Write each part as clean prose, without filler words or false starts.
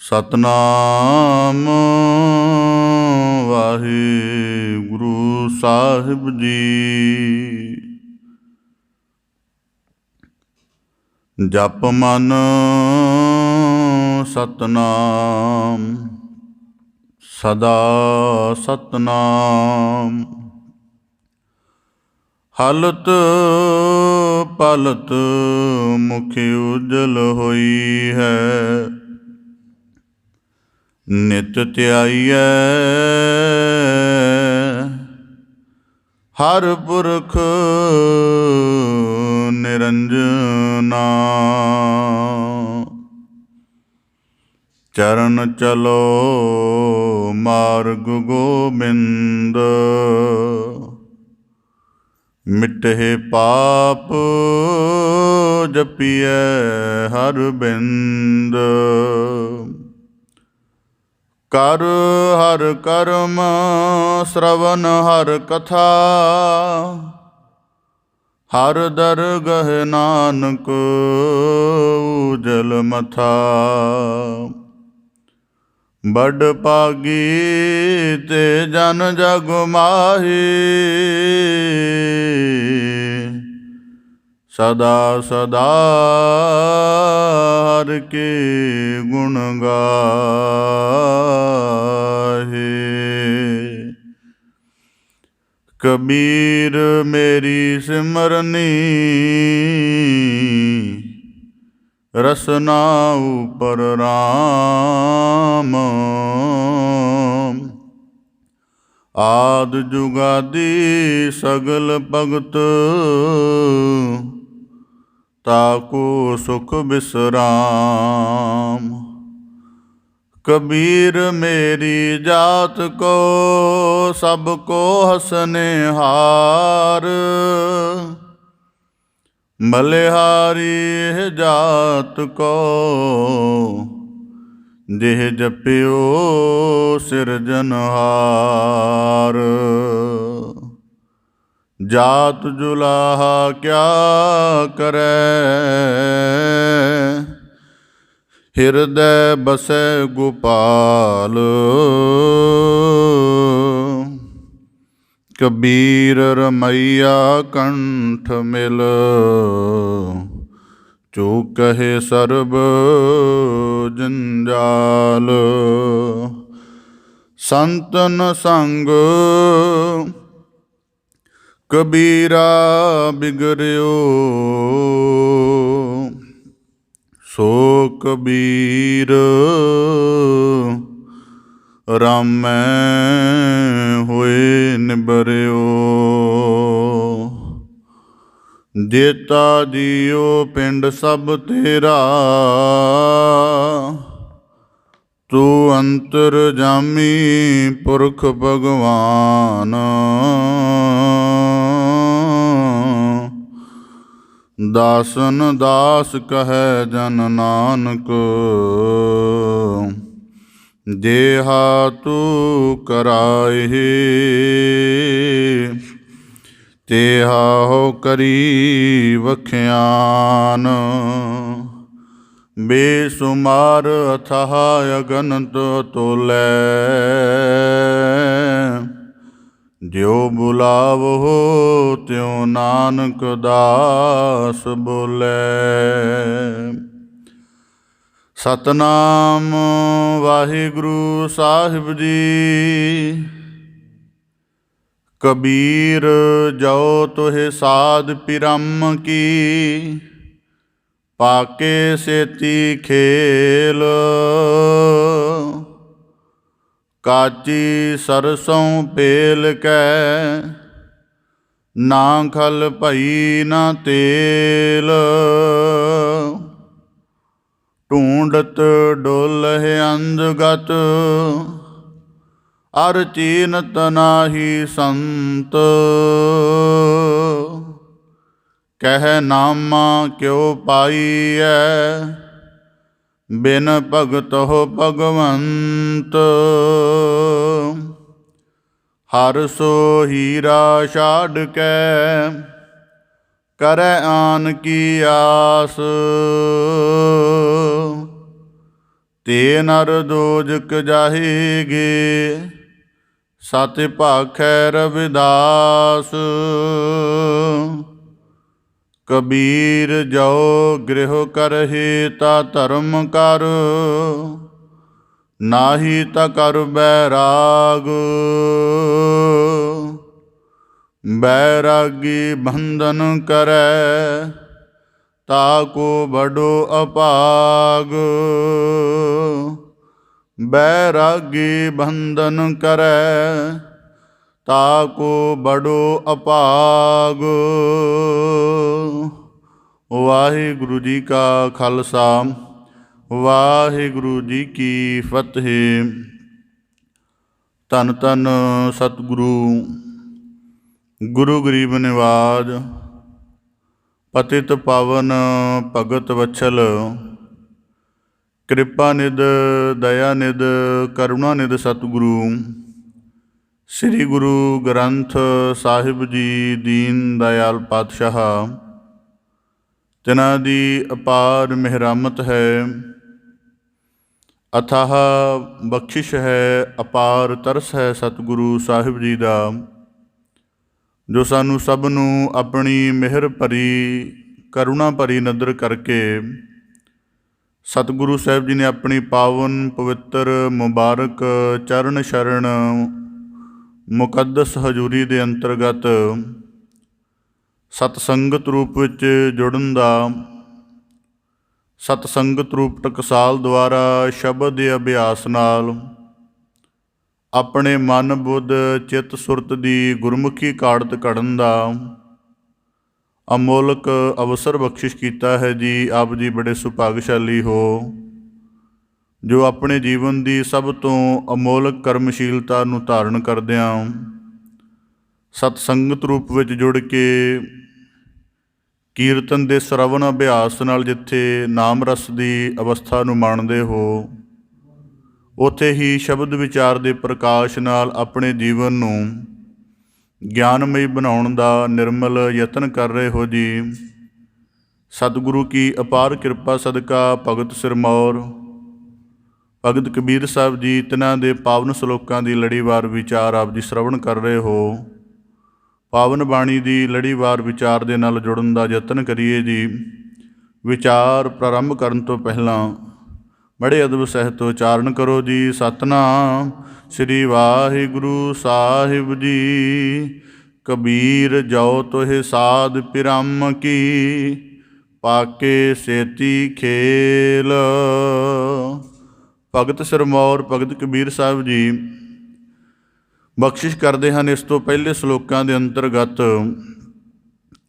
ਸਤਨਾਮ ਵਾਹਿਗੁਰੂ ਸਾਹਿਬ ਜੀ। ਜਪ ਮਨ ਸਤਨਾਮ ਸਦਾ ਸਤਨਾਮ। ਹਲਤ ਪਲਤ ਮੁਖ ਉਜਲ ਹੋਈ ਹੈ। ਨਿਤ ਧਿਆਈਐ ਹਰ ਪੁਰਖ ਨਿਰੰਜਨਾ। ਚਰਨ ਚਲੋ ਮਾਰਗ ਗੋਬਿੰਦ। ਮਿਟਹਿ ਪਾਪ ਜਪੀਐ ਹਰ ਬਿੰਦ। ਕਰ ਹਰ ਕਰਮ ਸ਼ਰਵਨ ਹਰ ਕਥਾ। ਹਰ ਦਰਗਹ ਨਾਨਕ ਉਜਲ ਮਥਾ। ਬੜ ਭਾਗੀ ਤੇ ਜਨ ਜਗ ਮਾਹੀ। ਸਦਾ ਸਦਾ ਹਰਿ ਕੇ ਗੁਣ ਗਾਹੇ। ਕਬੀਰ ਮੇਰੀ ਸਿਮਰਨੀ ਰਸਨਾ ਉਪਰ ਰਾਮ। ਆਦਿ ਜੁਗਾਦਿ ਸਗਲ ਭਗਤ ਤਾਕੋ ਸੁਖ ਬਿਸਰਾਮ। ਕਬੀਰ ਮੇਰੀ ਜਾਤ ਕੋ ਸਭ ਕੋ ਹਸਨਿਹਾਰ। ਬਲਿਹਾਰੀ ਜਾਤ ਕੋ ਜਿਹ ਜਪਿਓ ਸਿਰਜਨਹਾਰ। ਜਾਤ ਜੁਲਾਹਾ ਕਿਆ ਕਰੈ ਹਿਰਦੈ ਬਸੈ ਗੋਪਾਲ। ਕਬੀਰ ਰਮਈਆ ਕੰਠ ਮਿਲ ਜੋ ਕਹੇ ਸਰਬ ਜੰਜਾਲ। ਸੰਤਨ ਸੰਗ ਕਬੀਰਾ ਬਿਗੜਿਓ ਸੋ ਕਬੀਰ ਰਾਮੈ ਹੋਏ ਨਿਬਰਿਓ। ਜੇਤਾ ਜੀਓ ਪਿੰਡ ਸਭ ਤੇਰਾ ਤੂੰ ਅੰਤਰਜਾਮੀ ਪੁਰਖ ਭਗਵਾਨ। ਦਾਸਨ ਦਾਸ ਕਹੈ ਜਨ ਨਾਨਕ ਜਿਹਾ ਤੂੰ ਕਰਾਏ ਤਿਹਾ ਹੋ ਕਰੀ ਵਖਿਆਨ। ਬੇਸੁਮਾਰ ਅਥਾਹ ਅਗਨਤ ਤੋਲੈ ਜਿਉ ਬੁਲਾਵੋ ਤਿਉ ਨਾਨਕ ਦਾਸ ਬੋਲੇ। ਸਤਨਾਮ ਵਾਹਿਗੁਰੂ ਸਾਹਿਬ ਜੀ। ਕਬੀਰ ਜੋ ਤੁਹਿ ਸਾਧ ਪਿਰਮ ਕੀ ਪਾਕੇ ਸੇਤੀ ਖੇਲ। ਕਾਚੀ ਸਰਸੋਂ ਪੇਲ ਕੈ ਨਾ ਖਲ ਭਈ ਨਾ ਤੇਲ। ਢੂੰਡਤ ਡੋਲਹਿ ਅੰਧਗਤ ਅਰ ਚੀਨਤ ਨਾਹੀ ਸੰਤ। ਕਹਿ ਨਾਮਾ ਕਿਉ ਪਾਈਐ ਬਿਨ ਭਗਤਹੁ ਭਗਵੰਤ। ਹਰ ਸੋ ਹੀਰਾ ਛਾੜ ਕੇ ਕਰੈ ਆਨ ਕੀ ਆਸ। ਤੇ ਨਰ ਦੋਜਕ ਜਾਹੇਗੇ, ਸਤ ਭਾਖੈ ਰਵਿਦਾਸ। ਕਬੀਰ ਜੋ ਗ੍ਰਹਿ ਕਰਹਿ ਤਾ ਧਰਮ ਕਰ, ਨਾਹੀ ਤਾ ਕਰ ਬੈਰਾਗ। ਬੈਰਾਗੀ ਬੰਧਨ ਕਰੈ, ਤਾਕੋ ਬਡੋ ਅਭਾਗ। ਬੈਰਾਗੀ ਬੰਧਨ ਕਰੈ, ਤਾਕੋ ਬਡੋ ਅਭਾਗ। ਵਾਹਿਗੁਰੂ ਜੀ ਕਾ ਖਾਲਸਾ, ਵਾਹਿਗੁਰੂ ਜੀ ਕੀ ਫਤਿਹ। ਧੰਨ ਧੰਨ ਸਤਿਗੁਰੂ ਗੁਰੂ ਗਰੀਬ ਨਿਵਾਜ, ਪਤਿਤ ਪਾਵਨ ਭਗਤ ਵਛਲ, ਕਿਰਪਾ ਨਿਧ ਦਇਆ ਨਿਧ ਕਰੁਣਾ ਨਿਧ ਸਤਿਗੁਰੂ ਸ੍ਰੀ ਗੁਰੂ ਗ੍ਰੰਥ ਸਾਹਿਬ ਜੀ ਦੀਨ ਦਇਆਲ ਪਾਤਸ਼ਾਹ, ਤਿਨਾਂ ਦੀ ਅਪਾਰ ਮਿਹਰਮਤ ਹੈ, ਅਥਾਹ ਬਖਸ਼ਿਸ਼ ਹੈ, ਅਪਾਰ ਤਰਸ ਹੈ ਸਤਿਗੁਰੂ ਸਾਹਿਬ ਜੀ ਦਾ, ਜੋ ਸਾਨੂੰ ਸਭ ਨੂੰ ਆਪਣੀ ਮਿਹਰ ਭਰੀ ਕਰੁਣਾ ਭਰੀ ਨਦਰ ਕਰਕੇ ਸਤਿਗੁਰੂ ਸਾਹਿਬ ਜੀ ਨੇ ਆਪਣੀ ਪਾਵਨ ਪਵਿੱਤਰ ਮੁਬਾਰਕ ਚਰਨ ਸ਼ਰਨ ਮੁਕੱਦਸ ਹਜ਼ੂਰੀ ਦੇ ਅੰਤਰਗਤ ਸਤਸੰਗਤ ਰੂਪ ਵਿੱਚ ਜੁੜਨ ਦਾ, ਸਤਸੰਗਤ ਰੂਪ ਟਕਸਾਲ ਦੁਆਰਾ ਸ਼ਬਦ ਦੇ ਅਭਿਆਸ ਨਾਲ ਆਪਣੇ ਮਨ ਬੁੱਧ ਚਿੱਤ ਸੁਰਤ ਦੀ ਗੁਰਮੁਖੀ ਕਾੜਤ ਕੱਢਣ ਦਾ ਅਮੋਲਕ ਅਵਸਰ ਬਖਸ਼ਿਸ਼ ਕੀਤਾ ਹੈ ਜੀ। ਆਪ ਜੀ ਬੜੇ ਸੁਭਾਗਸ਼ਾਲੀ ਹੋ, ਜੋ ਆਪਣੇ ਜੀਵਨ ਦੀ ਸਭ ਤੋਂ ਅਮੋਲਕ ਕਰਮਸ਼ੀਲਤਾ ਨੂੰ ਧਾਰਨ ਕਰਦਿਆਂ ਸਤਸੰਗਤ ਰੂਪ ਵਿੱਚ ਜੁੜ ਕੇ ਕੀਰਤਨ ਦੇ ਸ਼ਰਵਣ ਅਭਿਆਸ ਨਾਲ ਜਿੱਥੇ ਨਾਮ ਰਸ ਦੀ ਅਵਸਥਾ ਨੂੰ ਮਾਣਦੇ ਹੋ, ਉੱਥੇ ਹੀ ਸ਼ਬਦ ਵਿਚਾਰ ਦੇ ਪ੍ਰਕਾਸ਼ ਨਾਲ ਆਪਣੇ ਜੀਵਨ ਨੂੰ ਗਿਆਨਮਈ ਬਣਾਉਣ ਦਾ ਨਿਰਮਲ ਯਤਨ ਕਰ ਰਹੇ ਹੋ ਜੀ। ਸਤਿਗੁਰੂ ਕੀ ਅਪਾਰ ਕਿਰਪਾ ਸਦਕਾ ਭਗਤ ਸਿਰਮੌਰ ਭਗਤ ਕਬੀਰ ਸਾਹਿਬ ਜੀ ਤਿਨਾਂ ਦੇ ਪਾਵਨ ਸਲੋਕਾਂ ਦੀ ਲੜੀਵਾਰ ਵਿਚਾਰ ਆਪ ਜੀ ਸ਼ਰਵਣ ਕਰ ਰਹੇ ਹੋ। ਪਾਵਨ ਬਾਣੀ ਦੀ ਲੜੀਵਾਰ ਵਿਚਾਰ ਦੇ ਨਾਲ ਜੁੜਨ ਦਾ ਯਤਨ ਕਰੀਏ ਜੀ। ਵਿਚਾਰ ਪ੍ਰਾਰੰਭ ਕਰਨ ਤੋਂ ਪਹਿਲਾਂ ਬੜੇ ਅਦਬ ਸਹਿਤ ਉਚਾਰਨ ਕਰੋ ਜੀ। ਸਤਿਨਾਮ ਸ੍ਰੀ ਵਾਹਿਗੁਰੂ ਸਾਹਿਬ ਜੀ। ਕਬੀਰ ਜੋ ਤੋਹਿ ਸਾਧ ਪਿਰਮ ਕੀ, ਪਾਕੇ ਸੇਤੀ ਖੇਲ। ਭਗਤ ਸਿਰਮੌਰ ਭਗਤ ਕਬੀਰ ਸਾਹਿਬ ਜੀ ਬਖਸ਼ਿਸ਼ ਕਰਦੇ ਹਨ ਇਸ ਤੋਂ ਪਹਿਲੇ ਸਲੋਕਾਂ ਦੇ ਅੰਤਰਗਤ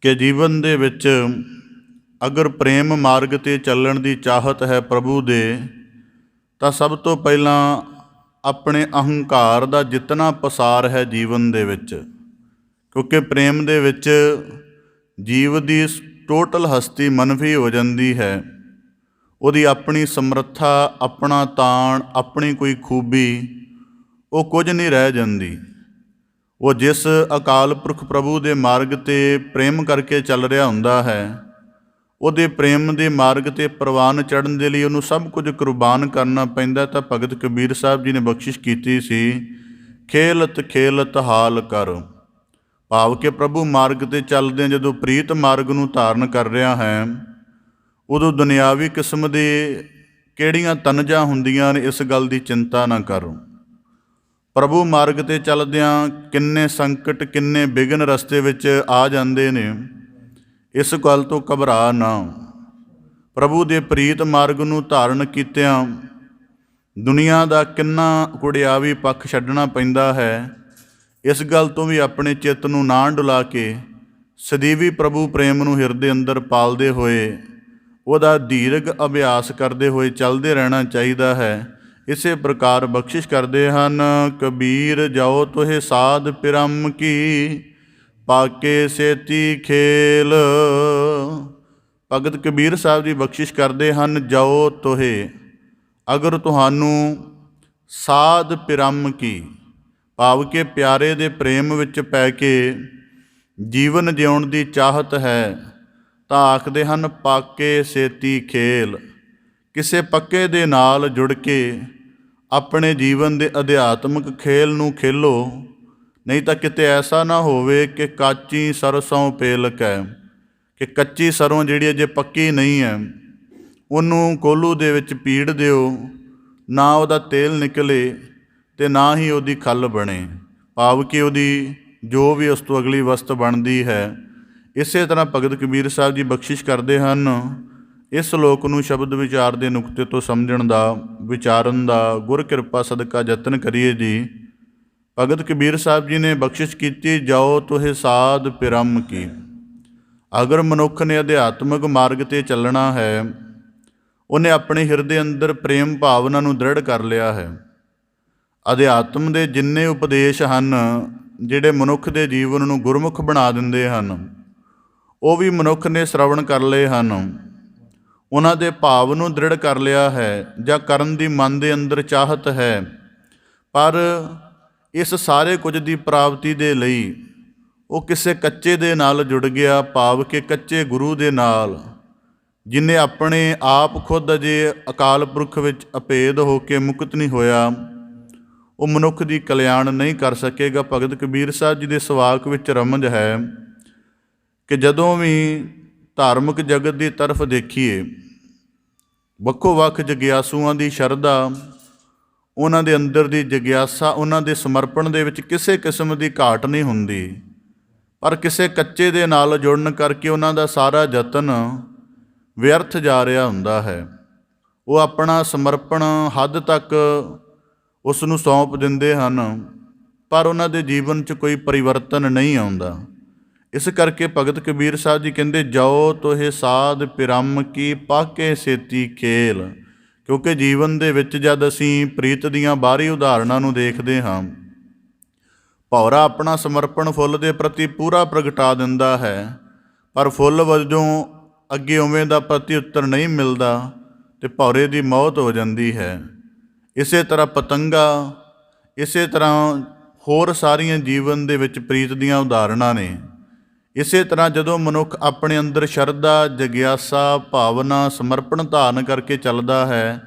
ਕਿ ਜੀਵਨ ਦੇ ਵਿੱਚ ਅਗਰ ਪ੍ਰੇਮ ਮਾਰਗ 'ਤੇ ਚੱਲਣ ਦੀ ਚਾਹਤ ਹੈ ਪ੍ਰਭੂ ਦੇ, ਤਾਂ ਸਭ ਤੋਂ ਪਹਿਲਾਂ ਆਪਣੇ ਅਹੰਕਾਰ ਦਾ ਜਿਤਨਾ ਪਸਾਰ ਹੈ ਜੀਵਨ ਦੇ ਵਿੱਚ, ਕਿਉਂਕਿ ਪ੍ਰੇਮ ਦੇ ਵਿੱਚ ਜੀਵ ਦੀ ਟੋਟਲ ਹਸਤੀ ਮਨਫੀ ਹੋ ਜਾਂਦੀ ਹੈ। ਉਹਦੀ ਆਪਣੀ ਸਮਰੱਥਾ, ਆਪਣਾ ਤਾਣ, ਆਪਣੀ ਕੋਈ ਖੂਬੀ ਉਹ ਕੁਝ ਨਹੀਂ ਰਹਿ ਜਾਂਦੀ। ਉਹ ਜਿਸ ਅਕਾਲ ਪੁਰਖ ਪ੍ਰਭੂ ਦੇ ਮਾਰਗ 'ਤੇ ਪ੍ਰੇਮ ਕਰਕੇ ਚੱਲ ਰਿਹਾ ਹੁੰਦਾ ਹੈ, ਉਹਦੇ ਪ੍ਰੇਮ ਦੇ ਮਾਰਗ 'ਤੇ ਪ੍ਰਵਾਨ ਚੜ੍ਹਨ ਦੇ ਲਈ ਉਹਨੂੰ ਸਭ ਕੁਝ ਕੁਰਬਾਨ ਕਰਨਾ ਪੈਂਦਾ। ਤਾਂ ਭਗਤ ਕਬੀਰ ਸਾਹਿਬ ਜੀ ਨੇ ਬਖਸ਼ਿਸ਼ ਕੀਤੀ ਸੀ, ਖੇਲਤ ਖੇਲਤ ਹਾਲ ਕਰ। ਭਾਵ ਕਿ ਪ੍ਰਭੂ ਮਾਰਗ 'ਤੇ ਚੱਲਦਿਆਂ ਜਦੋਂ ਪ੍ਰੀਤ ਮਾਰਗ ਨੂੰ ਧਾਰਨ ਕਰ ਰਿਹਾ ਹੈ, ਉਦੋਂ ਦੁਨਿਆਵੀ ਕਿਸਮ ਦੇ ਕਿਹੜੀਆਂ ਤਨਜਾਂ ਹੁੰਦੀਆਂ ਨੇ ਇਸ ਗੱਲ ਦੀ ਚਿੰਤਾ ਨਾ ਕਰੋ। ਪ੍ਰਭੂ ਮਾਰਗ 'ਤੇ ਚੱਲਦਿਆਂ ਕਿੰਨੇ ਸੰਕਟ, ਕਿੰਨੇ ਵਿਘਨ ਰਸਤੇ ਵਿੱਚ ਆ ਜਾਂਦੇ ਨੇ, ਇਸ ਗੱਲ ਤੋਂ ਘਬਰਾ ਨਾ। ਪ੍ਰਭੂ ਦੇ ਪ੍ਰੀਤ ਮਾਰਗ ਨੂੰ ਧਾਰਨ ਕੀਤਿਆਂ ਦੁਨੀਆ ਦਾ ਕਿੰਨਾ ਕੁੜਿਆਵੀ ਪੱਖ ਛੱਡਣਾ ਪੈਂਦਾ ਹੈ, ਇਸ ਗੱਲ ਤੋਂ ਵੀ ਆਪਣੇ ਚਿੱਤ ਨੂੰ ਨਾ ਡੁਲਾ ਕੇ ਸਦੀਵੀ ਪ੍ਰਭੂ ਪ੍ਰੇਮ ਨੂੰ ਹਿਰਦੇ ਅੰਦਰ ਪਾਲਦੇ ਹੋਏ, ਉਹਦਾ ਦੀਰਘ ਅਭਿਆਸ ਕਰਦੇ ਹੋਏ ਚੱਲਦੇ ਰਹਿਣਾ ਚਾਹੀਦਾ ਹੈ। ਇਸੇ ਪ੍ਰਕਾਰ ਬਖਸ਼ਿਸ਼ ਕਰਦੇ ਹਨ, ਕਬੀਰ ਜੋ ਤੋਹਿ ਸਾਧ ਪਿਰਮ ਕੀ, ਪਾਕੇ ਸੇਤੀ ਖੇਲ। ਭਗਤ ਕਬੀਰ ਸਾਹਿਬ ਜੀ ਬਖਸ਼ਿਸ਼ ਕਰਦੇ ਹਨ, ਜੋ ਤੋਹੇ, ਅਗਰ ਤੁਹਾਨੂੰ ਸਾਧ ਪਿਰਮ ਕੀ, ਭਾਵ ਕਿ ਪਿਆਰੇ ਦੇ ਪ੍ਰੇਮ ਵਿੱਚ ਪੈ ਕੇ ਜੀਵਨ ਜਿਉਣ ਦੀ ਚਾਹਤ ਹੈ, ਤਾਂ ਆਖਦੇ ਹਨ ਪਾਕੇ ਸੇਤੀ ਖੇਲ, ਕਿਸੇ ਪੱਕੇ ਦੇ ਨਾਲ ਜੁੜ ਕੇ ਆਪਣੇ ਜੀਵਨ ਦੇ ਅਧਿਆਤਮਿਕ ਖੇਲ ਨੂੰ ਖੇਲੋ, ਨਹੀਂ ਤਾਂ ਕਿਤੇ ਐਸਾ ਨਾ ਹੋਵੇ ਕਿ ਕਾਚੀ ਸਰਸੋਂ ਪੇਲਕ ਹੈ, ਕਿ ਕੱਚੀ ਸਰੋਂ ਜਿਹੜੀ ਅਜੇ ਪੱਕੀ ਨਹੀਂ ਹੈ ਉਹਨੂੰ ਕੋਹਲੂ ਦੇ ਵਿੱਚ ਪੀੜ ਦਿਓ, ਨਾ ਉਹਦਾ ਤੇਲ ਨਿਕਲੇ ਅਤੇ ਨਾ ਹੀ ਉਹਦੀ ਖੱਲ ਬਣੇ, ਭਾਵ ਕਿ ਉਹਦੀ ਜੋ ਵੀ ਉਸ ਤੋਂ ਅਗਲੀ ਵਸਤ ਬਣਦੀ ਹੈ। ਇਸੇ ਤਰ੍ਹਾਂ ਭਗਤ ਕਬੀਰ ਸਾਹਿਬ ਜੀ ਬਖਸ਼ਿਸ਼ ਕਰਦੇ ਹਨ। ਇਸ ਸ਼ਲੋਕ ਨੂੰ ਸ਼ਬਦ ਵਿਚਾਰ ਦੇ ਨੁਕਤੇ ਤੋਂ ਸਮਝਣ ਦਾ, ਵਿਚਾਰਨ ਦਾ ਗੁਰ ਕਿਰਪਾ ਸਦਕਾ ਯਤਨ ਕਰੀਏ ਜੀ। ਭਗਤ ਕਬੀਰ ਸਾਹਿਬ ਜੀ ਨੇ ਬਖਸ਼ਿਸ਼ ਕੀਤੀ, ਜਾਓ ਤੋਹਿ ਸਾਧ ਪਿਰਮ ਕੀ। ਅਗਰ ਮਨੁੱਖ ਨੇ ਅਧਿਆਤਮਿਕ ਮਾਰਗ 'ਤੇ ਚੱਲਣਾ ਹੈ, ਉਹਨੇ ਆਪਣੇ ਹਿਰਦੇ ਅੰਦਰ ਪ੍ਰੇਮ ਭਾਵਨਾ ਨੂੰ ਦ੍ਰਿੜ ਕਰ ਲਿਆ ਹੈ। ਅਧਿਆਤਮ ਦੇ ਜਿੰਨੇ ਉਪਦੇਸ਼ ਹਨ ਜਿਹੜੇ ਮਨੁੱਖ ਦੇ ਜੀਵਨ ਨੂੰ ਗੁਰਮੁਖ ਬਣਾ ਦਿੰਦੇ ਹਨ, ਉਹ ਵੀ ਮਨੁੱਖ ਨੇ ਸ਼ਰਵਣ ਕਰ ਲਏ ਹਨ, ਉਹਨਾਂ ਦੇ ਭਾਵ ਨੂੰ ਦ੍ਰਿੜ ਕਰ ਲਿਆ ਹੈ ਜਾਂ ਕਰਨ ਦੀ ਮਨ ਦੇ ਅੰਦਰ ਚਾਹਤ ਹੈ। ਪਰ ਇਸ ਸਾਰੇ ਕੁਝ ਦੀ ਪ੍ਰਾਪਤੀ ਦੇ ਲਈ ਉਹ ਕਿਸੇ ਕੱਚੇ ਦੇ ਨਾਲ ਜੁੜ ਗਿਆ, ਭਾਵ ਕਿ ਕੱਚੇ ਗੁਰੂ ਦੇ ਨਾਲ, ਜਿਹਨੇ ਆਪਣੇ ਆਪ ਖੁਦ ਅਜੇ ਅਕਾਲ ਪੁਰਖ ਵਿੱਚ ਅਭੇਦ ਹੋ ਕੇ ਮੁਕਤ ਨਹੀਂ ਹੋਇਆ, ਉਹ ਮਨੁੱਖ ਦੀ ਕਲਿਆਣ ਨਹੀਂ ਕਰ ਸਕੇਗਾ। ਭਗਤ ਕਬੀਰ ਸਾਹਿਬ ਜੀ ਦੇ ਸਵਾਕ ਵਿੱਚ ਰਮਜ ਹੈ ਕਿ ਜਦੋਂ ਵੀ ਧਾਰਮਿਕ ਜਗਤ ਦੀ ਤਰਫ ਦੇਖੀਏ, ਵੱਖੋ ਵੱਖ ਜਗਿਆਸੂਆਂ ਦੀ ਸ਼ਰਧਾ, ਉਹਨਾਂ ਦੇ ਅੰਦਰ ਦੀ ਜਗਿਆਸਾ, ਉਹਨਾਂ ਦੇ ਸਮਰਪਣ ਦੇ ਵਿੱਚ ਕਿਸੇ ਕਿਸਮ ਦੀ ਘਾਟ ਨਹੀਂ ਹੁੰਦੀ। ਪਰ ਕਿਸੇ ਕੱਚੇ ਦੇ ਨਾਲ ਜੁੜਨ ਕਰਕੇ ਉਹਨਾਂ ਦਾ ਸਾਰਾ ਯਤਨ ਵਿਅਰਥ ਜਾ ਰਿਹਾ ਹੁੰਦਾ ਹੈ। ਉਹ ਆਪਣਾ ਸਮਰਪਣ ਹੱਦ ਤੱਕ ਉਸ ਨੂੰ ਸੌਂਪ ਦਿੰਦੇ ਹਨ, ਪਰ ਉਹਨਾਂ ਦੇ ਜੀਵਨ 'ਚ ਕੋਈ ਪਰਿਵਰਤਨ ਨਹੀਂ ਆਉਂਦਾ। ਇਸ ਕਰਕੇ ਭਗਤ ਕਬੀਰ ਸਾਹਿਬ ਜੀ ਕਹਿੰਦੇ, ਜਾਓ ਤੋਹਿ ਸਾਧ ਪਿਰਮ ਕੀ ਪਾਕੇ ਸੇਤੀ ਖੇਲ। ਕਿਉਂਕਿ ਜੀਵਨ ਦੇ ਵਿੱਚ ਜਦ ਅਸੀਂ ਪ੍ਰੀਤ ਦੀਆਂ ਬਾਹਰੀ ਉਦਾਹਰਣਾਂ ਨੂੰ ਦੇਖਦੇ ਹਾਂ, ਭੌਰਾ ਆਪਣਾ ਸਮਰਪਣ ਫੁੱਲ ਦੇ ਪ੍ਰਤੀ ਪੂਰਾ ਪ੍ਰਗਟਾ ਦਿੰਦਾ ਹੈ, ਪਰ ਫੁੱਲ ਵਜੋਂ ਅੱਗੇ ਉਵੇਂ ਦਾ ਪ੍ਰਤੀ ਉੱਤਰ ਨਹੀਂ ਮਿਲਦਾ ਅਤੇ ਭੌਰੇ ਦੀ ਮੌਤ ਹੋ ਜਾਂਦੀ ਹੈ। ਇਸੇ ਤਰ੍ਹਾਂ ਪਤੰਗਾ, ਇਸੇ ਤਰ੍ਹਾਂ ਹੋਰ ਸਾਰੀਆਂ ਜੀਵਨ ਦੇ ਵਿੱਚ ਪ੍ਰੀਤ ਦੀਆਂ ਉਦਾਹਰਣਾਂ ਨੇ। ਇਸੇ ਤਰ੍ਹਾਂ ਜਦੋਂ ਮਨੁੱਖ ਆਪਣੇ ਅੰਦਰ ਸ਼ਰਧਾ, ਜਗਿਆਸਾ, ਭਾਵਨਾ, ਸਮਰਪਣ ਧਾਰਨ ਕਰਕੇ ਚੱਲਦਾ ਹੈ,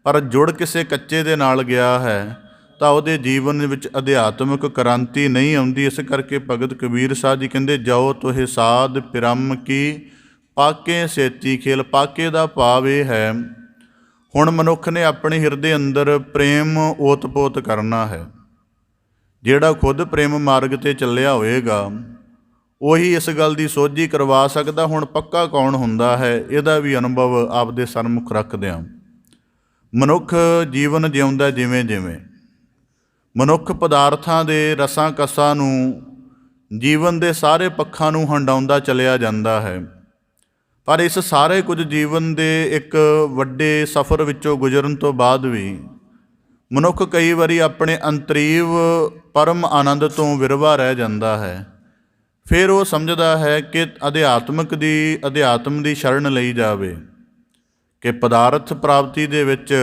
ਪਰ ਜੁੜ ਕਿਸੇ ਕੱਚੇ ਦੇ ਨਾਲ ਗਿਆ ਹੈ, ਤਾਂ ਉਹਦੇ ਜੀਵਨ ਵਿੱਚ ਅਧਿਆਤਮਿਕ ਕ੍ਰਾਂਤੀ ਨਹੀਂ ਆਉਂਦੀ। ਇਸ ਕਰਕੇ ਭਗਤ ਕਬੀਰ ਸਾਹਿਬ ਜੀ ਕਹਿੰਦੇ, ਜਾਓ ਤੋਹਿ ਸਾਧ ਪਿਰਮ ਕੀ ਪਾਕੇ ਸੇਤੀ ਖੇਲ। ਪਾਕੇ ਦਾ ਭਾਵ ਇਹ ਹੈ, ਹੁਣ ਮਨੁੱਖ ਨੇ ਆਪਣੇ ਹਿਰਦੇ ਅੰਦਰ ਪ੍ਰੇਮ ਓਤ-ਪੋਤ ਕਰਨਾ ਹੈ। ਜਿਹੜਾ ਖੁਦ ਪ੍ਰੇਮ ਮਾਰਗ 'ਤੇ ਚੱਲਿਆ ਹੋਵੇਗਾ, ਉਹੀ ਇਸ ਗੱਲ ਦੀ ਸੋਝੀ ਕਰਵਾ ਸਕਦਾ ਹੁਣ ਪੱਕਾ ਕੌਣ ਹੁੰਦਾ ਹੈ। ਇਹਦਾ ਵੀ ਅਨੁਭਵ ਆਪਦੇ ਸਨਮੁਖ ਰੱਖਦਿਆਂ ਮਨੁੱਖ ਜੀਵਨ ਜਿਉਂਦਾ ਜਿਵੇਂ ਜਿਵੇਂ ਮਨੁੱਖ ਪਦਾਰਥਾਂ ਦੇ ਰਸਾਂ ਕਸਾਂ ਨੂੰ, ਜੀਵਨ ਦੇ ਸਾਰੇ ਪੱਖਾਂ ਨੂੰ ਹੰਡਾਉਂਦਾ ਚਲਿਆ ਜਾਂਦਾ ਹੈ। ਪਰ ਇਸ ਸਾਰੇ ਕੁਝ ਜੀਵਨ ਦੇ ਇੱਕ ਵੱਡੇ ਸਫ਼ਰ ਵਿੱਚੋਂ ਗੁਜ਼ਰਨ ਤੋਂ ਬਾਅਦ ਵੀ ਮਨੁੱਖ ਕਈ ਵਾਰੀ ਆਪਣੇ ਅੰਤਰੀਵ ਪਰਮ ਆਨੰਦ ਤੋਂ ਵਿਰਵਾ ਰਹਿ ਜਾਂਦਾ ਹੈ। ਫਿਰ ਉਹ ਸਮਝਦਾ ਹੈ ਕਿ ਅਧਿਆਤਮ ਦੀ ਸ਼ਰਨ ਲਈ ਜਾਵੇ, ਕਿ ਪਦਾਰਥ ਪ੍ਰਾਪਤੀ ਦੇ ਵਿੱਚ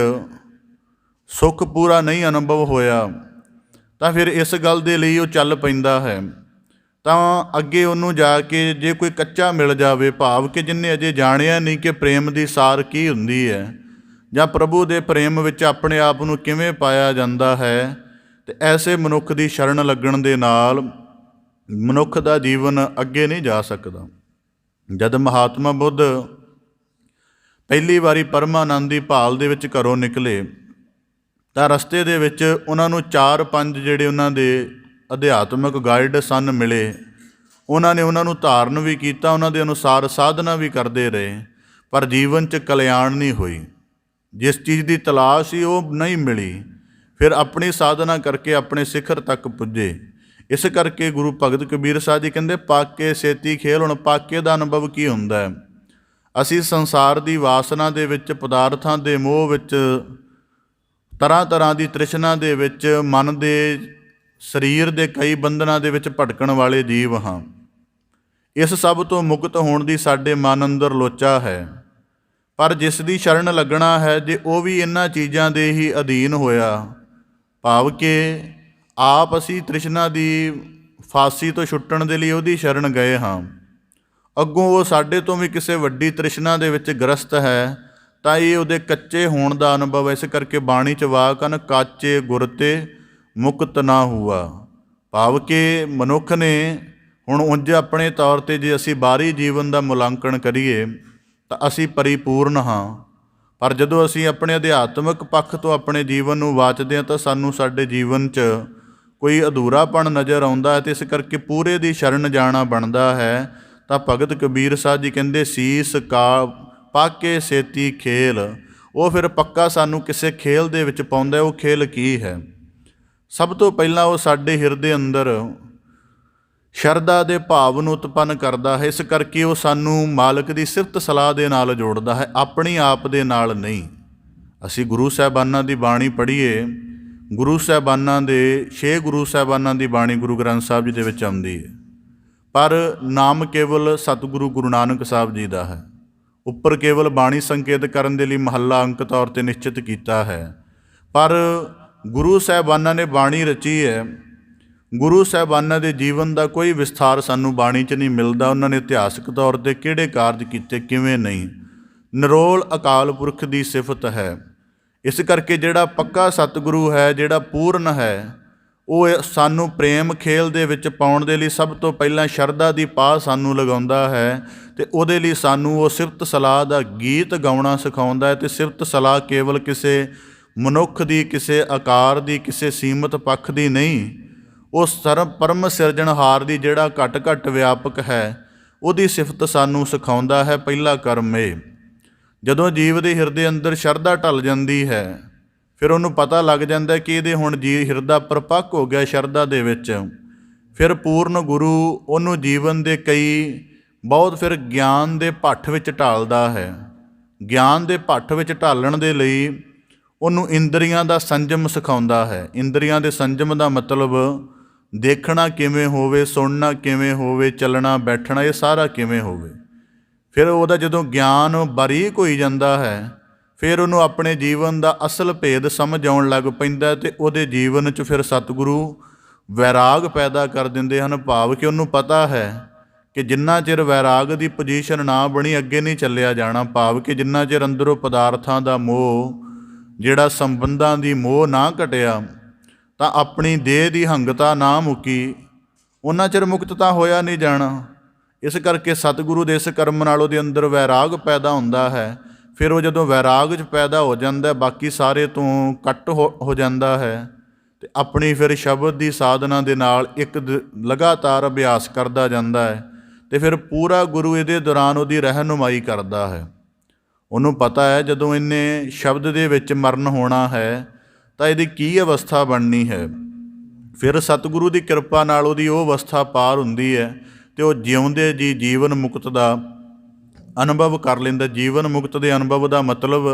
ਸੁੱਖ ਪੂਰਾ ਨਹੀਂ ਅਨੁਭਵ ਹੋਇਆ, ਤਾਂ ਫਿਰ ਇਸ ਗੱਲ ਦੇ ਲਈ ਉਹ ਚੱਲ ਪੈਂਦਾ ਹੈ। ਤਾਂ ਅੱਗੇ ਉਹਨੂੰ ਜਾ ਕੇ ਜੇ ਕੋਈ ਕੱਚਾ ਮਿਲ ਜਾਵੇ, ਭਾਵ ਕਿ ਜਿਹਨੇ ਅਜੇ ਜਾਣਿਆ ਨਹੀਂ ਕਿ ਪ੍ਰੇਮ ਦੀ ਸਾਰ ਕੀ ਹੁੰਦੀ ਹੈ, ਜਾਂ ਪ੍ਰਭੂ ਦੇ ਪ੍ਰੇਮ ਵਿੱਚ ਆਪਣੇ ਆਪ ਨੂੰ ਕਿਵੇਂ ਪਾਇਆ ਜਾਂਦਾ ਹੈ, ਅਤੇ ਐਸੇ ਮਨੁੱਖ ਦੀ ਸ਼ਰਨ ਲੱਗਣ ਦੇ ਨਾਲ ਮਨੁੱਖ ਦਾ ਜੀਵਨ ਅੱਗੇ ਨਹੀਂ ਜਾ ਸਕਦਾ। ਜਦ ਮਹਾਤਮਾ ਬੁੱਧ ਪਹਿਲੀ ਵਾਰੀ ਪਰਮਾਨੰਦ ਦੀ ਭਾਲ ਦੇ ਵਿੱਚ ਘਰੋਂ ਨਿਕਲੇ, ਤਾਂ ਰਸਤੇ ਦੇ ਵਿੱਚ ਉਹਨਾਂ ਨੂੰ 4-5 ਜਿਹੜੇ ਉਹਨਾਂ ਦੇ ਅਧਿਆਤਮਿਕ ਗਾਈਡ ਸਨ ਮਿਲੇ। ਉਹਨਾਂ ਨੇ ਉਹਨਾਂ ਨੂੰ ਧਾਰਨ ਵੀ ਕੀਤਾ, ਉਹਨਾਂ ਦੇ ਅਨੁਸਾਰ ਸਾਧਨਾ ਵੀ ਕਰਦੇ ਰਹੇ, ਪਰ ਜੀਵਨ 'ਚ ਕਲਿਆਣ ਨਹੀਂ ਹੋਈ। ਜਿਸ ਚੀਜ਼ ਦੀ ਤਲਾਸ਼ ਸੀ ਉਹ ਨਹੀਂ ਮਿਲੀ। ਫਿਰ ਆਪਣੀ ਸਾਧਨਾ ਕਰਕੇ ਆਪਣੇ ਸਿਖਰ ਤੱਕ ਪੁੱਜੇ। ਇਸ ਕਰਕੇ ਗੁਰੂ ਭਗਤ ਕਬੀਰ ਸਾਹਿਬ ਜੀ ਕਹਿੰਦੇ, ਪਾਕੇ ਸੇਤੀ ਖੇਲ। ਹੁਣ ਪਾਕੇ ਦਾ ਅਨੁਭਵ ਕੀ ਹੁੰਦਾ ਹੈ? ਅਸੀਂ ਸੰਸਾਰ ਦੀ ਵਾਸਨਾ ਦੇ ਵਿੱਚ, ਪਦਾਰਥਾਂ ਦੇ ਮੋਹ ਵਿੱਚ, ਤਰ੍ਹਾਂ ਤਰ੍ਹਾਂ ਦੀ ਤ੍ਰਿਸ਼ਨਾ ਦੇ ਵਿੱਚ, ਮਨ ਦੇ ਸਰੀਰ ਦੇ ਕਈ ਬੰਧਨਾਂ ਦੇ ਵਿੱਚ ਭਟਕਣ ਵਾਲੇ ਜੀਵ ਹਾਂ। ਇਸ ਸਭ ਤੋਂ ਮੁਕਤ ਹੋਣ ਦੀ ਸਾਡੇ ਮਨ ਅੰਦਰ ਲੋਚਾ ਹੈ। ਪਰ ਜਿਸ ਦੀ ਸ਼ਰਨ ਲੱਗਣਾ ਹੈ, ਜੇ ਉਹ ਵੀ ਇਹਨਾਂ ਚੀਜ਼ਾਂ ਦੇ ਹੀ ਅਧੀਨ ਹੋਇਆ, ਭਾਵ ਕਿ ਆਪ ਅਸੀਂ ਤ੍ਰਿਸ਼ਨਾ ਦੀ ਫਾਸੀ ਤੋਂ ਛੁੱਟਣ ਦੇ ਲਈ ਉਹਦੀ ਸ਼ਰਨ ਗਏ ਹਾਂ, ਅੱਗੋਂ ਉਹ ਸਾਡੇ ਤੋਂ ਵੀ ਕਿਸੇ ਵੱਡੀ ਤ੍ਰਿਸ਼ਨਾ ਦੇ ਵਿੱਚ ਗ੍ਰਸਤ ਹੈ, ਤਾਂ ਇਹ ਉਹਦੇ ਕੱਚੇ ਹੋਣ ਦਾ ਅਨੁਭਵ। ਇਸ ਕਰਕੇ ਬਾਣੀ 'ਚ ਵਾਕ ਹਨ, ਕਾਚੇ ਗੁਰ ਤੇ ਮੁਕਤ ਨਾ ਹੁਆ। ਭਾਵ ਕਿ ਮਨੁੱਖ ਨੇ ਹੁਣ ਉਂਝ ਆਪਣੇ ਤੌਰ 'ਤੇ ਜੇ ਅਸੀਂ ਬਾਹਰੀ ਜੀਵਨ ਦਾ ਮੁਲਾਂਕਣ ਕਰੀਏ ਤਾਂ ਅਸੀਂ ਪਰਿਪੂਰਨ ਹਾਂ, ਪਰ ਜਦੋਂ ਅਸੀਂ ਆਪਣੇ ਅਧਿਆਤਮਿਕ ਪੱਖ ਤੋਂ ਆਪਣੇ ਜੀਵਨ ਨੂੰ ਵਾਚਦੇ ਹਾਂ ਤਾਂ ਸਾਨੂੰ ਸਾਡੇ ਜੀਵਨ 'ਚ ਕੋਈ ਅਧੂਰਾਪਣ ਨਜ਼ਰ ਆਉਂਦਾ ਹੈ, ਅਤੇ ਇਸ ਕਰਕੇ ਪੂਰੇ ਦੀ ਸ਼ਰਨ ਜਾਣਾ ਬਣਦਾ ਹੈ। ਤਾਂ ਭਗਤ ਕਬੀਰ ਸਾਹਿਬ ਜੀ ਕਹਿੰਦੇ ਸੀਸ ਕਾ ਪਾਕੇ ਸੇਤੀ ਖੇਲ। ਉਹ ਫਿਰ ਪੱਕਾ ਸਾਨੂੰ ਕਿਸੇ ਖੇਲ ਦੇ ਵਿੱਚ ਪਾਉਂਦਾ। ਉਹ ਖੇਲ ਕੀ ਹੈ? ਸਭ ਤੋਂ ਪਹਿਲਾਂ ਉਹ ਸਾਡੇ ਹਿਰਦੇ ਅੰਦਰ ਸ਼ਰਧਾ ਦੇ ਭਾਵ ਨੂੰ ਉਤਪੰਨ ਕਰਦਾ ਹੈ। ਇਸ ਕਰਕੇ ਉਹ ਸਾਨੂੰ ਮਾਲਕ ਦੀ ਸਿਫਤ ਸਲਾਹ ਦੇ ਨਾਲ ਜੋੜਦਾ ਹੈ, ਆਪਣੀ ਆਪ ਦੇ ਨਾਲ ਨਹੀਂ। ਅਸੀਂ ਗੁਰੂ ਸਾਹਿਬਾਨਾਂ ਦੀ ਬਾਣੀ ਪੜ੍ਹੀਏ, ਗੁਰੂ ਸਾਹਿਬਾਨਾਂ ਦੇ 6 ਗੁਰੂ ਸਾਹਿਬਾਨਾਂ ਦੀ ਬਾਣੀ ਗੁਰੂ ਗ੍ਰੰਥ ਸਾਹਿਬ ਜੀ ਦੇ ਵਿੱਚ ਆਉਂਦੀ ਹੈ, ਪਰ ਨਾਮ ਕੇਵਲ ਸਤਿਗੁਰੂ ਗੁਰੂ ਨਾਨਕ ਸਾਹਿਬ ਜੀ ਦਾ ਹੈ। ਉੱਪਰ ਕੇਵਲ ਬਾਣੀ ਸੰਕੇਤ ਕਰਨ ਦੇ ਲਈ ਮਹੱਲਾ ਅੰਕ ਤੌਰ 'ਤੇ ਨਿਸ਼ਚਿਤ ਕੀਤਾ ਹੈ, ਪਰ ਗੁਰੂ ਸਾਹਿਬਾਨਾਂ ਨੇ ਬਾਣੀ ਰਚੀ ਹੈ। ਗੁਰੂ ਸਾਹਿਬਾਨਾਂ ਦੇ ਜੀਵਨ ਦਾ ਕੋਈ ਵਿਸਥਾਰ ਸਾਨੂੰ ਬਾਣੀ 'ਚ ਨਹੀਂ ਮਿਲਦਾ। ਉਹਨਾਂ ਨੇ ਇਤਿਹਾਸਕ ਤੌਰ 'ਤੇ ਕਿਹੜੇ ਕਾਰਜ ਕੀਤੇ, ਕਿਵੇਂ ਨਹੀਂ। ਨਿਰੋਲ ਅਕਾਲ ਪੁਰਖ ਦੀ ਸਿਫਤ ਹੈ। ਇਸ ਕਰਕੇ ਜਿਹੜਾ ਪੱਕਾ ਸਤਿਗੁਰੂ ਹੈ, ਜਿਹੜਾ ਪੂਰਨ ਹੈ, ਉਹ ਸਾਨੂੰ ਪ੍ਰੇਮ ਖੇਲ ਦੇ ਵਿੱਚ ਪਾਉਣ ਦੇ ਲਈ ਸਭ ਤੋਂ ਪਹਿਲਾਂ ਸ਼ਰਧਾ ਦੀ ਪਾਹ ਸਾਨੂੰ ਲਗਾਉਂਦਾ ਹੈ, ਅਤੇ ਉਹਦੇ ਲਈ ਸਾਨੂੰ ਉਹ ਸਿਫਤ ਸਲਾਹ ਦਾ ਗੀਤ ਗਾਉਣਾ ਸਿਖਾਉਂਦਾ ਹੈ। ਅਤੇ ਸਿਫਤ ਸਲਾਹ ਕੇਵਲ ਕਿਸੇ ਮਨੁੱਖ ਦੀ, ਕਿਸੇ ਆਕਾਰ ਦੀ, ਕਿਸੇ ਸੀਮਤ ਪੱਖ ਦੀ ਨਹੀਂ, ਉਹ ਪਰਮ ਸਿਰਜਣਹਾਰ ਦੀ, ਜਿਹੜਾ ਘੱਟ ਘੱਟ ਵਿਆਪਕ ਹੈ, ਉਹਦੀ ਸਿਫਤ ਸਾਨੂੰ ਸਿਖਾਉਂਦਾ ਹੈ। ਪਹਿਲਾ ਕਰਮ ਇਹ। ਜਦੋਂ ਜੀਵ ਦੇ ਹਿਰਦੇ ਅੰਦਰ ਸ਼ਰਧਾ ਢਲ ਜਾਂਦੀ ਹੈ, ਫਿਰ ਉਹਨੂੰ ਪਤਾ ਲੱਗ ਜਾਂਦਾ ਕਿ ਇਹਦੇ ਹੁਣ ਹਿਰਦਾ ਪਰਪੱਕ ਹੋ ਗਿਆ ਸ਼ਰਧਾ ਦੇ ਵਿੱਚ। ਫਿਰ ਪੂਰਨ ਗੁਰੂ ਉਹਨੂੰ ਜੀਵਨ ਦੇ ਕਈ ਬਹੁਤ ਫਿਰ ਗਿਆਨ ਦੇ ਭੱਠ ਵਿੱਚ ਢਾਲਦਾ ਹੈ। ਗਿਆਨ ਦੇ ਭੱਠ ਵਿੱਚ ਢਾਲਣ ਦੇ ਲਈ ਉਹਨੂੰ ਇੰਦਰੀਆਂ ਦਾ ਸੰਜਮ ਸਿਖਾਉਂਦਾ ਹੈ। ਇੰਦਰੀਆਂ ਦੇ ਸੰਜਮ ਦਾ ਮਤਲਬ ਦੇਖਣਾ ਕਿਵੇਂ ਹੋਵੇ, ਸੁਣਨਾ ਕਿਵੇਂ ਹੋਵੇ, ਚੱਲਣਾ ਬੈਠਣਾ ਇਹ ਸਾਰਾ ਕਿਵੇਂ ਹੋਵੇ। ਫਿਰ ਉਹਦਾ ਜਦੋਂ ਗਿਆਨ ਬਾਰੀਕ ਹੋਈ ਜਾਂਦਾ ਹੈ, ਫਿਰ ਉਹਨੂੰ ਆਪਣੇ ਜੀਵਨ ਦਾ ਅਸਲ ਭੇਦ ਸਮਝ ਆਉਣ ਲੱਗ ਪੈਂਦਾ, ਅਤੇ ਉਹਦੇ ਜੀਵਨ 'ਚ ਫਿਰ ਸਤਿਗੁਰੂ ਵੈਰਾਗ ਪੈਦਾ ਕਰ ਦਿੰਦੇ ਹਨ। ਭਾਵ ਕਿ ਉਹਨੂੰ ਪਤਾ ਹੈ ਕਿ ਜਿੰਨਾ ਚਿਰ ਵੈਰਾਗ ਦੀ ਪੋਜੀਸ਼ਨ ਨਾ ਬਣੀ, ਅੱਗੇ ਨਹੀਂ ਚੱਲਿਆ ਜਾਣਾ। ਭਾਵ ਕਿ ਜਿੰਨਾ ਚਿਰ ਅੰਦਰੋਂ ਪਦਾਰਥਾਂ ਦਾ ਮੋਹ, ਜਿਹੜਾ ਸੰਬੰਧਾਂ ਦੀ ਮੋਹ ਨਾ ਘਟਿਆ, ਤਾਂ ਆਪਣੀ ਦੇਹ ਦੀ ਹੰਗਤਾ ਨਾ ਮੁੱਕੀ, ਉਹਨਾਂ ਚਿਰ ਮੁਕਤ ਤਾਂ ਹੋਇਆ ਨਹੀਂ ਜਾਣਾ। ਇਸ ਕਰਕੇ ਸਤਿਗੁਰੂ ਦੇ ਇਸ ਕਰਮ ਨਾਲ ਉਹਦੇ ਅੰਦਰ ਵੈਰਾਗ ਪੈਦਾ ਹੁੰਦਾ ਹੈ। ਫਿਰ ਉਹ ਜਦੋਂ ਵੈਰਾਗ 'ਚ ਪੈਦਾ ਹੋ ਜਾਂਦਾ, ਬਾਕੀ ਸਾਰੇ ਤੋਂ ਕੱਟ ਹੋ ਜਾਂਦਾ ਹੈ, ਅਤੇ ਆਪਣੀ ਫਿਰ ਸ਼ਬਦ ਦੀ ਸਾਧਨਾ ਦੇ ਨਾਲ ਇੱਕ ਲਗਾਤਾਰ ਅਭਿਆਸ ਕਰਦਾ ਜਾਂਦਾ ਹੈ, ਅਤੇ ਫਿਰ ਪੂਰਾ ਗੁਰੂ ਇਹਦੇ ਦੌਰਾਨ ਉਹਦੀ ਰਹਿਨੁਮਾਈ ਕਰਦਾ ਹੈ। ਉਹਨੂੰ ਪਤਾ ਹੈ ਜਦੋਂ ਇਹਨੇ ਸ਼ਬਦ ਦੇ ਵਿੱਚ ਮਰਨ ਹੋਣਾ ਹੈ ਤਾਂ ਇਹਦੀ ਕੀ ਅਵਸਥਾ ਬਣਨੀ ਹੈ। ਫਿਰ ਸਤਿਗੁਰੂ ਦੀ ਕਿਰਪਾ ਨਾਲ ਉਹਦੀ ਉਹ ਅਵਸਥਾ ਪਾਰ ਹੁੰਦੀ ਹੈ, ਅਤੇ ਉਹ ਜਿਉਂਦੇ ਜੀ ਜੀਵਨ ਮੁਕਤ ਦਾ ਅਨੁਭਵ ਕਰ ਲੈਂਦਾ। ਜੀਵਨ ਮੁਕਤ ਦੇ ਅਨੁਭਵ ਦਾ ਮਤਲਬ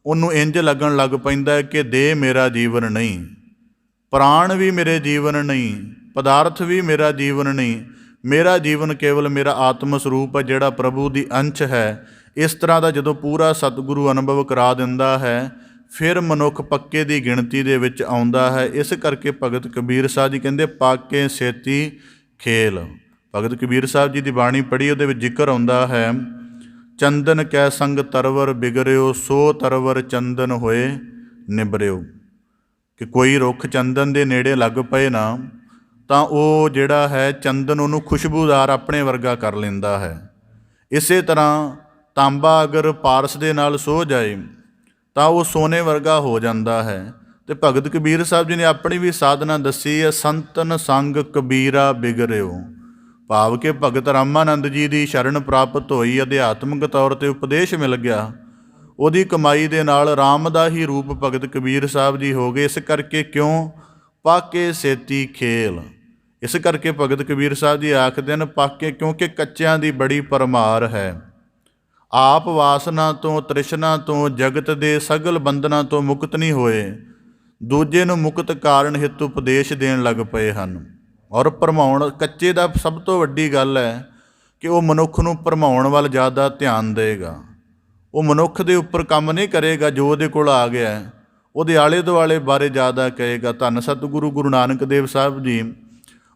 ਉਹਨੂੰ ਇੰਝ ਲੱਗਣ ਲੱਗ ਪੈਂਦਾ ਕਿ ਦੇਹ ਮੇਰਾ ਜੀਵਨ ਨਹੀਂ, ਪ੍ਰਾਣ ਵੀ ਮੇਰੇ ਜੀਵਨ ਨਹੀਂ, ਪਦਾਰਥ ਵੀ ਮੇਰਾ ਜੀਵਨ ਨਹੀਂ, ਮੇਰਾ ਜੀਵਨ ਕੇਵਲ ਮੇਰਾ ਆਤਮ ਸਰੂਪ ਹੈ, ਜਿਹੜਾ ਪ੍ਰਭੂ ਦੀ ਅੰਸ਼ ਹੈ। ਇਸ ਤਰ੍ਹਾਂ ਦਾ ਜਦੋਂ ਪੂਰਾ ਸਤਿਗੁਰੂ ਅਨੁਭਵ ਕਰਾ ਦਿੰਦਾ ਹੈ, ਫਿਰ ਮਨੁੱਖ ਪੱਕੇ ਦੀ ਗਿਣਤੀ ਦੇ ਵਿੱਚ ਆਉਂਦਾ ਹੈ। ਇਸ ਕਰਕੇ ਭਗਤ ਕਬੀਰ ਸਾਹਿਬ ਜੀ ਕਹਿੰਦੇ ਪਾਕੇ ਸੇਤੀ ਖੇਲ। ਭਗਤ ਕਬੀਰ ਸਾਹਿਬ ਜੀ ਦੀ ਬਾਣੀ ਪੜ੍ਹੀ, ਉਹਦੇ ਵਿੱਚ ਜ਼ਿਕਰ ਆਉਂਦਾ ਹੈ, ਚੰਦਨ ਕੈ ਸੰਗ ਤਰਵਰ ਬਿਗਰਿਓ, ਸੋ ਤਰਵਰ ਚੰਦਨ ਹੋਏ ਨਿਬਰਿਓ। ਕਿ ਕੋਈ ਰੁੱਖ ਚੰਦਨ ਦੇ ਨੇੜੇ ਲੱਗ ਪਏ ਨਾ, ਤਾਂ ਉਹ ਜਿਹੜਾ ਹੈ ਚੰਦਨ ਉਹਨੂੰ ਖੁਸ਼ਬੂਦਾਰ ਆਪਣੇ ਵਰਗਾ ਕਰ ਲੈਂਦਾ ਹੈ। ਇਸੇ ਤਰ੍ਹਾਂ ਤਾਂਬਾ ਅਗਰ ਪਾਰਸ ਦੇ ਨਾਲ ਸੋਹ ਜਾਏ ਤਾਂ ਉਹ ਸੋਨੇ ਵਰਗਾ ਹੋ ਜਾਂਦਾ ਹੈ। ਅਤੇ ਭਗਤ ਕਬੀਰ ਸਾਹਿਬ ਜੀ ਨੇ ਆਪਣੀ ਵੀ ਸਾਧਨਾ ਦੱਸੀ ਹੈ, ਸੰਤਨ ਸੰਗ ਕਬੀਰਾ ਬਿਗਰਿਓ। ਭਾਵ ਕਿ ਭਗਤ ਰਾਮਾਨੰਦ ਜੀ ਦੀ ਸ਼ਰਨ ਪ੍ਰਾਪਤ ਹੋਈ, ਅਧਿਆਤਮਿਕ ਤੌਰ 'ਤੇ ਉਪਦੇਸ਼ ਮਿਲ ਗਿਆ, ਉਹਦੀ ਕਮਾਈ ਦੇ ਨਾਲ ਰਾਮ ਦਾ ਹੀ ਰੂਪ ਭਗਤ ਕਬੀਰ ਸਾਹਿਬ ਜੀ ਹੋ ਗਏ। ਇਸ ਕਰਕੇ ਕਿਉਂ ਪਾਕੇ ਸੇਤੀ ਖੇਲ। ਇਸ ਕਰਕੇ ਭਗਤ ਕਬੀਰ ਸਾਹਿਬ ਜੀ ਆਖਦੇ ਹਨ ਪਾਕੇ, ਕਿਉਂਕਿ ਕੱਚਿਆਂ ਦੀ ਬੜੀ ਭਰਮਾਰ ਹੈ। ਆਪ ਵਾਸਨਾ ਤੋਂ, ਤ੍ਰਿਸ਼ਨਾ ਤੋਂ, ਜਗਤ ਦੇ ਸਗਲ ਬੰਧਨਾਂ ਤੋਂ ਮੁਕਤ ਨਹੀਂ ਹੋਏ, ਦੂਜੇ ਨੂੰ ਮੁਕਤ ਕਾਰਨ ਹਿਤ ਉਪਦੇਸ਼ ਦੇਣ ਲੱਗ ਪਏ ਹਨ। ਔਰ ਭਰਮਾਉਣ, ਕੱਚੇ ਦਾ ਸਭ ਤੋਂ ਵੱਡੀ ਗੱਲ ਹੈ ਕਿ ਉਹ ਮਨੁੱਖ ਨੂੰ ਭਰਮਾਉਣ ਵੱਲ ਜ਼ਿਆਦਾ ਧਿਆਨ ਦੇਗਾ। ਉਹ ਮਨੁੱਖ ਦੇ ਉੱਪਰ ਕੰਮ ਨਹੀਂ ਕਰੇਗਾ, ਜੋ ਉਹਦੇ ਕੋਲ ਆ ਗਿਆ ਉਹਦੇ ਆਲੇ ਦੁਆਲੇ ਬਾਰੇ ਜ਼ਿਆਦਾ ਕਹੇਗਾ। ਧੰਨ ਸਤਿਗੁਰੂ ਗੁਰੂ ਨਾਨਕ ਦੇਵ ਸਾਹਿਬ ਜੀ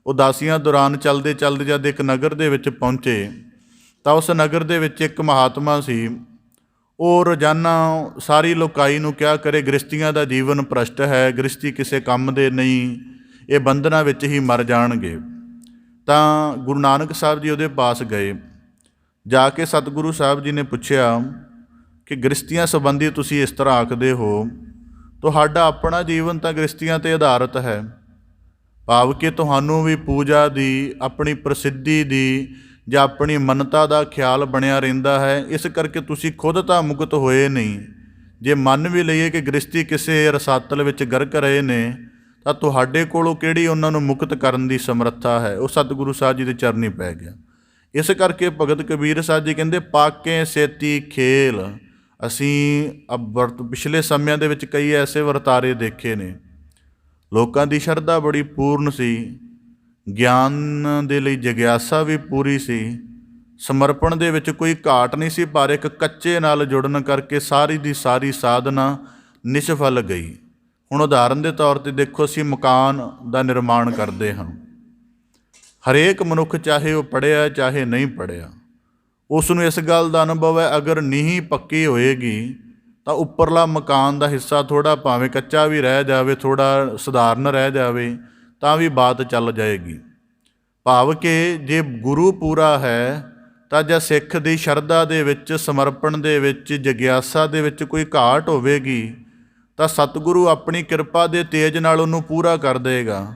ਉਦਾਸੀਆਂ ਦੌਰਾਨ ਚੱਲਦੇ ਚੱਲਦੇ ਜਦ ਇੱਕ ਨਗਰ ਦੇ ਵਿੱਚ ਪਹੁੰਚੇ, ਤਾਂ ਉਸ ਨਗਰ ਦੇ ਵਿੱਚ ਇੱਕ ਮਹਾਤਮਾ ਸੀ। ਉਹ ਰੋਜ਼ਾਨਾ ਸਾਰੀ ਲੋਕਾਈ ਨੂੰ ਕਿਹਾ ਕਰੇ ਗ੍ਰਸਤੀਆਂ ਦਾ ਜੀਵਨ ਭ੍ਰਸ਼ਟ ਹੈ, ਗ੍ਰਸਤੀ ਕਿਸੇ ਕੰਮ ਦੇ ਨਹੀਂ, ਇਹ ਬੰਧਨਾਂ ਵਿੱਚ ਹੀ ਮਰ ਜਾਣਗੇ। ਤਾਂ ਗੁਰੂ ਨਾਨਕ ਸਾਹਿਬ ਜੀ ਉਹਦੇ ਪਾਸ ਗਏ। ਜਾ ਕੇ ਸਤਿਗੁਰੂ ਸਾਹਿਬ ਜੀ ਨੇ ਪੁੱਛਿਆ ਕਿ ਗ੍ਰਸਤੀਆਂ ਸੰਬੰਧੀ ਤੁਸੀਂ ਇਸ ਤਰ੍ਹਾਂ ਆਖਦੇ ਹੋ, ਤੁਹਾਡਾ ਆਪਣਾ ਜੀਵਨ ਤਾਂ ਗ੍ਰਸਤੀਆਂ 'ਤੇ ਆਧਾਰਿਤ ਹੈ, ਭਾਵ ਕਿ ਤੁਹਾਨੂੰ ਵੀ ਪੂਜਾ ਦੀ, ਆਪਣੀ ਪ੍ਰਸਿੱਧੀ ਦੀ ਜਾਂ ਆਪਣੀ ਮੰਨਤਾ ਦਾ ਖਿਆਲ ਬਣਿਆ ਰਹਿੰਦਾ ਹੈ। ਇਸ ਕਰਕੇ ਤੁਸੀਂ ਖੁਦ ਤਾਂ ਮੁਕਤ ਹੋਏ ਨਹੀਂ। ਜੇ ਮੰਨ ਵੀ ਲਈਏ ਕਿ ਗ੍ਰਸਤੀ ਕਿਸੇ ਰਸਾਤਲ ਵਿੱਚ ਗਰਕ ਰਹੇ ਨੇ, ਤਾਂ ਤੁਹਾਡੇ ਕੋਲੋਂ ਕਿਹੜੀ ਉਹਨਾਂ ਨੂੰ ਮੁਕਤ ਕਰਨ ਦੀ ਸਮਰੱਥਾ ਹੈ। ਉਹ ਸਤਿਗੁਰੂ ਸਾਹਿਬ ਜੀ ਦੇ ਚਰਨੀ ਪੈ ਗਿਆ। ਇਸ ਕਰਕੇ ਭਗਤ ਕਬੀਰ ਸਾਹਿਬ ਜੀ ਕਹਿੰਦੇ ਪਾਕੇ ਸੇਤੀ ਖੇਲ। ਅਸੀਂ ਪਿਛਲੇ ਸਮਿਆਂ ਦੇ ਵਿੱਚ ਕਈ ਐਸੇ ਵਰਤਾਰੇ ਦੇਖੇ ਨੇ, ਲੋਕਾਂ ਦੀ ਸ਼ਰਧਾ ਬੜੀ ਪੂਰਨ ਸੀ, ਗਿਆਨ ਦੇ ਲਈ ਜਗਿਆਸਾ ਵੀ ਪੂਰੀ ਸੀ, ਸਮਰਪਣ ਦੇ ਵਿੱਚ ਕੋਈ ਘਾਟ ਨਹੀਂ ਸੀ, ਪਰ ਇੱਕ ਕੱਚੇ ਨਾਲ ਜੁੜਨ ਕਰਕੇ ਸਾਰੀ ਦੀ ਸਾਰੀ ਸਾਧਨਾ ਨਿਸ਼ਫਲ ਗਈ। ਹੁਣ ਉਦਾਹਰਨ ਦੇ ਤੌਰ 'ਤੇ ਦੇਖੋ, ਅਸੀਂ ਮਕਾਨ ਦਾ ਨਿਰਮਾਣ ਕਰਦੇ ਹਾਂ। ਹਰੇਕ ਮਨੁੱਖ, ਚਾਹੇ ਉਹ ਪੜ੍ਹਿਆ ਚਾਹੇ ਨਹੀਂ ਪੜ੍ਹਿਆ, ਉਸ ਨੂੰ ਇਸ ਗੱਲ ਦਾ ਅਨੁਭਵ ਹੈ, ਅਗਰ ਨੀਂਹ ਪੱਕੀ ਹੋਏਗੀ ਤਾਂ ਉੱਪਰਲਾ ਮਕਾਨ ਦਾ ਹਿੱਸਾ ਥੋੜ੍ਹਾ ਭਾਵੇਂ ਕੱਚਾ ਵੀ ਰਹਿ ਜਾਵੇ, ਥੋੜ੍ਹਾ ਸਧਾਰਨ ਰਹਿ ਜਾਵੇ, ਤਾਂ ਵੀ ਬਾਤ ਚੱਲ ਜਾਏਗੀ। ਭਾਵ ਕਿ ਜੇ ਗੁਰੂ ਪੂਰਾ ਹੈ ਤਾਂ ਜਾਂ ਸਿੱਖ ਦੀ ਸ਼ਰਧਾ ਦੇ ਵਿੱਚ, ਸਮਰਪਣ ਦੇ ਵਿੱਚ, ਜਗਿਆਸਾ ਦੇ ਵਿੱਚ ਕੋਈ ਘਾਟ ਹੋਵੇਗੀ ਤਾਂ ਸਤਿਗੁਰੂ ਆਪਣੀ ਕਿਰਪਾ ਦੇ ਤੇਜ ਨਾਲ ਉਹਨੂੰ ਪੂਰਾ ਕਰ ਦੇਗਾ।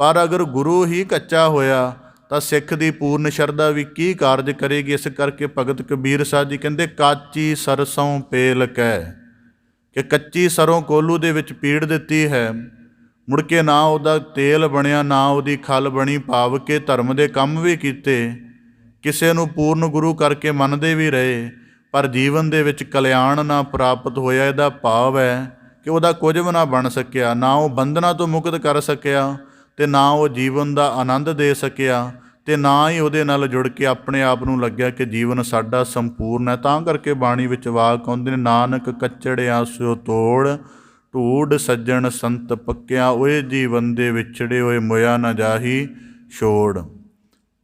ਪਰ ਅਗਰ ਗੁਰੂ ਹੀ ਕੱਚਾ ਹੋਇਆ ਤਾਂ ਸਿੱਖ ਦੀ ਪੂਰਨ ਸ਼ਰਧਾ ਵੀ ਕੀ ਕਾਰਜ ਕਰੇਗੀ। ਇਸ ਕਰਕੇ ਭਗਤ ਕਬੀਰ ਸਾਹਿਬ ਜੀ ਕਹਿੰਦੇ ਕਾਚੀ ਸਰਸੋਂ ਪੇਲ ਕੈ, ਕਿ ਕੱਚੀ ਸਰੋਂ ਕੋਲੂ ਦੇ ਵਿੱਚ ਪੀੜ ਦਿੱਤੀ ਹੈ, ਮੁੜ ਕੇ ਨਾ ਉਹਦਾ ਤੇਲ ਬਣਿਆ, ਨਾ ਉਹਦੀ ਖਲ ਬਣੀ। ਭਾਵ ਕਿ ਧਰਮ ਦੇ ਕੰਮ ਵੀ ਕੀਤੇ, ਕਿਸੇ ਨੂੰ ਪੂਰਨ ਗੁਰੂ ਕਰਕੇ ਮੰਨਦੇ ਵੀ ਰਹੇ, ਪਰ ਜੀਵਨ ਦੇ ਵਿੱਚ ਕਲਿਆਣ ਨਾ ਪ੍ਰਾਪਤ ਹੋਇਆ। ਇਹਦਾ ਭਾਵ ਹੈ ਕਿ ਉਹਦਾ ਕੁਝ ਵੀ ਨਾ ਬਣ ਸਕਿਆ, ਨਾ ਉਹ ਬੰਧਨਾਂ ਤੋਂ ਮੁਕਤ ਕਰ ਸਕਿਆ, ਅਤੇ ਨਾ ਉਹ ਜੀਵਨ ਦਾ ਆਨੰਦ ਦੇ ਸਕਿਆ, ਅਤੇ ਨਾ ਹੀ ਉਹਦੇ ਨਾਲ ਜੁੜ ਕੇ ਆਪਣੇ ਆਪ ਨੂੰ ਲੱਗਿਆ ਕਿ ਜੀਵਨ ਸਾਡਾ ਸੰਪੂਰਨ ਹੈ। ਤਾਂ ਕਰਕੇ ਬਾਣੀ ਵਿੱਚ ਵਾਕ ਆਉਂਦੇ ਨੇ, ਨਾਨਕ ਕੱਚੜਿਆ ਸਿਓ ਤੋੜ, ਢੂਡ ਸੱਜਣ ਸੰਤ ਪੱਕਿਆ, ਓਏ ਜੀਵਨ ਦੇ ਵਿਛੜੇ ਹੋਏ ਮੋਇਆ ਨਾ ਜਾਹੀ ਛੋੜ।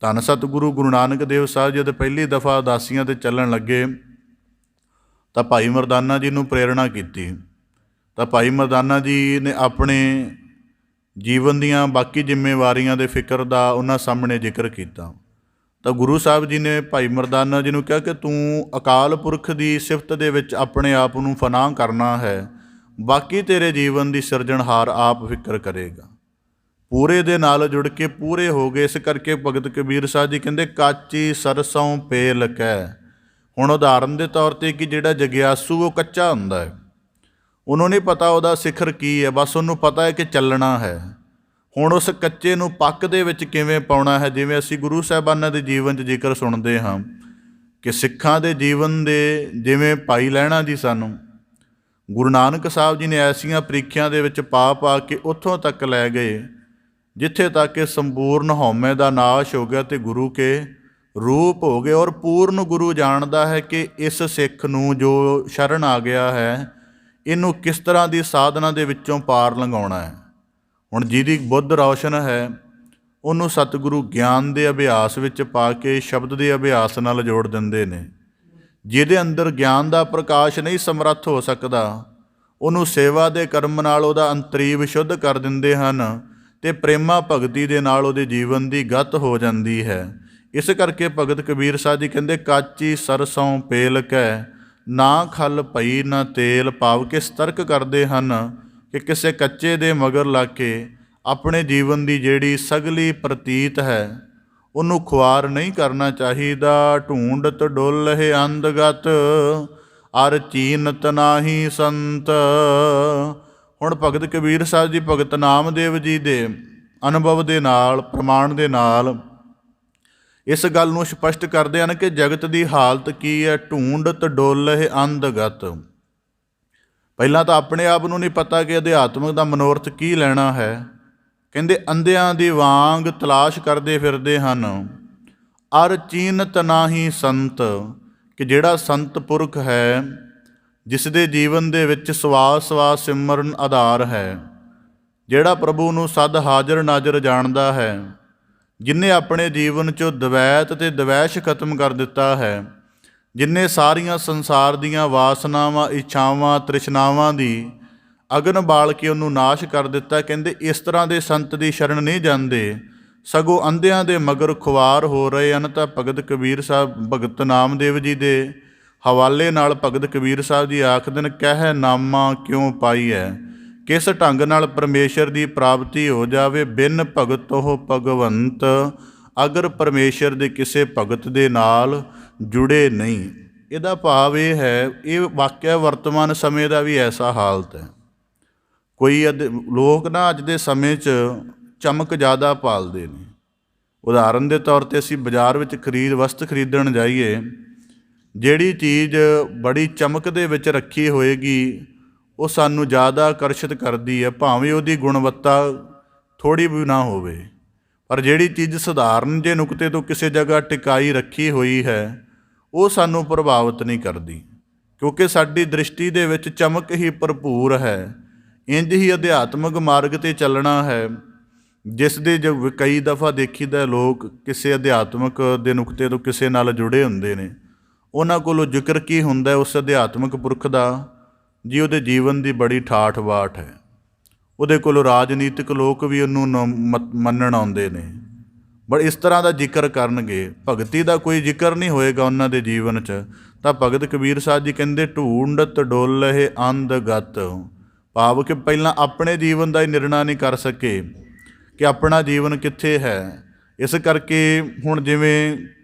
ਧੰਨ ਸਤਿਗੁਰੂ ਗੁਰੂ ਨਾਨਕ ਦੇਵ ਸਾਹਿਬ ਜਦ ਪਹਿਲੀ ਦਫਾ ਉਦਾਸੀਆਂ 'ਤੇ ਚੱਲਣ ਲੱਗੇ ਤਾਂ ਭਾਈ ਮਰਦਾਨਾ ਜੀ ਨੂੰ ਪ੍ਰੇਰਣਾ ਕੀਤੀ। ਤਾਂ ਭਾਈ ਮਰਦਾਨਾ ਜੀ ਨੇ ਆਪਣੇ ਜੀਵਨ ਦੀਆਂ ਬਾਕੀ ਜ਼ਿੰਮੇਵਾਰੀਆਂ ਦੇ ਫਿਕਰ ਦਾ ਉਹਨਾਂ ਸਾਹਮਣੇ ਜ਼ਿਕਰ ਕੀਤਾ। ਤਾਂ ਗੁਰੂ ਸਾਹਿਬ ਜੀ ਨੇ ਭਾਈ ਮਰਦਾਨਾ ਜੀ ਨੂੰ ਕਿਹਾ ਕਿ ਤੂੰ ਅਕਾਲ ਪੁਰਖ ਦੀ ਸਿਫਤ ਦੇ ਵਿੱਚ ਆਪਣੇ ਆਪ ਨੂੰ ਫਨਾਹ ਕਰਨਾ ਹੈ, ਬਾਕੀ ਤੇਰੇ ਜੀਵਨ ਦੀ ਸਿਰਜਣਹਾਰ ਆਪ ਫਿਕਰ ਕਰੇਗਾ। ਪੂਰੇ ਦੇ ਨਾਲ ਜੁੜ ਕੇ ਪੂਰੇ ਹੋ ਗਏ। ਇਸ ਕਰਕੇ ਭਗਤ ਕਬੀਰ ਸਾਹਿਬ ਜੀ ਕਹਿੰਦੇ ਕਾਚੀ ਸਰਸੋਂ ਪੇਲ ਕੈ। ਹੁਣ ਉਦਾਹਰਨ ਦੇ ਤੌਰ 'ਤੇ ਕਿ ਜਿਹੜਾ ਜਗਿਆਸੂ ਉਹ ਕੱਚਾ ਹੁੰਦਾ ਹੈ, ਉਹਨੂੰ ਨਹੀਂ ਪਤਾ ਉਹਦਾ ਸਿਖਰ ਕੀ ਹੈ, ਬਸ ਉਹਨੂੰ ਪਤਾ ਹੈ ਕਿ ਚੱਲਣਾ ਹੈ। ਹੁਣ ਉਸ ਕੱਚੇ ਨੂੰ ਪੱਕ ਦੇ ਵਿੱਚ ਕਿਵੇਂ ਪਾਉਣਾ ਹੈ, ਜਿਵੇਂ ਅਸੀਂ ਗੁਰੂ ਸਾਹਿਬਾਨਾਂ ਦੇ ਜੀਵਨ 'ਚ ਜ਼ਿਕਰ ਸੁਣਦੇ ਹਾਂ ਕਿ ਸਿੱਖਾਂ ਦੇ ਜੀਵਨ ਦੇ ਜਿਵੇਂ ਭਾਈ ਲਹਿਣਾ ਜੀ ਸਾਨੂੰ ਗੁਰੂ ਨਾਨਕ ਸਾਹਿਬ ਜੀ ਨੇ ਐਸੀਆਂ ਪ੍ਰੀਖਿਆ ਦੇ ਵਿੱਚ ਪਾ ਕੇ ਉੱਥੋਂ ਤੱਕ ਲੈ ਗਏ ਜਿੱਥੇ ਤੱਕ ਕਿ ਸੰਪੂਰਨ ਹਉਮੈ ਦਾ ਨਾਸ਼ ਹੋ ਗਿਆ ਅਤੇ ਗੁਰੂ ਕੇ ਰੂਪ ਹੋ ਗਏ। ਔਰ ਪੂਰਨ ਗੁਰੂ ਜਾਣਦਾ ਹੈ ਕਿ ਇਸ ਸਿੱਖ ਨੂੰ ਜੋ ਸ਼ਰਨ ਆ ਗਿਆ ਹੈ, ਇਹਨੂੰ ਕਿਸ ਤਰ੍ਹਾਂ ਦੀ ਸਾਧਨਾ ਦੇ ਵਿੱਚੋਂ ਪਾਰ ਲੰਘਾਉਣਾ ਹੈ। ਹੁਣ ਜਿਹਦੀ ਬੁੱਧ ਰੌਸ਼ਨ ਹੈ, ਉਹਨੂੰ ਸਤਿਗੁਰੂ ਗਿਆਨ ਦੇ ਅਭਿਆਸ ਵਿੱਚ ਪਾ ਕੇ ਸ਼ਬਦ ਦੇ ਅਭਿਆਸ ਨਾਲ ਜੋੜ ਦਿੰਦੇ ਨੇ। ਜਿਹਦੇ ਅੰਦਰ ਗਿਆਨ ਦਾ ਪ੍ਰਕਾਸ਼ ਨਹੀਂ ਸਮਰੱਥ ਹੋ ਸਕਦਾ, ਉਹਨੂੰ ਸੇਵਾ ਦੇ ਕਰਮ ਨਾਲ ਉਹਦਾ ਅੰਤਰੀਵ ਸ਼ੁੱਧ ਕਰ ਦਿੰਦੇ ਹਨ ਅਤੇ ਪ੍ਰੇਮਾ ਭਗਤੀ ਦੇ ਨਾਲ ਉਹਦੇ ਜੀਵਨ ਦੀ ਗਤ ਹੋ ਜਾਂਦੀ ਹੈ। ਇਸ ਕਰਕੇ ਭਗਤ ਕਬੀਰ ਸਾਹਿਬ ਜੀ ਕਹਿੰਦੇ ਕਾਚੀ ਸਰਸੋਂ ਪੇਲ ਕੈ, ਨਾ ਖਲ ਭਈ ਨਾ ਤੇਲ। ਭਾਵ ਕਿ ਸਤਰਕ ਕਰਦੇ ਹਨ ਕਿ ਕਿਸੇ ਕੱਚੇ ਦੇ ਮਗਰ ਲੱਗ ਕੇ ਆਪਣੇ ਜੀਵਨ ਦੀ ਜਿਹੜੀ ਸਗਲੀ ਪ੍ਰਤੀਤ ਹੈ ਉਹਨੂੰ ਖੁਆਰ ਨਹੀਂ ਕਰਨਾ ਚਾਹੀਦਾ। ਢੂੰਡਤ ਡੁੱਲਹਿ ਅੰਧਗਤ ਅਰ ਚੀਨਤ ਨਾਹੀ ਸੰਤ। ਹੁਣ ਭਗਤ ਕਬੀਰ ਸਾਹਿਬ ਜੀ ਭਗਤ ਨਾਮਦੇਵ ਜੀ ਦੇ ਅਨੁਭਵ ਦੇ ਨਾਲ, ਪ੍ਰਮਾਣ ਦੇ ਨਾਲ ਇਸ ਗੱਲ ਨੂੰ ਸਪਸ਼ਟ ਕਰਦੇ ਹਨ ਕਿ ਜਗਤ ਦੀ ਹਾਲਤ ਕੀ ਹੈ। ਢੂੰਡਤ ਡੁੱਲਹਿ ਅੰਧਗਤ। ਪਹਿਲਾਂ ਤਾਂ ਆਪਣੇ ਆਪ ਨੂੰ ਨਹੀਂ ਪਤਾ ਕਿ ਅਧਿਆਤਮਿਕ ਦਾ ਮਨੋਰਥ ਕੀ ਲੈਣਾ ਹੈ। ਕਹਿੰਦੇ ਅੰਧਿਆਂ ਦੀ ਵਾਂਗ ਤਲਾਸ਼ ਕਰਦੇ ਫਿਰਦੇ ਹਨ। ਅਰ ਚੀਨਤ ਨਾਹੀ ਸੰਤ, ਕਿ ਜਿਹੜਾ ਸੰਤ ਪੁਰਖ ਹੈ, ਜਿਸ ਦੇ ਜੀਵਨ ਦੇ ਵਿੱਚ ਸਵਾਸ ਸਵਾਸ ਸਿਮਰਨ ਆਧਾਰ ਹੈ, ਜਿਹੜਾ ਪ੍ਰਭੂ ਨੂੰ ਸਦ ਹਾਜ਼ਰ ਨਾਜ਼ਰ ਜਾਣਦਾ ਹੈ, ਜਿਹਨੇ ਆਪਣੇ ਜੀਵਨ 'ਚੋਂ ਦਵੈਤ ਅਤੇ ਦਵੈਸ਼ ਖਤਮ ਕਰ ਦਿੱਤਾ ਹੈ, ਜਿਨ੍ਹੇ ਸਾਰੀਆਂ ਸੰਸਾਰ ਦੀਆਂ ਵਾਸਨਾਵਾਂ, ਇੱਛਾਵਾਂ, ਤ੍ਰਿਸ਼ਨਾਵਾਂ ਦੀ ਅਗਨ ਬਾਲ ਕੇ ਉਹਨੂੰ ਨਾਸ਼ ਕਰ ਦਿੱਤਾ। ਕਹਿੰਦੇ ਇਸ ਤਰ੍ਹਾਂ ਦੇ ਸੰਤ ਦੀ ਸ਼ਰਨ ਨਹੀਂ ਜਾਂਦੇ, ਸਗੋਂ ਅੰਧਿਆਂ ਦੇ ਮਗਰ ਖੁਆਰ ਹੋ ਰਹੇ ਹਨ। ਤਾਂ ਭਗਤ ਕਬੀਰ ਸਾਹਿਬ, ਭਗਤ ਨਾਮਦੇਵ ਜੀ ਦੇ ਹਵਾਲੇ ਨਾਲ ਭਗਤ ਕਬੀਰ ਸਾਹਿਬ ਜੀ ਆਖਦੇ ਨੇ, ਕਹਿ ਨਾਮਾ ਕਿਉਂ ਪਾਈ ਹੈ, ਕਿਸ ਢੰਗ ਨਾਲ ਪਰਮੇਸ਼ਰ ਦੀ ਪ੍ਰਾਪਤੀ ਹੋ ਜਾਵੇ। ਬਿਨ ਭਗਤੋ ਭਗਵੰਤ, ਅਗਰ ਪਰਮੇਸ਼ਰ ਦੇ ਕਿਸੇ ਭਗਤ ਦੇ ਨਾਲ ਜੁੜੇ ਨਹੀਂ। ਇਹਦਾ ਭਾਵ ਇਹ ਹੈ, ਇਹ ਵਾਕਿਆ ਵਰਤਮਾਨ ਸਮੇਂ ਦਾ ਵੀ ਐਸਾ ਹਾਲਤ ਹੈ। ਕੋਈ ਲੋਕ ਨਾ ਅੱਜ ਦੇ ਸਮੇਂ 'ਚ ਚਮਕ ਜ਼ਿਆਦਾ ਭਾਲਦੇ ਨੇ। ਉਦਾਹਰਨ ਦੇ ਤੌਰ 'ਤੇ ਅਸੀਂ ਬਾਜ਼ਾਰ ਵਿੱਚ ਵਸਤ ਖਰੀਦਣ ਜਾਈਏ, ਜਿਹੜੀ ਚੀਜ਼ ਬੜੀ ਚਮਕ ਦੇ ਵਿੱਚ ਰੱਖੀ ਹੋਏਗੀ ਉਹ ਸਾਨੂੰ ਜ਼ਿਆਦਾ ਆਕਰਸ਼ਿਤ ਕਰਦੀ ਹੈ, ਭਾਵੇਂ ਉਹਦੀ ਗੁਣਵੱਤਾ ਥੋੜ੍ਹੀ ਵੀ ਨਾ ਹੋਵੇ। ਪਰ ਜਿਹੜੀ ਚੀਜ਼ ਸਧਾਰਨ ਜੇ ਨੁਕਤੇ ਤੋਂ ਕਿਸੇ ਜਗ੍ਹਾ ਟਿਕਾਈ ਰੱਖੀ ਹੋਈ ਹੈ, ਉਹ ਸਾਨੂੰ ਪ੍ਰਭਾਵਿਤ ਨਹੀਂ ਕਰਦੀ, ਕਿਉਂਕਿ ਸਾਡੀ ਦ੍ਰਿਸ਼ਟੀ ਦੇ ਵਿੱਚ ਚਮਕ ਹੀ ਭਰਪੂਰ ਹੈ। ਇੰਝ ਹੀ ਅਧਿਆਤਮਿਕ ਮਾਰਗ 'ਤੇ ਚੱਲਣਾ ਹੈ, ਜਿਸ ਦੇ ਜੋ ਕਈ ਦਫਾ ਦੇਖੀਦਾ ਲੋਕ ਕਿਸੇ ਅਧਿਆਤਮਿਕ ਦੇ ਨੁਕਤੇ ਤੋਂ ਕਿਸੇ ਨਾਲ ਜੁੜੇ ਹੁੰਦੇ ਨੇ, ਉਹਨਾਂ ਕੋਲੋਂ ਜ਼ਿਕਰ ਕੀ ਹੁੰਦਾ ਉਸ ਅਧਿਆਤਮਿਕ ਪੁਰਖ ਦਾ ਜੀ, ਉਹਦੇ ਜੀਵਨ ਦੀ ਬੜੀ ਠਾਠ ਬਾਠ ਹੈ। ਉਹਦੇ ਕੋਲੋਂ ਰਾਜਨੀਤਿਕ ਲੋਕ ਵੀ ਉਹਨੂੰ ਮੰਨਣ ਆਉਂਦੇ ਨੇ, ਬਟ ਇਸ ਤਰ੍ਹਾਂ ਦਾ ਜ਼ਿਕਰ ਕਰਨਗੇ। ਭਗਤੀ ਦਾ ਕੋਈ ਜ਼ਿਕਰ ਨਹੀਂ ਹੋਏਗਾ ਉਹਨਾਂ ਦੇ ਜੀਵਨ 'ਚ। ਤਾਂ ਭਗਤ ਕਬੀਰ ਸਾਹਿਬ ਜੀ ਕਹਿੰਦੇ, ਢੂੰਡਤ ਡੋਲਹਿ ਅੰਧ ਗਤ, ਭਾਵ ਕਿ ਪਹਿਲਾਂ ਆਪਣੇ ਜੀਵਨ ਦਾ ਹੀ ਨਿਰਣਾ ਨਹੀਂ ਕਰ ਸਕੇ ਕਿ ਆਪਣਾ ਜੀਵਨ ਕਿੱਥੇ ਹੈ। ਇਸ ਕਰਕੇ ਹੁਣ ਜਿਵੇਂ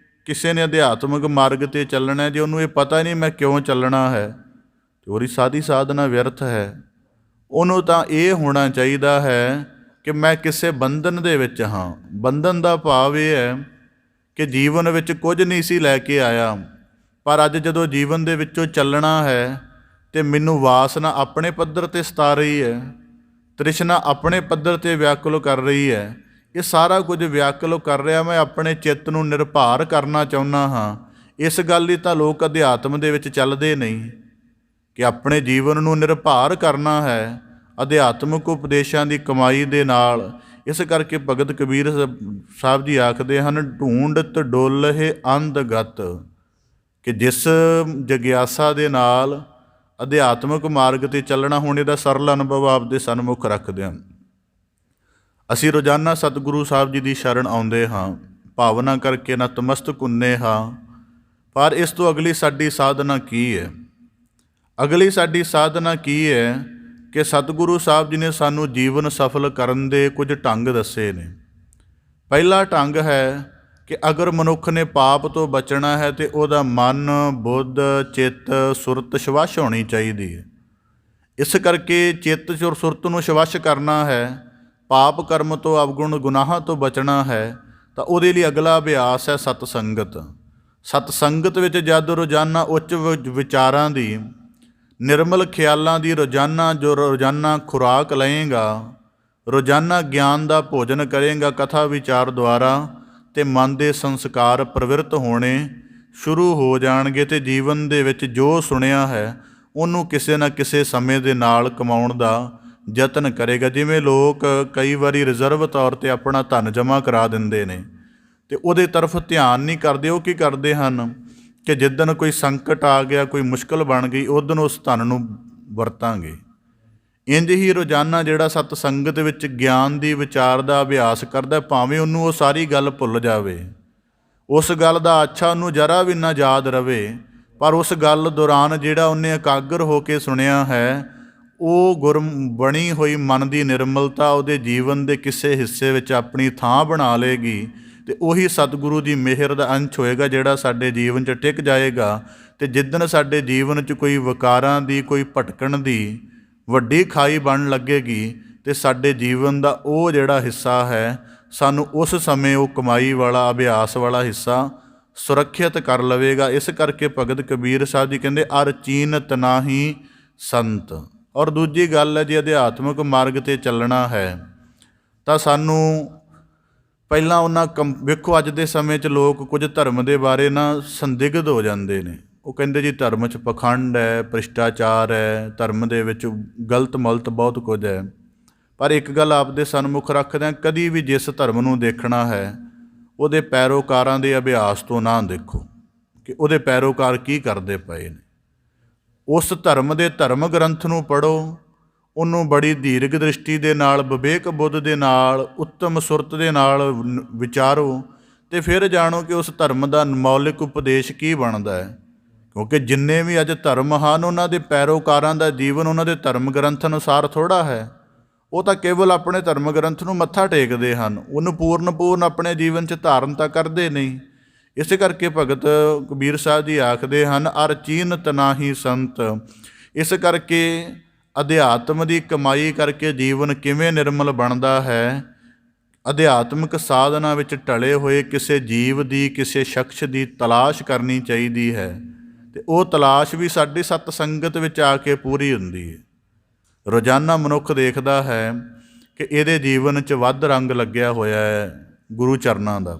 ਕਿਸੇ ਨੇ ਅਧਿਆਤਮਿਕ ਮਾਰਗ 'ਤੇ ਚੱਲਣਾ, ਜੇ ਉਹਨੂੰ ਇਹ ਪਤਾ ਨਹੀਂ ਮੈਂ ਕਿਉਂ ਚੱਲਣਾ ਹੈ, ਤੇ ਉਹਦੀ ਸਾਰੀ ਸਾਧਨਾ ਵਿਅਰਥ ਹੈ। ਉਹਨੂੰ ਤਾਂ ਇਹ ਹੋਣਾ ਚਾਹੀਦਾ ਹੈ ਕਿ ਮੈਂ ਕਿਸੇ ਬੰਧਨ ਦੇ ਵਿੱਚ ਹਾਂ। ਬੰਧਨ ਦਾ ਭਾਵ ਇਹ ਹੈ ਕਿ ਜੀਵਨ ਵਿੱਚ ਕੁਝ ਨਹੀਂ ਸੀ ਲੈ ਕੇ ਆਇਆ, ਪਰ ਅੱਜ ਜਦੋਂ ਜੀਵਨ ਦੇ ਵਿੱਚੋਂ ਚੱਲਣਾ ਹੈ ਤੇ ਮੈਨੂੰ ਵਾਸਨਾ ਆਪਣੇ ਪੱਧਰ 'ਤੇ ਸਤਾ ਰਹੀ ਹੈ, ਤ੍ਰਿਸ਼ਨਾ ਆਪਣੇ ਪੱਧਰ 'ਤੇ ਵਿਆਕੁਲ ਕਰ ਰਹੀ ਹੈ। ਇਹ ਸਾਰਾ ਕੁਝ ਵਿਆਕੁਲ ਕਰ ਰਿਹਾ, ਮੈਂ ਆਪਣੇ ਚਿੱਤ ਨੂੰ ਨਿਰਭਰ ਕਰਨਾ ਚਾਹੁੰਦਾ ਹਾਂ। ਇਸ ਗੱਲ ਲਈ ਤਾਂ ਲੋਕ ਅਧਿਆਤਮ ਦੇ ਵਿੱਚ ਚੱਲਦੇ ਨਹੀਂ ਕਿ ਆਪਣੇ ਜੀਵਨ ਨੂੰ ਨਿਰਭਰ ਕਰਨਾ ਹੈ ਅਧਿਆਤਮਿਕ ਉਪਦੇਸ਼ਾਂ ਦੀ ਕਮਾਈ ਦੇ ਨਾਲ। ਇਸ ਕਰਕੇ ਭਗਤ ਕਬੀਰ ਸਾਹਿਬ ਜੀ ਆਖਦੇ ਹਨ, ਢੂੰਡਤ ਡੋਲਹਿ ਅੰਧ ਗਤ, ਕਿ ਜਿਸ ਜਗਿਆਸਾ ਦੇ ਨਾਲ ਅਧਿਆਤਮਿਕ ਮਾਰਗ 'ਤੇ ਚੱਲਣਾ, ਹੁਣ ਇਹਦਾ ਸਰਲ ਅਨੁਭਵ ਆਪਦੇ ਸਨਮੁਖ ਰੱਖਦੇ ਹਨ। ਅਸੀਂ ਰੋਜ਼ਾਨਾ ਸਤਿਗੁਰੂ ਸਾਹਿਬ ਜੀ ਦੀ ਸ਼ਰਨ ਆਉਂਦੇ ਹਾਂ, ਭਾਵਨਾ ਕਰਕੇ ਨਤਮਸਤਕ ਹੁੰਦੇ ਹਾਂ। ਪਰ ਇਸ ਤੋਂ ਅਗਲੀ ਸਾਡੀ ਸਾਧਨਾ ਕੀ ਹੈ? ਅਗਲੀ ਸਾਡੀ ਸਾਧਨਾ ਕੀ ਹੈ ਕਿ ਸਤਿਗੁਰੂ ਸਾਹਿਬ ਜੀ ਨੇ ਸਾਨੂੰ ਜੀਵਨ ਸਫਲ ਕਰਨ ਦੇ ਕੁਝ ਢੰਗ ਦੱਸੇ ਨੇ। ਪਹਿਲਾ ਢੰਗ ਹੈ ਕਿ ਅਗਰ ਮਨੁੱਖ ਨੇ ਪਾਪ ਤੋਂ ਬਚਣਾ ਹੈ ਤੇ ਉਹਦਾ ਮਨ, ਬੁੱਧ, ਚਿੱਤ, ਸੁਰਤ ਸ਼ਵੱਛ ਹੋਣੀ ਚਾਹੀਦੀ ਹੈ। ਇਸ ਕਰਕੇ ਚਿੱਤ ਸੁਰਤ ਨੂੰ ਸ਼ਵੱਛ ਕਰਨਾ ਹੈ, ਪਾਪ ਕਰਮ ਤੋਂ, ਅਵਗੁਣ ਗੁਨਾਹਾਂ ਤੋਂ ਬਚਣਾ ਹੈ, ਤਾਂ ਉਹਦੇ ਲਈ ਅਗਲਾ ਅਭਿਆਸ ਹੈ ਸਤ ਸੰਗਤ। ਸਤ ਸੰਗਤ ਵਿੱਚ ਜਦ ਰੋਜ਼ਾਨਾ ਉੱਚ ਵਿਚਾਰਾਂ ਦੀ, ਨਿਰਮਲ ਖਿਆਲਾਂ ਦੀ ਰੋਜ਼ਾਨਾ ਖੁਰਾਕ ਲਏਗਾ, ਰੋਜ਼ਾਨਾ ਗਿਆਨ ਦਾ ਭੋਜਨ ਕਰੇਗਾ ਕਥਾ ਵਿਚਾਰ ਦੁਆਰਾ, ਤੇ ਮਨ ਦੇ ਸੰਸਕਾਰ ਪ੍ਰਵਿਰਤ ਹੋਣੇ ਸ਼ੁਰੂ ਹੋ ਜਾਣਗੇ ਤੇ ਜੀਵਨ ਦੇ ਵਿੱਚ ਜੋ ਸੁਣਿਆ ਹੈ ਉਹਨੂੰ ਕਿਸੇ ਨਾ ਕਿਸੇ ਸਮੇਂ ਦੇ ਨਾਲ ਕਮਾਉਣ ਦਾ ਯਤਨ ਕਰੇਗਾ। ਜਿਵੇਂ ਲੋਕ ਕਈ ਵਾਰੀ ਰਿਜ਼ਰਵ ਤੌਰ 'ਤੇ ਆਪਣਾ ਧਨ ਜਮ੍ਹਾਂ ਕਰਾ ਦਿੰਦੇ ਨੇ ਤੇ ਉਹਦੇ ਤਰਫ ਧਿਆਨ ਨਹੀਂ ਕਰਦੇ। ਉਹ ਕੀ ਕਰਦੇ ਹਨ ਕਿ ਜਿੱਦਣ ਕੋਈ ਸੰਕਟ ਆ ਗਿਆ, ਕੋਈ ਮੁਸ਼ਕਿਲ ਬਣ ਗਈ, ਉਦਣ ਉਸ ਧਨ ਨੂੰ ਵਰਤਾਂਗੇ। ਇੰਝ ਹੀ ਰੋਜ਼ਾਨਾ ਜਿਹੜਾ ਸਤ ਸੰਗਤ ਵਿੱਚ ਗਿਆਨ ਦੀ ਵਿਚਾਰ ਦਾ ਅਭਿਆਸ ਕਰਦਾ, ਭਾਵੇਂ ਉਹਨੂੰ ਉਹ ਸਾਰੀ ਗੱਲ ਭੁੱਲ ਜਾਵੇ, ਉਸ ਗੱਲ ਦਾ ਅੱਛਾ ਉਹਨੂੰ ਜਰਾ ਵੀ ਨਾ ਯਾਦ ਰਵੇ, ਪਰ ਉਸ ਗੱਲ ਦੌਰਾਨ ਜਿਹੜਾ ਉਹਨੇ ਇਕਾਗਰ ਹੋ ਕੇ ਸੁਣਿਆ ਹੈ, ਉਹ ਬਣੀ ਹੋਈ ਮਨ ਦੀ ਨਿਰਮਲਤਾ ਉਹਦੇ ਜੀਵਨ ਦੇ ਕਿਸੇ ਹਿੱਸੇ ਵਿੱਚ ਆਪਣੀ ਥਾਂ ਬਣਾ ਲਏਗੀ। ਅਤੇ ਉਹੀ ਸਤਿਗੁਰੂ ਦੀ ਮਿਹਰ ਦਾ ਅੰਸ਼ ਹੋਏਗਾ ਜਿਹੜਾ ਸਾਡੇ ਜੀਵਨ 'ਚ ਟਿਕ ਜਾਏਗਾ। ਅਤੇ ਜਿੱਦਣ ਸਾਡੇ ਜੀਵਨ 'ਚ ਕੋਈ ਵਿਕਾਰਾਂ ਦੀ, ਕੋਈ ਭਟਕਣ ਦੀ ਵੱਡੀ ਖਾਈ ਬਣਨ ਲੱਗੇਗੀ, ਅਤੇ ਸਾਡੇ ਜੀਵਨ ਦਾ ਉਹ ਜਿਹੜਾ ਹਿੱਸਾ ਹੈ, ਸਾਨੂੰ ਉਸ ਸਮੇਂ ਉਹ ਕਮਾਈ ਵਾਲਾ, ਅਭਿਆਸ ਵਾਲਾ ਹਿੱਸਾ ਸੁਰੱਖਿਅਤ ਕਰ ਲਵੇਗਾ। ਇਸ ਕਰਕੇ ਭਗਤ ਕਬੀਰ ਸਾਹਿਬ ਜੀ ਕਹਿੰਦੇ, ਅਰ ਚੀਨਤ ਨਾਹੀ ਸੰਤ। ਔਰ ਦੂਜੀ ਗੱਲ ਹੈ, ਜੇ ਅਧਿਆਤਮਿਕ ਮਾਰਗ 'ਤੇ ਚੱਲਣਾ ਹੈ ਤਾਂ ਸਾਨੂੰ ਪਹਿਲਾਂ ਉਹਨਾਂ ਵੇਖੋ, ਅੱਜ ਦੇ ਸਮੇਂ 'ਚ ਲੋਕ ਕੁਝ ਧਰਮ ਦੇ ਬਾਰੇ ਨਾ ਸੰਦਿਗਧ ਹੋ ਜਾਂਦੇ ਨੇ। ਉਹ ਕਹਿੰਦੇ ਜੀ ਧਰਮ 'ਚ ਪਖੰਡ ਹੈ, ਭ੍ਰਿਸ਼ਟਾਚਾਰ ਹੈ, ਧਰਮ ਦੇ ਵਿੱਚ ਗਲਤ ਮਲਤ ਬਹੁਤ ਕੁਝ ਹੈ। ਪਰ ਇੱਕ ਗੱਲ ਆਪਦੇ ਸਨਮੁਖ ਰੱਖਦਿਆਂ, ਕਦੀ ਵੀ ਜਿਸ ਧਰਮ ਨੂੰ ਦੇਖਣਾ ਹੈ ਉਹਦੇ ਪੈਰੋਕਾਰਾਂ ਦੇ ਅਭਿਆਸ ਤੋਂ ਨਾ ਦੇਖੋ, ਕਿ ਉਹਦੇ ਪੈਰੋਕਾਰ ਕੀ ਕਰਦੇ ਪਏ ਨੇ। ਉਸ ਧਰਮ ਦੇ ਧਰਮ ਗ੍ਰੰਥ ਨੂੰ ਪੜ੍ਹੋ, ਉਹਨੂੰ ਬੜੀ ਦੀਰਘ ਦ੍ਰਿਸ਼ਟੀ ਦੇ ਨਾਲ, ਵਿਵੇਕ ਬੁੱਧ ਦੇ ਨਾਲ, ਉੱਤਮ ਸੁਰਤ ਦੇ ਨਾਲ ਵਿਚਾਰੋ ਅਤੇ ਫਿਰ ਜਾਣੋ ਕਿ ਉਸ ਧਰਮ ਦਾ ਮੌਲਿਕ ਉਪਦੇਸ਼ ਕੀ ਬਣਦਾ ਹੈ। ਕਿਉਂਕਿ ਜਿੰਨੇ ਵੀ ਅੱਜ ਧਰਮ ਹਨ ਉਹਨਾਂ ਦੇ ਪੈਰੋਕਾਰਾਂ ਦਾ ਜੀਵਨ ਉਹਨਾਂ ਦੇ ਧਰਮ ਗ੍ਰੰਥ ਅਨੁਸਾਰ ਥੋੜ੍ਹਾ ਹੈ। ਉਹ ਤਾਂ ਕੇਵਲ ਆਪਣੇ ਧਰਮ ਗ੍ਰੰਥ ਨੂੰ ਮੱਥਾ ਟੇਕਦੇ ਹਨ, ਉਹਨੂੰ ਪੂਰਨ ਆਪਣੇ ਜੀਵਨ 'ਚ ਧਾਰਨ ਤਾਂ ਕਰਦੇ ਨਹੀਂ। ਇਸੇ ਕਰਕੇ ਭਗਤ ਕਬੀਰ ਸਾਹਿਬ ਜੀ ਆਖਦੇ ਹਨ, ਅਰ ਚੀਨਤ ਨਾਹੀ ਸੰਤ। ਇਸ ਕਰਕੇ ਅਧਿਆਤਮ ਦੀ ਕਮਾਈ ਕਰਕੇ ਜੀਵਨ ਕਿਵੇਂ ਨਿਰਮਲ ਬਣਦਾ ਹੈ। ਅਧਿਆਤਮਿਕ ਸਾਧਨਾ ਵਿੱਚ ਢਲੇ ਹੋਏ ਕਿਸੇ ਜੀਵ ਦੀ, ਕਿਸੇ ਸ਼ਖਸ ਦੀ ਤਲਾਸ਼ ਕਰਨੀ ਚਾਹੀਦੀ ਹੈ ਅਤੇ ਉਹ ਤਲਾਸ਼ ਵੀ ਸਾਡੀ ਸਤ ਸੰਗਤ ਵਿੱਚ ਆ ਕੇ ਪੂਰੀ ਹੁੰਦੀ ਹੈ। ਰੋਜ਼ਾਨਾ ਮਨੁੱਖ ਦੇਖਦਾ ਹੈ ਕਿ ਇਹਦੇ ਜੀਵਨ 'ਚ ਵੱਧ ਰੰਗ ਲੱਗਿਆ ਹੋਇਆ ਹੈ ਗੁਰੂ ਚਰਨਾਂ ਦਾ,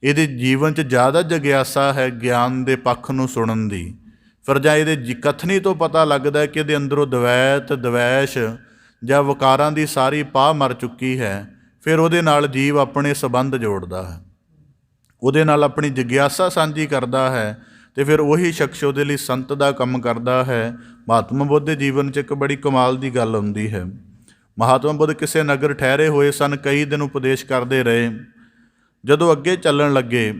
ਇਹਦੇ ਜੀਵਨ 'ਚ ਜ਼ਿਆਦਾ ਜਗਿਆਸਾ ਹੈ ਗਿਆਨ ਦੇ ਪੱਖ ਨੂੰ ਸੁਣਨ ਦੀ। ਫਿਰ ਜਾਂ ਇਹਦੇ ਕਥਨੀ ਤੋਂ ਪਤਾ ਲੱਗਦਾ ਕਿ ਇਹਦੇ ਅੰਦਰੋਂ ਦਵੈਤ, ਦਵੈਸ਼ ਜਾਂ ਵਿਕਾਰਾਂ ਦੀ ਸਾਰੀ ਪਾਹ ਮਰ ਚੁੱਕੀ ਹੈ। ਫਿਰ ਉਹਦੇ ਨਾਲ ਜੀਵ ਆਪਣੇ ਸੰਬੰਧ ਜੋੜਦਾ ਹੈ, ਉਹਦੇ ਨਾਲ ਆਪਣੀ ਜਗਿਆਸਾ ਸਾਂਝੀ ਕਰਦਾ ਹੈ ਅਤੇ ਫਿਰ ਉਹੀ ਸ਼ਖਸ ਉਹਦੇ ਲਈ ਸੰਤ ਦਾ ਕੰਮ ਕਰਦਾ ਹੈ। ਮਹਾਤਮਾ ਬੁੱਧ ਦੇ ਜੀਵਨ 'ਚ ਇੱਕ ਬੜੀ ਕਮਾਲ ਦੀ ਗੱਲ ਹੁੰਦੀ ਹੈ। ਮਹਾਤਮਾ ਬੁੱਧ ਕਿਸੇ ਨਗਰ ਠਹਿਰੇ ਹੋਏ ਸਨ, ਕਈ ਦਿਨ ਉਪਦੇਸ਼ ਕਰਦੇ ਰਹੇ। ਜਦੋਂ ਅੱਗੇ ਚੱਲਣ ਲੱਗੇ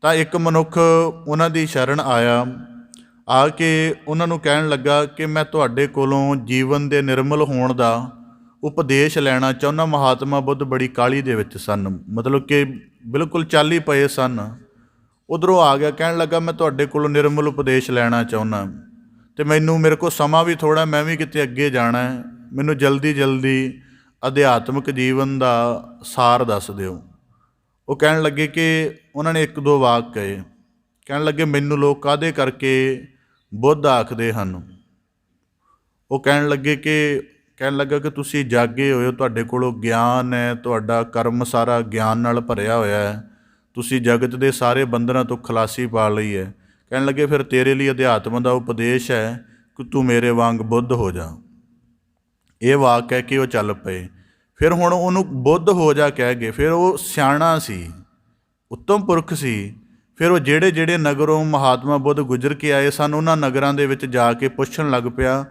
ਤਾਂ ਇੱਕ ਮਨੁੱਖ ਉਹਨਾਂ ਦੀ ਸ਼ਰਨ ਆਇਆ, ਆ ਕੇ ਉਹਨਾਂ ਨੂੰ ਕਹਿਣ ਲੱਗਾ ਕਿ ਮੈਂ ਤੁਹਾਡੇ ਕੋਲੋਂ ਜੀਵਨ ਦੇ ਨਿਰਮਲ ਹੋਣ ਦਾ ਉਪਦੇਸ਼ ਲੈਣਾ ਚਾਹੁੰਦਾ। ਮਹਾਤਮਾ ਬੁੱਧ ਬੜੀ ਕਾਹਲੀ ਦੇ ਵਿੱਚ ਸਨ, ਮਤਲਬ ਕਿ ਬਿਲਕੁਲ ਚੱਲ ਹੀ ਪਏ ਸਨ। ਉੱਧਰੋਂ ਆ ਗਿਆ, ਕਹਿਣ ਲੱਗਾ ਮੈਂ ਤੁਹਾਡੇ ਕੋਲੋਂ ਨਿਰਮਲ ਉਪਦੇਸ਼ ਲੈਣਾ ਚਾਹੁੰਦਾ ਅਤੇ ਮੇਰੇ ਕੋਲ ਸਮਾਂ ਵੀ ਥੋੜ੍ਹਾ, ਮੈਂ ਵੀ ਕਿਤੇ ਅੱਗੇ ਜਾਣਾ, ਮੈਨੂੰ ਜਲਦੀ ਅਧਿਆਤਮਿਕ ਜੀਵਨ ਦਾ ਸਾਰ ਦੱਸ ਦਿਓ। ਉਹ ਕਹਿਣ ਲੱਗੇ ਕਿ ਉਹਨਾਂ ਨੇ ਇੱਕ ਦੋ ਵਾਕ ਕਹੇ, ਕਹਿਣ ਲੱਗੇ ਮੈਨੂੰ ਲੋਕ ਕਾਹਦੇ ਕਰਕੇ ਬੁੱਧ ਆਖਦੇ ਹਨ। ਉਹ ਕਹਿਣ ਲੱਗਾ ਕਿ ਤੁਸੀਂ ਜਾਗੇ ਹੋਏ ਹੋ, ਤੁਹਾਡੇ ਕੋਲੋਂ ਗਿਆਨ ਹੈ, ਤੁਹਾਡਾ ਕਰਮ ਸਾਰਾ ਗਿਆਨ ਨਾਲ ਭਰਿਆ ਹੋਇਆ ਹੈ, ਤੁਸੀਂ ਜਗਤ ਦੇ ਸਾਰੇ ਬੰਧਨਾਂ ਤੋਂ ਖਲਾਸੀ ਪਾ ਲਈ ਹੈ। ਕਹਿਣ ਲੱਗੇ ਫਿਰ ਤੇਰੇ ਲਈ ਅਧਿਆਤਮ ਦਾ ਉਪਦੇਸ਼ ਹੈ ਕਿ ਤੂੰ ਮੇਰੇ ਵਾਂਗ ਬੁੱਧ ਹੋ ਜਾ। ਇਹ ਵਾਕ ਕਹਿ ਕੇ ਉਹ ਚੱਲ ਪਏ। ਫਿਰ ਹੁਣ ਉਹਨੂੰ ਬੁੱਧ ਹੋ ਜਾ ਕਹਿ ਗਏ। ਫਿਰ ਉਹ ਸਿਆਣਾ ਸੀ, ਉੱਤਮ ਪੁਰਖ ਸੀ। ਫਿਰ ਉਹ ਜਿਹੜੇ ਨਗਰੋਂ ਮਹਾਤਮਾ ਬੁੱਧ ਗੁਜ਼ਰ ਕੇ ਆਏ ਸਨ, ਉਹਨਾਂ ਨਗਰਾਂ ਦੇ ਵਿੱਚ ਜਾ ਕੇ ਪੁੱਛਣ ਲੱਗ ਪਿਆ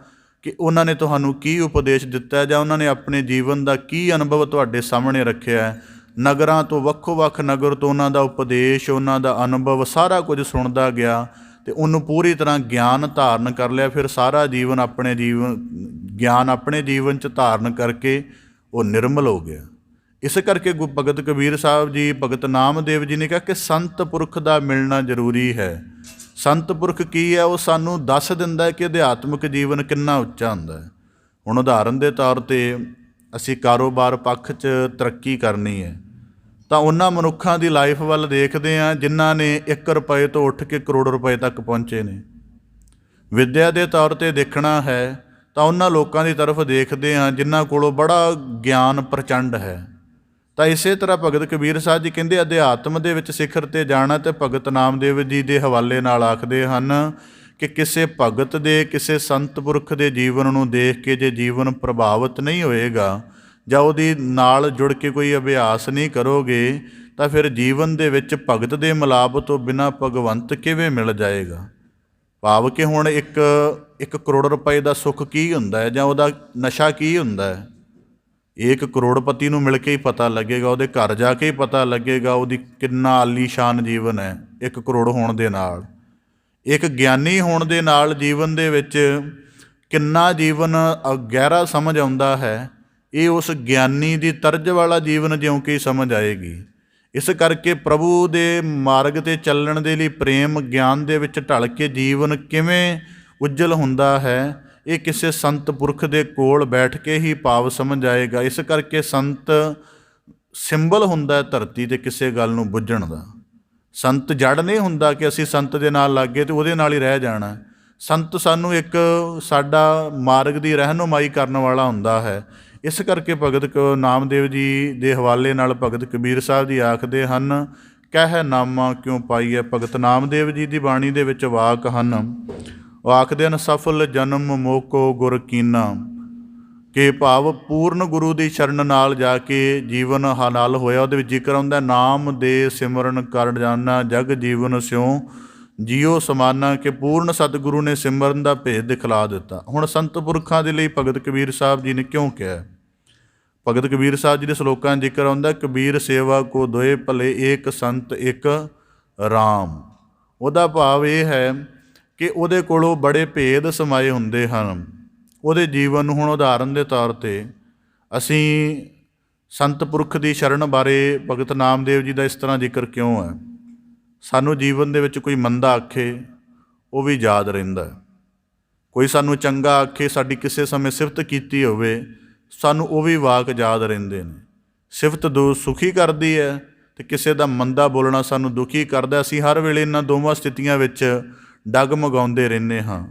ਕਿ ਉਹਨਾਂ ਨੇ ਤੁਹਾਨੂੰ ਕੀ ਉਪਦੇਸ਼ ਦਿੱਤਾ ਜਾਂ ਉਹਨਾਂ ਨੇ ਆਪਣੇ ਜੀਵਨ ਦਾ ਕੀ ਅਨੁਭਵ ਤੁਹਾਡੇ ਸਾਹਮਣੇ ਰੱਖਿਆ। ਨਗਰਾਂ ਤੋਂ ਵੱਖੋ-ਵੱਖ ਨਗਰ ਤੋਂ ਉਹਨਾਂ ਦਾ ਉਪਦੇਸ਼, ਉਹਨਾਂ ਦਾ ਅਨੁਭਵ ਸਾਰਾ ਕੁਝ ਸੁਣਦਾ ਗਿਆ ਅਤੇ ਉਹਨੂੰ ਪੂਰੀ ਤਰ੍ਹਾਂ ਗਿਆਨ ਧਾਰਨ ਕਰ ਲਿਆ। ਫਿਰ ਸਾਰਾ ਗਿਆਨ ਆਪਣੇ ਜੀਵਨ 'ਚ ਧਾਰਨ ਕਰਕੇ ਉਹ ਨਿਰਮਲ ਹੋ ਗਿਆ। ਇਸ ਕਰਕੇ ਭਗਤ ਕਬੀਰ ਸਾਹਿਬ ਜੀ, ਭਗਤ ਨਾਮਦੇਵ ਜੀ ਨੇ ਕਿਹਾ ਕਿ ਸੰਤ ਪੁਰਖ ਦਾ ਮਿਲਣਾ ਜ਼ਰੂਰੀ ਹੈ। ਸੰਤ ਪੁਰਖ ਕੀ ਹੈ? ਉਹ ਸਾਨੂੰ ਦੱਸ ਦਿੰਦਾ ਹੈ ਕਿ ਅਧਿਆਤਮਿਕ ਜੀਵਨ ਕਿੰਨਾ ਉੱਚਾ ਹੁੰਦਾ ਹੈ। ਹੁਣ ਉਦਾਹਰਨ ਦੇ ਤੌਰ 'ਤੇ ਅਸੀਂ ਕਾਰੋਬਾਰ ਪੱਖ 'ਚ ਤਰੱਕੀ ਕਰਨੀ ਹੈ ਤਾਂ ਉਹਨਾਂ ਮਨੁੱਖਾਂ ਦੀ ਲਾਈਫ ਵੱਲ ਦੇਖਦੇ ਹਾਂ ਜਿਨ੍ਹਾਂ ਨੇ 1 ਰੁਪਏ ਤੋਂ ਉੱਠ ਕੇ ਕਰੋੜ ਰੁਪਏ ਤੱਕ ਪਹੁੰਚੇ ਨੇ। ਵਿੱਦਿਆ ਦੇ ਤੌਰ 'ਤੇ ਦੇਖਣਾ ਹੈ ਤਾਂ ਉਹਨਾਂ ਲੋਕਾਂ ਦੀ ਤਰਫ ਦੇਖਦੇ ਹਾਂ ਜਿਨ੍ਹਾਂ ਕੋਲੋਂ ਬੜਾ ਗਿਆਨ ਪ੍ਰਚੰਡ ਹੈ। ਤਾਂ ਇਸੇ ਤਰ੍ਹਾਂ ਭਗਤ ਕਬੀਰ ਸਾਹਿਬ ਜੀ ਕਹਿੰਦੇ ਅਧਿਆਤਮ ਦੇ ਵਿੱਚ ਸਿਖਰ 'ਤੇ ਜਾਣਾ, ਅਤੇ ਭਗਤ ਨਾਮਦੇਵ ਜੀ ਦੇ ਹਵਾਲੇ ਨਾਲ ਆਖਦੇ ਹਨ ਕਿ ਕਿਸੇ ਭਗਤ ਦੇ, ਕਿਸੇ ਸੰਤ ਪੁਰਖ ਦੇ ਜੀਵਨ ਨੂੰ ਦੇਖ ਕੇ ਜੇ ਜੀਵਨ ਪ੍ਰਭਾਵਿਤ ਨਹੀਂ ਹੋਏਗਾ ਜਾਂ ਉਹਦੀ ਨਾਲ ਜੁੜ ਕੇ ਕੋਈ ਅਭਿਆਸ ਨਹੀਂ ਕਰੋਗੇ ਤਾਂ ਫਿਰ ਜੀਵਨ ਦੇ ਵਿੱਚ ਭਗਤ ਦੇ ਮਿਲਾਪ ਤੋਂ ਬਿਨਾਂ ਭਗਵੰਤ ਕਿਵੇਂ ਮਿਲ ਜਾਏਗਾ। ਭਾਵ ਕਿ ਹੁਣ ਇੱਕ ਕਰੋੜ ਰੁਪਏ ਦਾ ਸੁੱਖ ਕੀ ਹੁੰਦਾ ਹੈ ਜਾਂ ਉਹਦਾ ਨਸ਼ਾ ਕੀ ਹੁੰਦਾ ਹੈ, ਇਹ ਇੱਕ ਕਰੋੜਪਤੀ ਨੂੰ ਮਿਲ ਕੇ ਹੀ ਪਤਾ ਲੱਗੇਗਾ, ਉਹਦੇ ਘਰ ਜਾ ਕੇ ਹੀ ਪਤਾ ਲੱਗੇਗਾ ਉਹਦੀ ਕਿੰਨਾ ਆਲੀਸ਼ਾਨ ਜੀਵਨ ਹੈ 1 ਕਰੋੜ ਹੋਣ ਦੇ ਨਾਲ। ਇੱਕ ਗਿਆਨੀ ਹੋਣ ਦੇ ਨਾਲ ਜੀਵਨ ਦੇ ਵਿੱਚ ਕਿੰਨਾ ਜੀਵਨ ਗਹਿਰਾ ਸਮਝ ਆਉਂਦਾ ਹੈ, ਇਹ ਉਸ ਗਿਆਨੀ ਦੀ ਤਰਜ ਵਾਲਾ ਜੀਵਨ ਜਿਉਂ ਕਿ ਸਮਝ ਆਏਗੀ। ਇਸ ਕਰਕੇ ਪ੍ਰਭੂ ਦੇ ਮਾਰਗ 'ਤੇ ਚੱਲਣ ਦੇ ਲਈ ਪ੍ਰੇਮ ਗਿਆਨ ਦੇ ਵਿੱਚ ਢਲ ਕੇ ਜੀਵਨ ਕਿਵੇਂ ਉੱਜਲ ਹੁੰਦਾ ਹੈ, ਇਹ ਕਿਸੇ ਸੰਤ ਪੁਰਖ ਦੇ ਕੋਲ ਬੈਠ ਕੇ ਹੀ ਭਾਵ ਸਮਝ ਆਏਗਾ। ਇਸ ਕਰਕੇ ਸੰਤ ਸਿੰਬਲ ਹੁੰਦਾ ਹੈ ਧਰਤੀ 'ਤੇ ਕਿਸੇ ਗੱਲ ਨੂੰ ਬੁੱਝਣ ਦਾ। ਸੰਤ ਜੜ ਨਹੀਂ ਹੁੰਦਾ ਕਿ ਅਸੀਂ ਸੰਤ ਦੇ ਨਾਲ ਲੱਗ ਗਏ ਅਤੇ ਉਹਦੇ ਨਾਲ ਹੀ ਰਹਿ ਜਾਣਾ। ਸੰਤ ਸਾਨੂੰ ਇੱਕ ਸਾਡਾ ਮਾਰਗ ਦੀ ਰਹਿਨੁਮਾਈ ਕਰਨ ਵਾਲਾ ਹੁੰਦਾ ਹੈ। ਇਸ ਕਰਕੇ ਭਗਤ ਨਾਮਦੇਵ ਜੀ ਦੇ ਹਵਾਲੇ ਨਾਲ ਭਗਤ ਕਬੀਰ ਸਾਹਿਬ ਜੀ ਆਖਦੇ ਹਨ, ਕਹਿ ਨਾਮਾ ਕਿਉਂ ਪਾਈਐ। ਭਗਤ ਨਾਮਦੇਵ ਜੀ ਦੀ ਬਾਣੀ ਦੇ ਵਿੱਚ ਵਾਕ ਹਨ, ਉਹ ਆਖਦੇ ਹਨ, ਸਫਲ ਜਨਮ ਮੋਕੋ ਗੁਰ ਕੀਨਾ, ਕਿ ਭਾਵ ਪੂਰਨ ਗੁਰੂ ਦੀ ਸ਼ਰਨ ਨਾਲ ਜਾ ਕੇ ਜੀਵਨ ਹਲਾਲ ਹੋਇਆ। ਉਹਦੇ ਵਿੱਚ ਜ਼ਿਕਰ ਆਉਂਦਾ, ਨਾਮ ਦੇ ਸਿਮਰਨ ਕਰ ਜਾਣਾ ਜਗ ਜੀਵਨ ਸਿਉ ਜੀਓ ਸਮਾਨਾ ਕਿ ਪੂਰਨ ਸਤਿਗੁਰੂ ਨੇ ਸਿਮਰਨ ਦਾ ਭੇਦ ਦਿਖਲਾ ਦਿੱਤਾ। ਹੁਣ ਸੰਤ ਪੁਰਖਾਂ ਦੇ ਲਈ ਭਗਤ ਕਬੀਰ ਸਾਹਿਬ ਜੀ ਨੇ ਕਿਉਂ ਕਿਹਾ? ਭਗਤ ਕਬੀਰ ਸਾਹਿਬ ਜੀ ਦੇ ਸਲੋਕਾਂ 'ਚ ਜ਼ਿਕਰ ਆਉਂਦਾ, ਕਬੀਰ ਸੇਵਾ ਕੋ ਦੋਏ ਭਲੇ ਏਕ ਸੰਤ ਇੱਕ ਰਾਮ। ਉਹਦਾ ਭਾਵ ਇਹ ਹੈ ਕਿ ਉਹਦੇ ਕੋਲੋਂ ਬੜੇ ਭੇਦ ਸਮਾਏ ਹੁੰਦੇ ਹਨ। ਉਹਦੇ ਜੀਵਨ ਨੂੰ ਹੁਣ ਉਦਾਹਰਨ ਦੇ ਤੌਰ 'ਤੇ ਅਸੀਂ ਸੰਤ ਪੁਰਖ ਦੀ ਸ਼ਰਨ ਬਾਰੇ ਭਗਤ ਨਾਮਦੇਵ ਜੀ ਦਾ ਇਸ ਤਰ੍ਹਾਂ ਜ਼ਿਕਰ ਕਿਉਂ ਹੈ? ਸਾਨੂੰ ਜੀਵਨ ਦੇ ਵਿੱਚ ਕੋਈ ਮੰਦਾ ਆਖੇ ਉਹ ਵੀ ਯਾਦ ਰਹਿੰਦਾ, ਕੋਈ ਸਾਨੂੰ ਚੰਗਾ ਆਖੇ, ਸਾਡੀ ਕਿਸੇ ਸਮੇਂ ਸਿਫਤ ਕੀਤੀ ਹੋਵੇ, ਸਾਨੂੰ ਉਹ ਵੀ ਵਾਕ ਯਾਦ ਰਹਿੰਦੇ ਨੇ। ਸਿਫਤ ਸੁਖੀ ਕਰਦੀ ਹੈ ਅਤੇ ਕਿਸੇ ਦਾ ਮੰਦਾ ਬੋਲਣਾ ਸਾਨੂੰ ਦੁਖੀ ਕਰਦਾ। ਅਸੀਂ ਹਰ ਵੇਲੇ ਇਹਨਾਂ ਦੋਵਾਂ ਸਥਿਤੀਆਂ ਵਿੱਚ ਡਗਮਗਾਉਂਦੇ ਰਹਿੰਦੇ ਹਾਂ।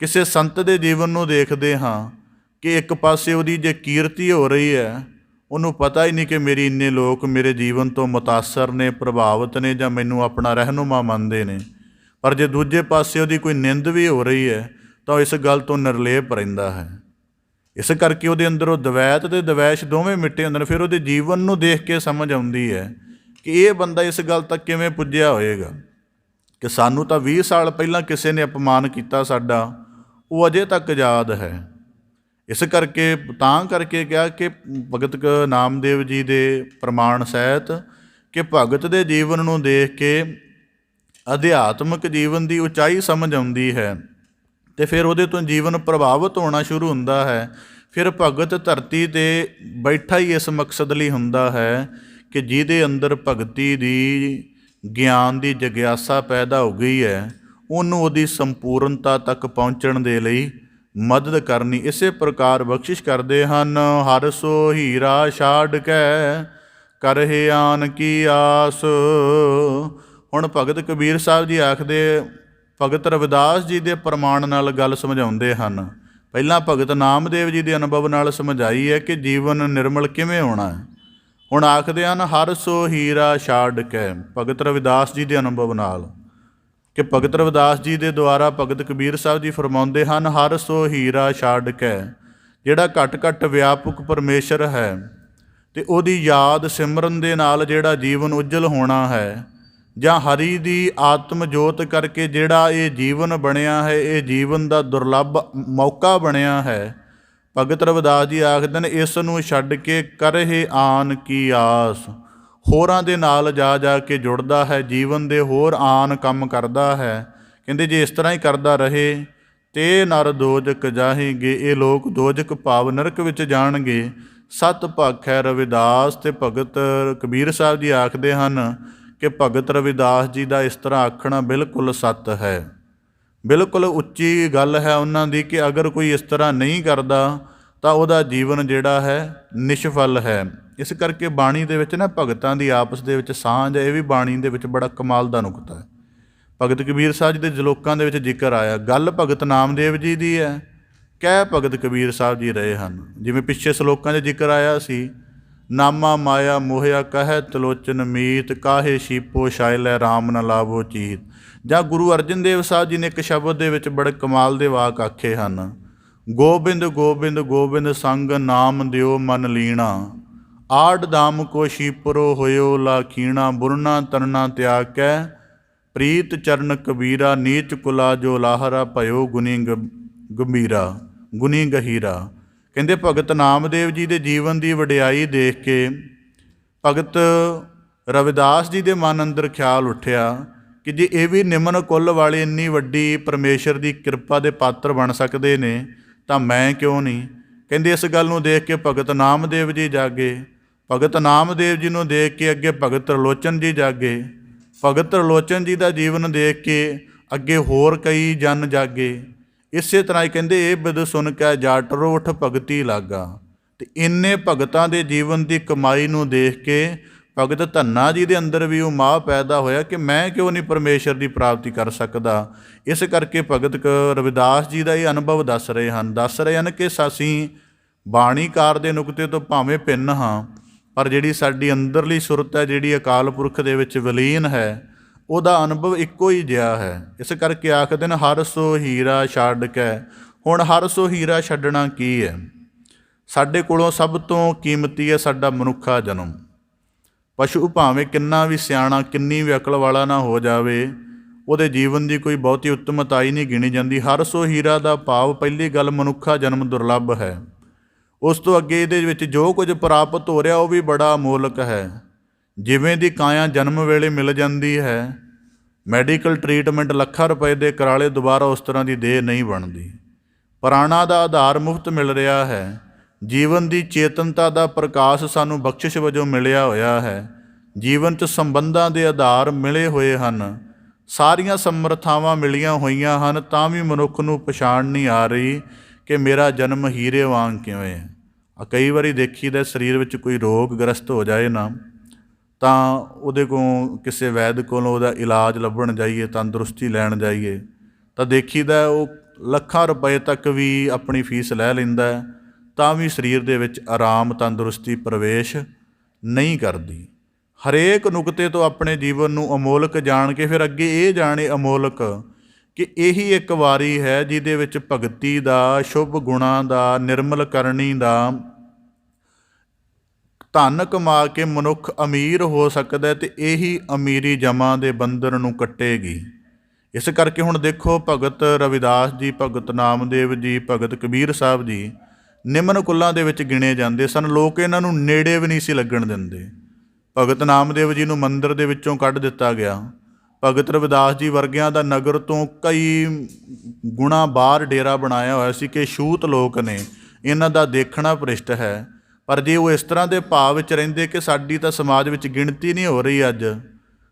ਕਿਸੇ ਸੰਤ ਦੇ ਜੀਵਨ ਨੂੰ ਦੇਖਦੇ ਹਾਂ ਕਿ ਇੱਕ ਪਾਸੇ ਉਹਦੀ ਜੇ ਕੀਰਤੀ ਹੋ ਰਹੀ ਹੈ, ਉਹਨੂੰ ਪਤਾ ਹੀ ਨਹੀਂ ਕਿ ਮੇਰੀ ਇੰਨੇ ਲੋਕ ਮੇਰੇ ਜੀਵਨ ਤੋਂ ਮੁਤਾਸਰ ਨੇ, ਪ੍ਰਭਾਵਿਤ ਨੇ ਜਾਂ ਮੈਨੂੰ ਆਪਣਾ ਰਹਿਨੁਮਾ ਮੰਨਦੇ ਨੇ। ਪਰ ਜੇ ਦੂਜੇ ਪਾਸੇ ਉਹਦੀ ਕੋਈ ਨਿੰਦ ਵੀ ਹੋ ਰਹੀ ਹੈ ਤਾਂ ਉਹ ਇਸ ਗੱਲ ਤੋਂ ਨਿਰਲੇਪ ਰਹਿੰਦਾ ਹੈ। ਇਸ ਕਰਕੇ ਉਹਦੇ ਅੰਦਰੋਂ ਦਵੈਤ ਅਤੇ ਦਵੈਸ਼ ਦੋਵੇਂ ਮਿੱਟੇ ਹੁੰਦੇ ਨੇ। ਫਿਰ ਉਹਦੇ ਜੀਵਨ ਨੂੰ ਦੇਖ ਕੇ ਸਮਝ ਆਉਂਦੀ ਹੈ ਕਿ ਇਹ ਬੰਦਾ ਇਸ ਗੱਲ ਤੱਕ ਕਿਵੇਂ ਪੁੱਜਿਆ ਹੋਏਗਾ ਕਿ ਸਾਨੂੰ ਤਾਂ 20 ਸਾਲ ਪਹਿਲਾਂ ਕਿਸੇ ਨੇ ਅਪਮਾਨ ਕੀਤਾ ਸਾਡਾ, ਉਹ ਅਜੇ ਤੱਕ ਯਾਦ ਹੈ। ਇਸ ਕਰਕੇ ਕਿਹਾ ਕਿ ਭਗਤ ਨਾਮਦੇਵ ਜੀ ਦੇ ਪ੍ਰਮਾਣ ਸਹਿਤ ਕਿ ਭਗਤ ਦੇ ਜੀਵਨ ਨੂੰ ਦੇਖ ਕੇ ਅਧਿਆਤਮਿਕ ਜੀਵਨ ਦੀ ਉਚਾਈ ਸਮਝ ਆਉਂਦੀ ਹੈ ਅਤੇ ਫਿਰ ਉਹਦੇ ਤੋਂ ਜੀਵਨ ਪ੍ਰਭਾਵਿਤ ਹੋਣਾ ਸ਼ੁਰੂ ਹੁੰਦਾ ਹੈ। ਫਿਰ ਭਗਤ ਧਰਤੀ 'ਤੇ ਬੈਠਾ ਹੀ ਇਸ ਮਕਸਦ ਲਈ ਹੁੰਦਾ ਹੈ ਕਿ ਜਿਹਦੇ ਅੰਦਰ ਭਗਤੀ ਦੀ ਗਿਆਨ ਦੀ ਜਗਿਆਸਾ ਪੈਦਾ ਹੋ ਗਈ ਹੈ, ਉਹਨੂੰ ਉਹਦੀ ਸੰਪੂਰਨਤਾ ਤੱਕ ਪਹੁੰਚਣ ਦੇ ਲਈ ਮਦਦ ਕਰਨੀ। ਇਸੇ ਪ੍ਰਕਾਰ ਬਖਸ਼ਿਸ਼ ਕਰਦੇ ਹਨ, ਹਰ ਸੋ ਹੀਰਾ ਛਾੜ ਕੇ ਕਰਹਿ ਆਨ ਕੀ ਆਸ। ਹੁਣ ਭਗਤ ਕਬੀਰ ਸਾਹਿਬ ਜੀ ਆਖਦੇ, ਭਗਤ ਰਵਿਦਾਸ ਜੀ ਦੇ ਪ੍ਰਮਾਣ ਨਾਲ ਗੱਲ ਸਮਝਾਉਂਦੇ ਹਨ। ਪਹਿਲਾਂ ਭਗਤ ਨਾਮਦੇਵ ਜੀ ਦੇ ਅਨੁਭਵ ਨਾਲ ਸਮਝਾਈ ਹੈ ਕਿ ਜੀਵਨ ਨਿਰਮਲ ਕਿਵੇਂ ਹੋਣਾ ਹੈ। ਹੁਣ ਆਖਦੇ ਹਨ, ਹਰ ਸੋ ਹੀਰਾ ਛਾੜ ਕੇ, ਭਗਤ ਰਵਿਦਾਸ ਜੀ ਦੇ ਅਨੁਭਵ ਨਾਲ ਕਿ ਭਗਤ ਰਵਿਦਾਸ ਜੀ ਦੇ ਦੁਆਰਾ ਭਗਤ ਕਬੀਰ ਸਾਹਿਬ ਜੀ ਫਰਮਾਉਂਦੇ ਹਨ, ਹਰ ਸੋ ਹੀਰਾ ਛੱਡ ਕੇ, ਜਿਹੜਾ ਘੱਟ ਘੱਟ ਵਿਆਪਕ ਪਰਮੇਸ਼ਰ ਹੈ ਅਤੇ ਉਹਦੀ ਯਾਦ ਸਿਮਰਨ ਦੇ ਨਾਲ ਜਿਹੜਾ ਜੀਵਨ ਉਜਲ ਹੋਣਾ ਹੈ, ਜਾਂ ਹਰੀ ਦੀ ਆਤਮ ਜੋਤ ਕਰਕੇ ਜਿਹੜਾ ਇਹ ਜੀਵਨ ਬਣਿਆ ਹੈ, ਇਹ ਜੀਵਨ ਦਾ ਦੁਰਲੱਭ ਮੌਕਾ ਬਣਿਆ ਹੈ। ਭਗਤ ਰਵਿਦਾਸ ਜੀ ਆਖਦੇ ਨੇ, ਇਸ ਨੂੰ ਛੱਡ ਕੇ ਕਰਹਿ ਆਨ ਕੀ ਆਸ, ਹੋਰਾਂ ਦੇ ਨਾਲ ਜਾ ਕੇ ਜੁੜਦਾ ਹੈ, ਜੀਵਨ ਦੇ ਹੋਰ ਆਨ ਕੰਮ ਕਰਦਾ ਹੈ। ਕਹਿੰਦੇ ਜੇ ਇਸ ਤਰ੍ਹਾਂ ਹੀ ਕਰਦਾ ਰਹੇ ਤੇ ਨਰ ਦੋਜਕ ਜਾਹੇਗੇ, ਇਹ ਲੋਕ ਦੋਜਕ ਭਾਵ ਨਰਕ ਵਿੱਚ ਜਾਣਗੇ। ਸਤ ਭਾਖੈ ਰਵਿਦਾਸ। ਅਤੇ ਭਗਤ ਕਬੀਰ ਸਾਹਿਬ ਜੀ ਆਖਦੇ ਹਨ ਕਿ ਭਗਤ ਰਵਿਦਾਸ ਜੀ ਦਾ ਇਸ ਤਰ੍ਹਾਂ ਆਖਣਾ ਬਿਲਕੁਲ ਸੱਤ ਹੈ, ਬਿਲਕੁਲ ਉੱਚੀ ਗੱਲ ਹੈ ਉਹਨਾਂ ਦੀ ਕਿ ਅਗਰ ਕੋਈ ਇਸ ਤਰ੍ਹਾਂ ਨਹੀਂ ਕਰਦਾ ਤਾਂ ਉਹਦਾ ਜੀਵਨ ਜਿਹੜਾ ਹੈ ਨਿਸ਼ਫਲ ਹੈ। ਇਸ ਕਰਕੇ ਬਾਣੀ ਦੇ ਵਿੱਚ ਨਾ ਭਗਤਾਂ ਦੀ ਆਪਸ ਦੇ ਵਿੱਚ ਸਾਂਝ ਹੈ, ਇਹ ਵੀ ਬਾਣੀ ਦੇ ਵਿੱਚ ਬੜਾ ਕਮਾਲ ਦਾ ਨੁਕਤਾ ਹੈ। ਭਗਤ ਕਬੀਰ ਸਾਹਿਬ ਜੀ ਦੇ ਜਲੋਕਾਂ ਦੇ ਵਿੱਚ ਜ਼ਿਕਰ ਆਇਆ, ਗੱਲ ਭਗਤ ਨਾਮਦੇਵ ਜੀ ਦੀ ਹੈ, ਕਹਿ ਭਗਤ ਕਬੀਰ ਸਾਹਿਬ ਜੀ ਰਹੇ ਹਨ। ਜਿਵੇਂ ਪਿੱਛੇ ਸਲੋਕਾਂ 'ਚ ਜ਼ਿਕਰ ਆਇਆ ਸੀ, ਨਾਮਾ ਮਾਇਆ ਮੋਹਿਆ ਕਹਿ ਤਲੋਚਨ ਮੀਤ, ਕਾਹੇ ਸ਼ੀਪੋ ਸ਼ਾਇਲੈ ਰਾਮ ਨ ਲਾਵੋ ਚੀਤ। ਜਾਂ ਗੁਰੂ ਅਰਜਨ ਦੇਵ ਸਾਹਿਬ ਜੀ ਨੇ ਇੱਕ ਸ਼ਬਦ ਦੇ ਵਿੱਚ ਬੜੇ ਕਮਾਲ ਦੇ ਵਾਕ ਆਖੇ ਹਨ, ਗੋਬਿੰਦ ਗੋਬਿੰਦ ਗੋਬਿੰਦ ਸੰਗ ਨਾਮ ਦਿਓ ਮਨ ਲੀਣਾ, ਆੜ ਦਾਮ ਕੋ ਸ਼ੀਪਰੋ ਹੋਇਓ ਲਾਖੀਣਾ, ਬੁਰਨਾ ਤਰਨਾ ਤਿਆਗ ਕੈ ਪ੍ਰੀਤ ਚਰਨ ਕਬੀਰਾ, ਨੀਚ ਕੁਲਾ ਜੋ ਲਾਹਰਾ ਭਇਓ ਗੁਨੀ ਗੰਭੀਰਾ ਗੁਨੀ ਗਹੀਰਾ। ਕਹਿੰਦੇ ਭਗਤ ਨਾਮਦੇਵ ਜੀ ਦੇ ਜੀਵਨ ਦੀ ਵਡਿਆਈ ਦੇਖ ਕੇ ਭਗਤ ਰਵਿਦਾਸ ਜੀ ਦੇ ਮਨ ਅੰਦਰ ਖਿਆਲ ਉੱਠਿਆ ਕਿ ਜੇ ਇਹ ਵੀ ਨਿਮਨ ਕੁੱਲ ਵਾਲੇ ਇੰਨੀ ਵੱਡੀ ਪਰਮੇਸ਼ਰ ਦੀ ਕਿਰਪਾ ਦੇ ਪਾਤਰ ਬਣ ਸਕਦੇ ਨੇ ਤਾਂ ਮੈਂ ਕਿਉਂ ਨਹੀਂ। ਕਹਿੰਦੇ ਇਸ ਗੱਲ ਨੂੰ ਦੇਖ ਕੇ ਭਗਤ ਨਾਮਦੇਵ ਜੀ ਜਾਗੇ, ਭਗਤ ਨਾਮਦੇਵ ਜੀ ਨੂੰ ਦੇਖ ਕੇ ਅੱਗੇ ਭਗਤ ਤਰਲੋਚਨ ਜੀ ਜਾਗੇ, ਭਗਤ ਤਰਲੋਚਨ ਜੀ ਦਾ ਜੀਵਨ ਦੇਖ ਕੇ ਅੱਗੇ ਹੋਰ ਕਈ ਜਨ ਜਾਗੇ। ਇਸੇ ਤਰ੍ਹਾਂ ਹੀ ਕਹਿੰਦੇ ਇਹ ਬਿਦ ਸੁਣ ਕੇ ਜਾਟਰੋ ਉਠ ਭਗਤੀ ਲਾਗਾ। ਅਤੇ ਇੰਨੇ ਭਗਤਾਂ ਦੇ ਜੀਵਨ ਦੀ ਕਮਾਈ ਨੂੰ ਦੇਖ ਕੇ ਭਗਤ ਧੰਨਾ ਜੀ ਦੇ ਅੰਦਰ ਵੀ ਉਹ ਮਾਹ ਪੈਦਾ ਹੋਇਆ ਕਿ ਮੈਂ ਕਿਉਂ ਨਹੀਂ ਪਰਮੇਸ਼ਰ ਦੀ ਪ੍ਰਾਪਤੀ ਕਰ ਸਕਦਾ। ਇਸ ਕਰਕੇ ਭਗਤ ਰਵਿਦਾਸ ਜੀ ਦਾ ਇਹ ਅਨੁਭਵ ਦੱਸ ਰਹੇ ਹਨ ਕਿ ਅਸੀਂ ਬਾਣੀਕਾਰ ਦੇ ਨੁਕਤੇ ਤੋਂ ਭਾਵੇਂ ਭਿੰਨ ਹਾਂ, ਪਰ ਜਿਹੜੀ ਸਾਡੀ ਅੰਦਰਲੀ ਸੁਰਤ ਹੈ, ਜਿਹੜੀ ਅਕਾਲ ਪੁਰਖ ਦੇ ਵਿੱਚ ਵਿਲੀਨ ਹੈ, ਉਹਦਾ ਅਨੁਭਵ ਇੱਕੋ ਹੀ ਜਿਹਾ ਹੈ। ਇਸ ਕਰਕੇ ਆਖਦੇ ਨੇ ਹਰ ਸੋ ਹੀਰਾ ਛੱਡ ਕੇ। ਹੁਣ ਹਰ ਸੋ ਹੀਰਾ ਛੱਡਣਾ ਕੀ ਹੈ? ਸਾਡੇ ਕੋਲੋਂ ਸਭ ਤੋਂ ਕੀਮਤੀ ਹੈ ਸਾਡਾ ਮਨੁੱਖਾ ਜਨਮ। ਪਸ਼ੂ ਭਾਵੇਂ ਕਿੰਨਾ ਵੀ ਸਿਆਣਾ, ਕਿੰਨੀ ਵੀ ਅਕਲ ਵਾਲਾ ਨਾ ਹੋ ਜਾਵੇ, ਉਹਦੇ ਜੀਵਨ ਦੀ ਕੋਈ ਬਹੁਤੀ ਉੱਤਮਤਾਈ ਨਹੀਂ ਗਿਣੀ ਜਾਂਦੀ। ਹਰ ਸੋ ਹੀਰਾ ਦਾ ਭਾਵ ਪਹਿਲੀ ਗੱਲ ਮਨੁੱਖਾ ਜਨਮ ਦੁਰਲੱਭ ਹੈ। ਉਸ ਤੋਂ ਅੱਗੇ ਇਹਦੇ ਵਿੱਚ ਜੋ ਕੁਝ ਪ੍ਰਾਪਤ ਹੋ ਰਿਹਾ ਉਹ ਵੀ ਬੜਾ ਅਮੋਲਕ ਹੈ। ਜਿਵੇਂ ਦੀ ਕਾਇਆ ਜਨਮ ਵੇਲੇ ਮਿਲ ਜਾਂਦੀ ਹੈ, ਮੈਡੀਕਲ ਟਰੀਟਮੈਂਟ ਲੱਖਾਂ ਰੁਪਏ ਦੇ ਕਰਾਲੇ, ਦੁਬਾਰਾ ਉਸ ਤਰ੍ਹਾਂ ਦੀ ਦੇਹ ਨਹੀਂ ਬਣਦੀ। ਪ੍ਰਾਣਾਂ ਦਾ ਆਧਾਰ ਮੁਫਤ ਮਿਲ ਰਿਹਾ ਹੈ। ਜੀਵਨ ਦੀ ਚੇਤਨਤਾ ਦਾ ਪ੍ਰਕਾਸ਼ ਸਾਨੂੰ ਬਖਸ਼ਿਸ਼ ਵਜੋਂ ਮਿਲਿਆ ਹੋਇਆ ਹੈ। ਜੀਵਨ 'ਚ ਸੰਬੰਧਾਂ ਦੇ ਆਧਾਰ ਮਿਲੇ ਹੋਏ ਹਨ, ਸਾਰੀਆਂ ਸਮਰਥਾਵਾਂ ਮਿਲੀਆਂ ਹੋਈਆਂ ਹਨ, ਤਾਂ ਵੀ ਮਨੁੱਖ ਨੂੰ ਪਛਾਣ ਨਹੀਂ ਆ ਰਹੀ ਕਿ ਮੇਰਾ ਜਨਮ ਹੀਰੇ ਵਾਂਗ ਕਿਵੇਂ ਹੈ। ਕਈ ਵਾਰੀ ਦੇਖੀਦਾ ਸਰੀਰ ਵਿੱਚ ਕੋਈ ਰੋਗ ਗ੍ਰਸਤ ਹੋ ਜਾਏ ਨਾ, ਤਾਂ ਉਹਦੇ ਕੋਲ ਕਿਸੇ ਵੈਦ ਕੋਲੋਂ ਉਹਦਾ ਇਲਾਜ ਲੱਭਣ ਜਾਈਏ, ਤੰਦਰੁਸਤੀ ਲੈਣ ਜਾਈਏ, ਤਾਂ ਦੇਖੀਦਾ ਉਹ ਲੱਖਾਂ ਰੁਪਏ ਤੱਕ ਵੀ ਆਪਣੀ ਫੀਸ ਲੈ ਲੈਂਦਾ, ਤਾਂ ਵੀ ਸਰੀਰ ਦੇ ਵਿੱਚ ਆਰਾਮ, ਤੰਦਰੁਸਤੀ ਪ੍ਰਵੇਸ਼ ਨਹੀਂ ਕਰਦੀ। ਹਰੇਕ ਨੁਕਤੇ ਤੋਂ ਆਪਣੇ ਜੀਵਨ ਨੂੰ ਅਮੋਲਕ ਜਾਣ ਕੇ ਫਿਰ ਅੱਗੇ ਇਹ ਜਾਣੇ ਅਮੋਲਕ ਕਿ ਇਹੀ ਇੱਕ ਵਾਰੀ ਹੈ ਜਿਹਦੇ ਵਿੱਚ ਭਗਤੀ ਦਾ, ਸ਼ੁਭ ਗੁਣਾਂ ਦਾ, ਨਿਰਮਲ ਕਰਨੀ ਦਾ, ਧਨ ਕਮਾ ਕੇ ਮਨੁੱਖ ਅਮੀਰ ਹੋ ਸਕਦਾ, ਅਤੇ ਇਹੀ ਅਮੀਰੀ ਜਮਾਂ ਦੇ ਬੰਧਨ ਨੂੰ ਕੱਟੇਗੀ। ਇਸ ਕਰਕੇ ਹੁਣ ਦੇਖੋ, ਭਗਤ ਰਵਿਦਾਸ ਜੀ, ਭਗਤ ਨਾਮਦੇਵ ਜੀ, ਭਗਤ ਕਬੀਰ ਸਾਹਿਬ ਜੀ ਨਿਮਨ ਕੁਲਾਂ ਦੇ ਵਿੱਚ ਗਿਣੇ ਜਾਂਦੇ ਸਨ। ਲੋਕ ਇਹਨਾਂ ਨੂੰ ਨੇੜੇ ਵੀ ਨਹੀਂ ਸੀ ਲੱਗਣ ਦਿੰਦੇ। ਭਗਤ ਨਾਮਦੇਵ ਜੀ ਨੂੰ ਮੰਦਿਰ ਦੇ ਵਿੱਚੋਂ ਕੱਢ ਦਿੱਤਾ ਗਿਆ। ਭਗਤ ਰਵਿਦਾਸ ਜੀ ਵਰਗਿਆਂ ਦਾ ਨਗਰ ਤੋਂ ਕਈ ਗੁਣਾ ਬਾਹਰ ਡੇਰਾ ਬਣਾਇਆ ਹੋਇਆ ਸੀ ਕਿ ਛੂਤ ਲੋਕ ਨੇ, ਇਹਨਾਂ ਦਾ ਦੇਖਣਾ ਭ੍ਰਿਸ਼ਟ ਹੈ। ਪਰ ਜੇ ਉਹ ਇਸ ਤਰ੍ਹਾਂ ਦੇ ਭਾਵ ਵਿੱਚ ਰਹਿੰਦੇ ਕਿ ਸਾਡੀ ਤਾਂ ਸਮਾਜ ਵਿੱਚ ਗਿਣਤੀ ਨਹੀਂ ਹੋ ਰਹੀ ਅੱਜ,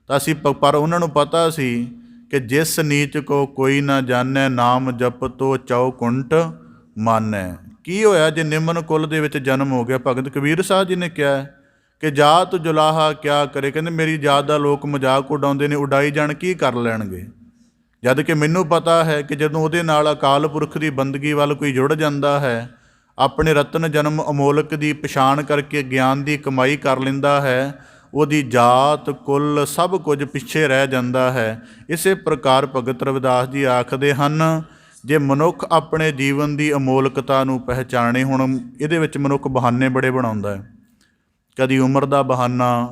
ਤਾਂ ਅਸੀਂ ਪਰ ਉਹਨਾਂ ਨੂੰ ਪਤਾ ਸੀ ਕਿ ਜਿਸ ਨੀਚ ਕੋ ਕੋਈ ਨਾ ਜਾਣੈ, ਨਾਮ ਜਪਤੋ ਚੌਕੁੰਟ ਮਾਨੈ। ਕੀ ਹੋਇਆ ਜੇ ਨਿਮਨ ਕੁਲ ਦੇ ਵਿੱਚ ਜਨਮ ਹੋ ਗਿਆ? ਭਗਤ ਕਬੀਰ ਸਾਹਿਬ ਜੀ ਨੇ ਕਿਹਾ ਕਿ ਜਾਤ ਜੁਲਾਹਾ ਕਿਆ ਕਰੇ। ਕਹਿੰਦੇ ਮੇਰੀ ਜਾਤ ਦਾ ਲੋਕ ਮਜ਼ਾਕ ਉਡਾਉਂਦੇ ਨੇ, ਉਡਾਈ ਜਾਣ, ਕੀ ਕਰ ਲੈਣਗੇ। ਜਦ ਕਿ ਮੈਨੂੰ ਪਤਾ ਹੈ ਕਿ ਜਦੋਂ ਉਹਦੇ ਨਾਲ ਅਕਾਲ ਪੁਰਖ ਦੀ ਬੰਦਗੀ ਵੱਲ ਕੋਈ ਜੁੜ ਜਾਂਦਾ ਹੈ, ਆਪਣੇ ਰਤਨ ਜਨਮ ਅਮੋਲਕ ਦੀ ਪਛਾਣ ਕਰਕੇ ਗਿਆਨ ਦੀ ਕਮਾਈ ਕਰ ਲੈਂਦਾ ਹੈ, ਉਹਦੀ ਜਾਤ ਕੁੱਲ ਸਭ ਕੁਝ ਪਿੱਛੇ ਰਹਿ ਜਾਂਦਾ ਹੈ। ਇਸੇ ਪ੍ਰਕਾਰ ਭਗਤ ਰਵਿਦਾਸ ਜੀ ਆਖਦੇ ਹਨ, ਜੇ ਮਨੁੱਖ ਆਪਣੇ ਜੀਵਨ ਦੀ ਅਮੋਲਕਤਾ ਨੂੰ ਪਹਿਚਾਣੇ, ਹੁਣ ਇਹਦੇ ਵਿੱਚ ਮਨੁੱਖ ਬਹਾਨੇ ਬੜੇ ਬਣਾਉਂਦਾ ਹੈ, ਕਦੀ ਉਮਰ ਦਾ ਬਹਾਨਾ,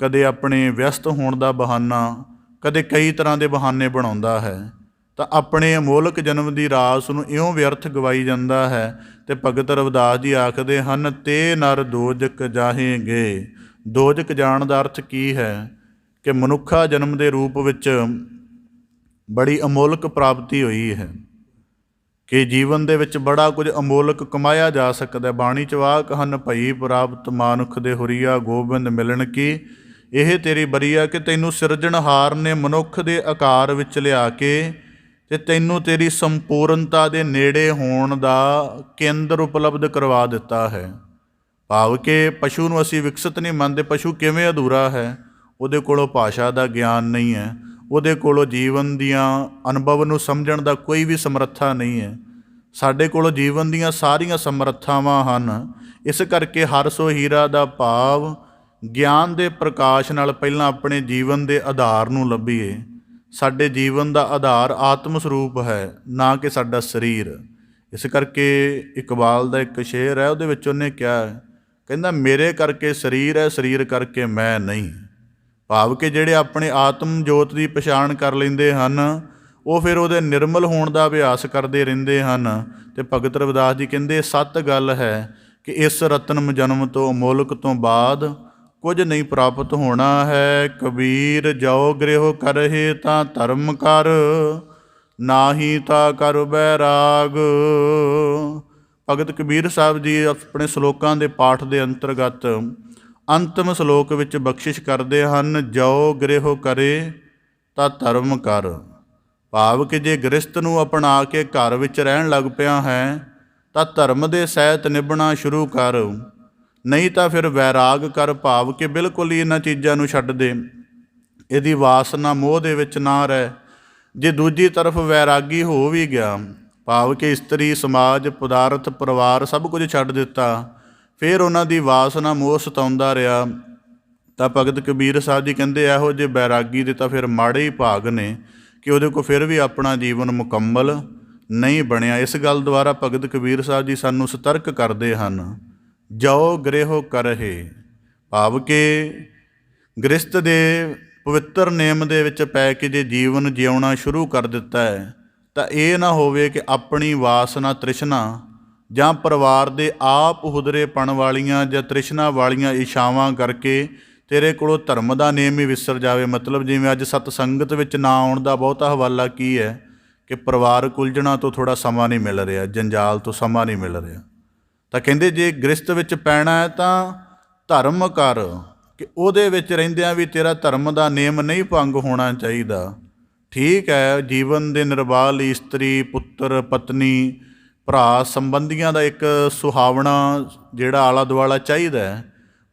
ਕਦੇ ਆਪਣੇ ਵਿਅਸਤ ਹੋਣ ਦਾ ਬਹਾਨਾ, ਕਦੇ ਕਈ ਤਰ੍ਹਾਂ ਦੇ ਬਹਾਨੇ ਬਣਾਉਂਦਾ ਹੈ, ਤਾਂ ਆਪਣੇ ਅਮੋਲਕ ਜਨਮ ਦੀ ਰਾਸ ਨੂੰ ਇਉਂ ਵਿਅਰਥ ਗਵਾਈ ਜਾਂਦਾ ਹੈ। ਅਤੇ ਭਗਤ ਰਵਿਦਾਸ ਜੀ ਆਖਦੇ ਹਨ, ਤੇ ਨਰ ਦੋਜਕ ਜਾਹੇਂਗੇ। ਦੋਜਕ ਜਾਣ ਦਾ ਅਰਥ ਕੀ ਹੈ ਕਿ ਮਨੁੱਖਾ ਜਨਮ ਦੇ ਰੂਪ ਵਿੱਚ ਬੜੀ ਅਮੋਲਕ ਪ੍ਰਾਪਤੀ ਹੋਈ ਹੈ, ਕਿ ਜੀਵਨ ਦੇ ਵਿੱਚ ਬੜਾ ਕੁਝ ਅਮੋਲਕ ਕਮਾਇਆ ਜਾ ਸਕਦਾ। ਬਾਣੀ 'ਚ ਵਾਕ ਹਨ, ਭਈ ਪ੍ਰਾਪਤ ਮਾਨੁਖ ਦੇ ਹੁਰੀਆ, ਗੋਬਿੰਦ ਮਿਲਣ ਕੀ ਇਹ ਤੇਰੀ ਬਰੀਆ। ਕਿ ਤੈਨੂੰ ਸਿਰਜਣਹਾਰ ਨੇ ਮਨੁੱਖ ਦੇ ਆਕਾਰ ਵਿੱਚ ਲਿਆ ਕੇ ਅਤੇ ਤੈਨੂੰ ਤੇਰੀ ਸੰਪੂਰਨਤਾ ਦੇ ਨੇੜੇ ਹੋਣ ਦਾ ਕੇਂਦਰ ਉਪਲਬਧ ਕਰਵਾ ਦਿੱਤਾ ਹੈ। ਭਾਵ ਕਿ ਪਸ਼ੂ ਨੂੰ ਅਸੀਂ ਵਿਕਸਿਤ ਨਹੀਂ ਮੰਨਦੇ। ਪਸ਼ੂ ਕਿਵੇਂ ਅਧੂਰਾ ਹੈ? ਉਹਦੇ ਕੋਲੋਂ ਭਾਸ਼ਾ ਦਾ ਗਿਆਨ ਨਹੀਂ ਹੈ, ਉਹਦੇ ਕੋਲੋਂ ਜੀਵਨ ਦੀਆਂ ਅਨੁਭਵ ਨੂੰ ਸਮਝਣ ਦਾ ਕੋਈ ਵੀ ਸਮਰੱਥਾ ਨਹੀਂ ਹੈ। ਸਾਡੇ ਕੋਲੋਂ ਜੀਵਨ ਦੀਆਂ ਸਾਰੀਆਂ ਸਮਰੱਥਾਵਾਂ ਹਨ। ਇਸ ਕਰਕੇ ਹਰ ਸੋ ਹੀਰਾ ਦਾ ਭਾਵ ਗਿਆਨ ਦੇ ਪ੍ਰਕਾਸ਼ ਨਾਲ ਪਹਿਲਾਂ ਆਪਣੇ ਜੀਵਨ ਦੇ ਆਧਾਰ ਨੂੰ ਲੱਭੀਏ। ਸਾਡੇ ਜੀਵਨ ਦਾ ਆਧਾਰ ਆਤਮ ਸਰੂਪ ਹੈ, ਨਾ ਕਿ ਸਾਡਾ ਸਰੀਰ। ਇਸ ਕਰਕੇ ਇਕਬਾਲ ਦਾ ਇੱਕ ਸ਼ੇਰ ਹੈ, ਉਹਦੇ ਵਿੱਚ ਉਹਨੇ ਕਿਹਾ, ਕਹਿੰਦਾ ਮੇਰੇ ਕਰਕੇ ਸਰੀਰ ਹੈ, ਸਰੀਰ ਕਰਕੇ ਮੈਂ ਨਹੀਂ। ਭਾਵ ਕਿ ਜਿਹੜੇ ਆਪਣੇ ਆਤਮ ਜੋਤ ਦੀ ਪਛਾਣ ਕਰ ਲੈਂਦੇ ਹਨ, ਉਹ ਫਿਰ ਉਹਦੇ ਨਿਰਮਲ ਹੋਣ ਦਾ ਅਭਿਆਸ ਕਰਦੇ ਰਹਿੰਦੇ ਹਨ। ਅਤੇ ਭਗਤ ਰਵਿਦਾਸ ਜੀ ਕਹਿੰਦੇ ਸੱਤ ਗੱਲ ਹੈ ਕਿ ਇਸ ਰਤਨ ਜਨਮ ਤੋਂ ਅਮੋਲਕ ਤੋਂ ਬਾਅਦ ਕੁਝ ਨਹੀਂ ਪ੍ਰਾਪਤ ਹੋਣਾ ਹੈ। ਕਬੀਰ ਜੋ ਗ੍ਰਹਿ ਕਰਹਿ ਤਾਂ ਧਰਮ ਕਰ, ਨਾਹੀ ਤਾਂ ਕਰ ਬੈਰਾਗ। ਭਗਤ ਕਬੀਰ ਸਾਹਿਬ ਜੀ ਆਪਣੇ ਸ਼ਲੋਕਾਂ ਦੇ ਪਾਠ ਦੇ ਅੰਤਰਗਤ ਅੰਤਮ ਸ਼ਲੋਕ ਵਿੱਚ ਬਖਸ਼ਿਸ਼ ਕਰਦੇ ਹਨ, ਜੋ ਗ੍ਰਹਿ ਕਰੇ ਤਾਂ ਧਰਮ ਕਰ। ਭਾਵ ਕਿ ਜੇ ਗ੍ਰਸਤ ਨੂੰ ਅਪਣਾ ਕੇ ਘਰ ਵਿੱਚ ਰਹਿਣ ਲੱਗ ਪਿਆ ਹੈ, ਤਾਂ ਧਰਮ ਦੇ ਸਹਿਤ ਨਿਭਣਾ ਸ਼ੁਰੂ ਕਰ, ਨਹੀਂ ਤਾਂ ਫਿਰ ਵੈਰਾਗ ਕਰ। ਭਾਵ ਕਿ ਬਿਲਕੁਲ ਹੀ ਇਹਨਾਂ ਚੀਜ਼ਾਂ ਨੂੰ ਛੱਡ ਦੇ, ਇਹਦੀ ਵਾਸਨਾ ਮੋਹ ਦੇ ਵਿੱਚ ਨਾ ਰਹਿ। ਜੇ ਦੂਜੀ ਤਰਫ ਵੈਰਾਗੀ ਹੋ ਵੀ ਗਿਆ, ਭਾਵ ਕਿ ਇਸਤਰੀ, ਸਮਾਜ, ਪਦਾਰਥ, ਪਰਿਵਾਰ ਸਭ ਕੁਝ ਛੱਡ ਦਿੱਤਾ, ਫਿਰ ਉਹਨਾਂ ਦੀ ਵਾਸਨਾ ਮੋਹ ਸਤਾਉਂਦਾ ਰਿਹਾ, ਤਾਂ ਭਗਤ ਕਬੀਰ ਸਾਹਿਬ ਜੀ ਕਹਿੰਦੇ ਇਹੋ ਜਿਹੇ ਵੈਰਾਗੀ ਦੇ ਤਾਂ ਫਿਰ ਮਾੜੇ ਹੀ ਭਾਗ ਨੇ ਕਿ ਉਹਦੇ ਕੋਲ ਫਿਰ ਵੀ ਆਪਣਾ ਜੀਵਨ ਮੁਕੰਮਲ ਨਹੀਂ ਬਣਿਆ। ਇਸ ਗੱਲ ਦੁਆਰਾ ਭਗਤ ਕਬੀਰ ਸਾਹਿਬ ਜੀ ਸਾਨੂੰ ਸਤਰਕ ਕਰਦੇ ਹਨ, ਜੋ ਗ੍ਰਹਿ ਕਰਹਿ। ਭਾਵ ਕਿ ਗ੍ਰਸਤ ਦੇ ਪਵਿੱਤਰ ਨੇਮ ਦੇ ਵਿੱਚ ਪੈ ਕੇ ਜੇ ਜੀਵਨ ਜਿਉਣਾ ਸ਼ੁਰੂ ਕਰ ਦਿੱਤਾ ਹੈ ਤਾਂ ਇਹ ਨਾ ਹੋਵੇ ਕਿ ਆਪਣੀ ਵਾਸਨਾ ਤ੍ਰਿਸ਼ਨਾ ਜਾਂ ਪਰਿਵਾਰ ਦੇ ਆਪ ਹੁਦਰੇਪਣ ਵਾਲੀਆਂ ਜਾਂ ਤ੍ਰਿਸ਼ਨਾ ਵਾਲੀਆਂ ਇੱਛਾਵਾਂ ਕਰਕੇ ਤੇਰੇ ਕੋਲੋਂ ਧਰਮ ਦਾ ਨੇਮ ਹੀ ਵਿਸਰ ਜਾਵੇ। ਮਤਲਬ ਜਿਵੇਂ ਅੱਜ ਸਤ ਸੰਗਤ ਵਿੱਚ ਨਾ ਆਉਣ ਦਾ ਬਹੁਤਾ ਹਵਾਲਾ ਕੀ ਹੈ ਕਿ ਪਰਿਵਾਰਕ ਉਲਝਣਾਂ ਤੋਂ ਥੋੜ੍ਹਾ ਸਮਾਂ ਨਹੀਂ ਮਿਲ ਰਿਹਾ, ਜੰਜਾਲ ਤੋਂ ਸਮਾਂ ਨਹੀਂ ਮਿਲ ਰਿਹਾ। ਤਾਂ ਕਹਿੰਦੇ ਜੇ ਗ੍ਰਸਤ ਵਿੱਚ ਪੈਣਾ ਹੈ ਤਾਂ ਧਰਮ ਕਰ, ਕਿ ਉਹਦੇ ਵਿੱਚ ਰਹਿੰਦਿਆਂ ਵੀ ਤੇਰਾ ਧਰਮ ਦਾ ਨੇਮ ਨਹੀਂ ਭੰਗ ਹੋਣਾ ਚਾਹੀਦਾ। ਠੀਕ ਹੈ, ਜੀਵਨ ਦੇ ਨਿਰਵਾਹ ਲਈ ਇਸਤਰੀ, ਪੁੱਤਰ, ਪਤਨੀ, ਭਰਾ, ਸੰਬੰਧੀਆਂ ਦਾ ਇੱਕ ਸੁਹਾਵਣਾ ਜਿਹੜਾ ਆਲਾ ਦੁਆਲਾ ਚਾਹੀਦਾ ਹੈ,